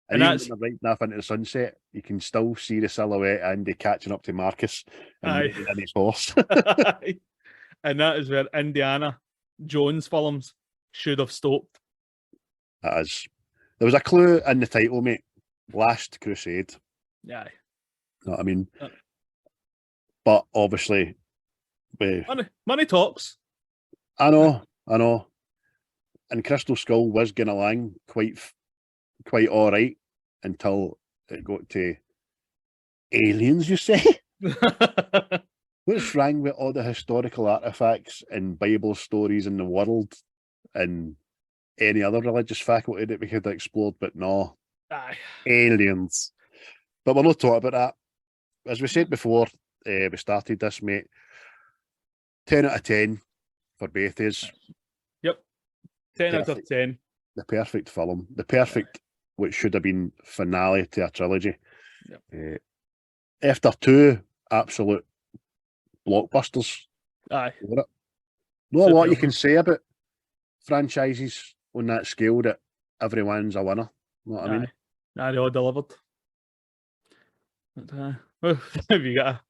S1: And
S3: And
S1: even
S3: that's
S1: when they're riding off into the sunset, you can still see the silhouette of Andy catching up to Marcus and riding in his horse.
S3: and that is where Indiana Jones films should have stopped.
S1: That is. There was a clue in the title, mate. Last Crusade.
S3: Yeah.
S1: You know what I mean? But obviously,
S3: Money talks.
S1: I know. And Crystal Skull was going along quite quite all right until it got to aliens, you say? What's wrong with all the historical artifacts and Bible stories in the world and any other religious faculty that we could have explored? But no,
S3: Aye.
S1: aliens. But we're not talking about that. As we said before, we started this, mate. 10 out of 10 for both of us.
S3: Yep. 10 out of 10.
S1: The perfect film. The perfect, which should have been finale to a trilogy.
S3: Yep.
S1: After 2 absolute blockbusters.
S3: Aye.
S1: Not a lot you can say about franchises on that scale that everyone's a winner. You know what I mean?
S3: Aye, they all delivered. But, have you got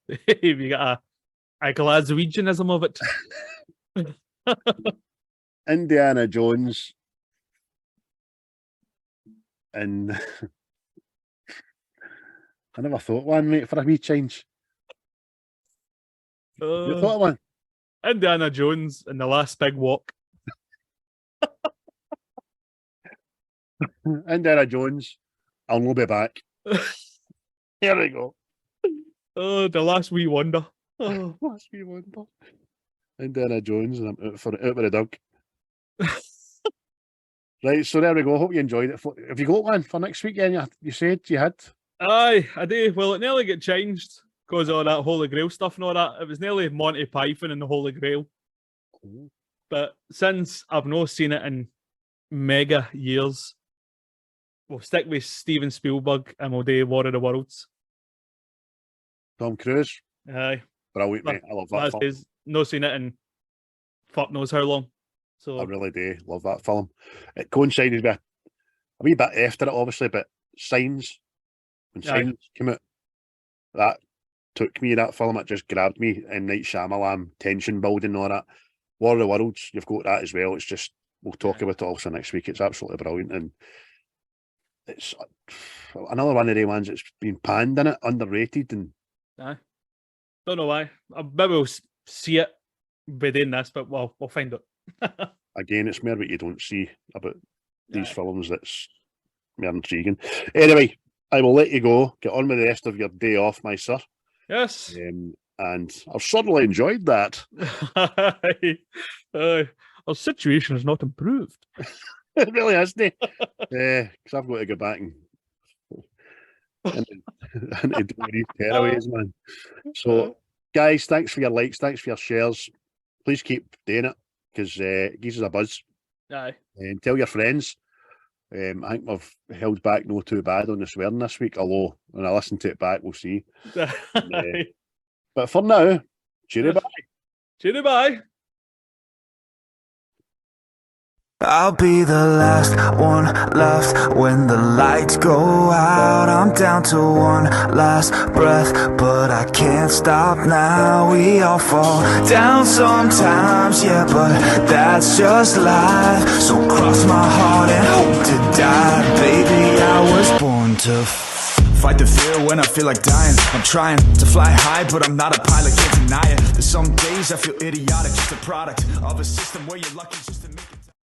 S3: a Glaswegianism of it?
S1: Indiana Jones and I never thought one, mate, for a wee change. You thought of one?
S3: Indiana Jones and the Last Big Walk.
S1: Indiana Jones, I'll not be back. Here we go.
S3: Oh, the Last Wee Wonder. Oh,
S1: Last Wee Wonder. Indiana Jones, and I'm out with a dog. Right, so there we go. Hope you enjoyed it. Have you got one for next weekend? You said you had.
S3: Aye, I do. Well, it nearly got changed because of all that Holy Grail stuff and all that. It was nearly Monty Python and the Holy Grail.
S1: Oh.
S3: But since I've not seen it in mega years, we'll stick with Steven Spielberg and we'll do War of the Worlds.
S1: Tom Cruise.
S3: Aye.
S1: Brilliant, mate. I love that film.
S3: Not seen it in fuck knows how long. So
S1: I really do love that film. It coincided with a wee bit after it, obviously, but Signs, when Signs came out, that took me, that film. It just grabbed me. And Night Shyamalan, tension building, all that. War of the Worlds, you've got that as well. It's just, we'll talk about it also next week. It's absolutely brilliant. And it's another one of the ones that's been panned in it, underrated. And
S3: aye. Don't know why. Maybe we'll see it within this, but we'll find it.
S1: Again, it's more what you don't see about these films that's more intriguing. Anyway, I will let you go. Get on with the rest of your day off, my sir.
S3: Yes.
S1: And I've certainly enjoyed that.
S3: Our situation has not improved.
S1: It really hasn't. Because I've got to go back and do these tearaways, man. So, guys, thanks for your likes, thanks for your shares. Please keep doing it because it gives us a buzz.
S3: Aye.
S1: And tell your friends. I think we've held back no too bad on the swearing this week, although when I listen to it back, we'll see. But for now, cheery bye.
S3: Cheery bye.
S2: I'll be the last one left when the lights go out. I'm down to one last breath, but I can't stop now. We all fall down sometimes, yeah, but that's just life. So cross my heart and hope to die. Baby, I was born to fight the fear when I feel like dying. I'm trying to fly high, but I'm not a pilot, can't deny it. There's some days I feel idiotic, just a product of a system where you're lucky just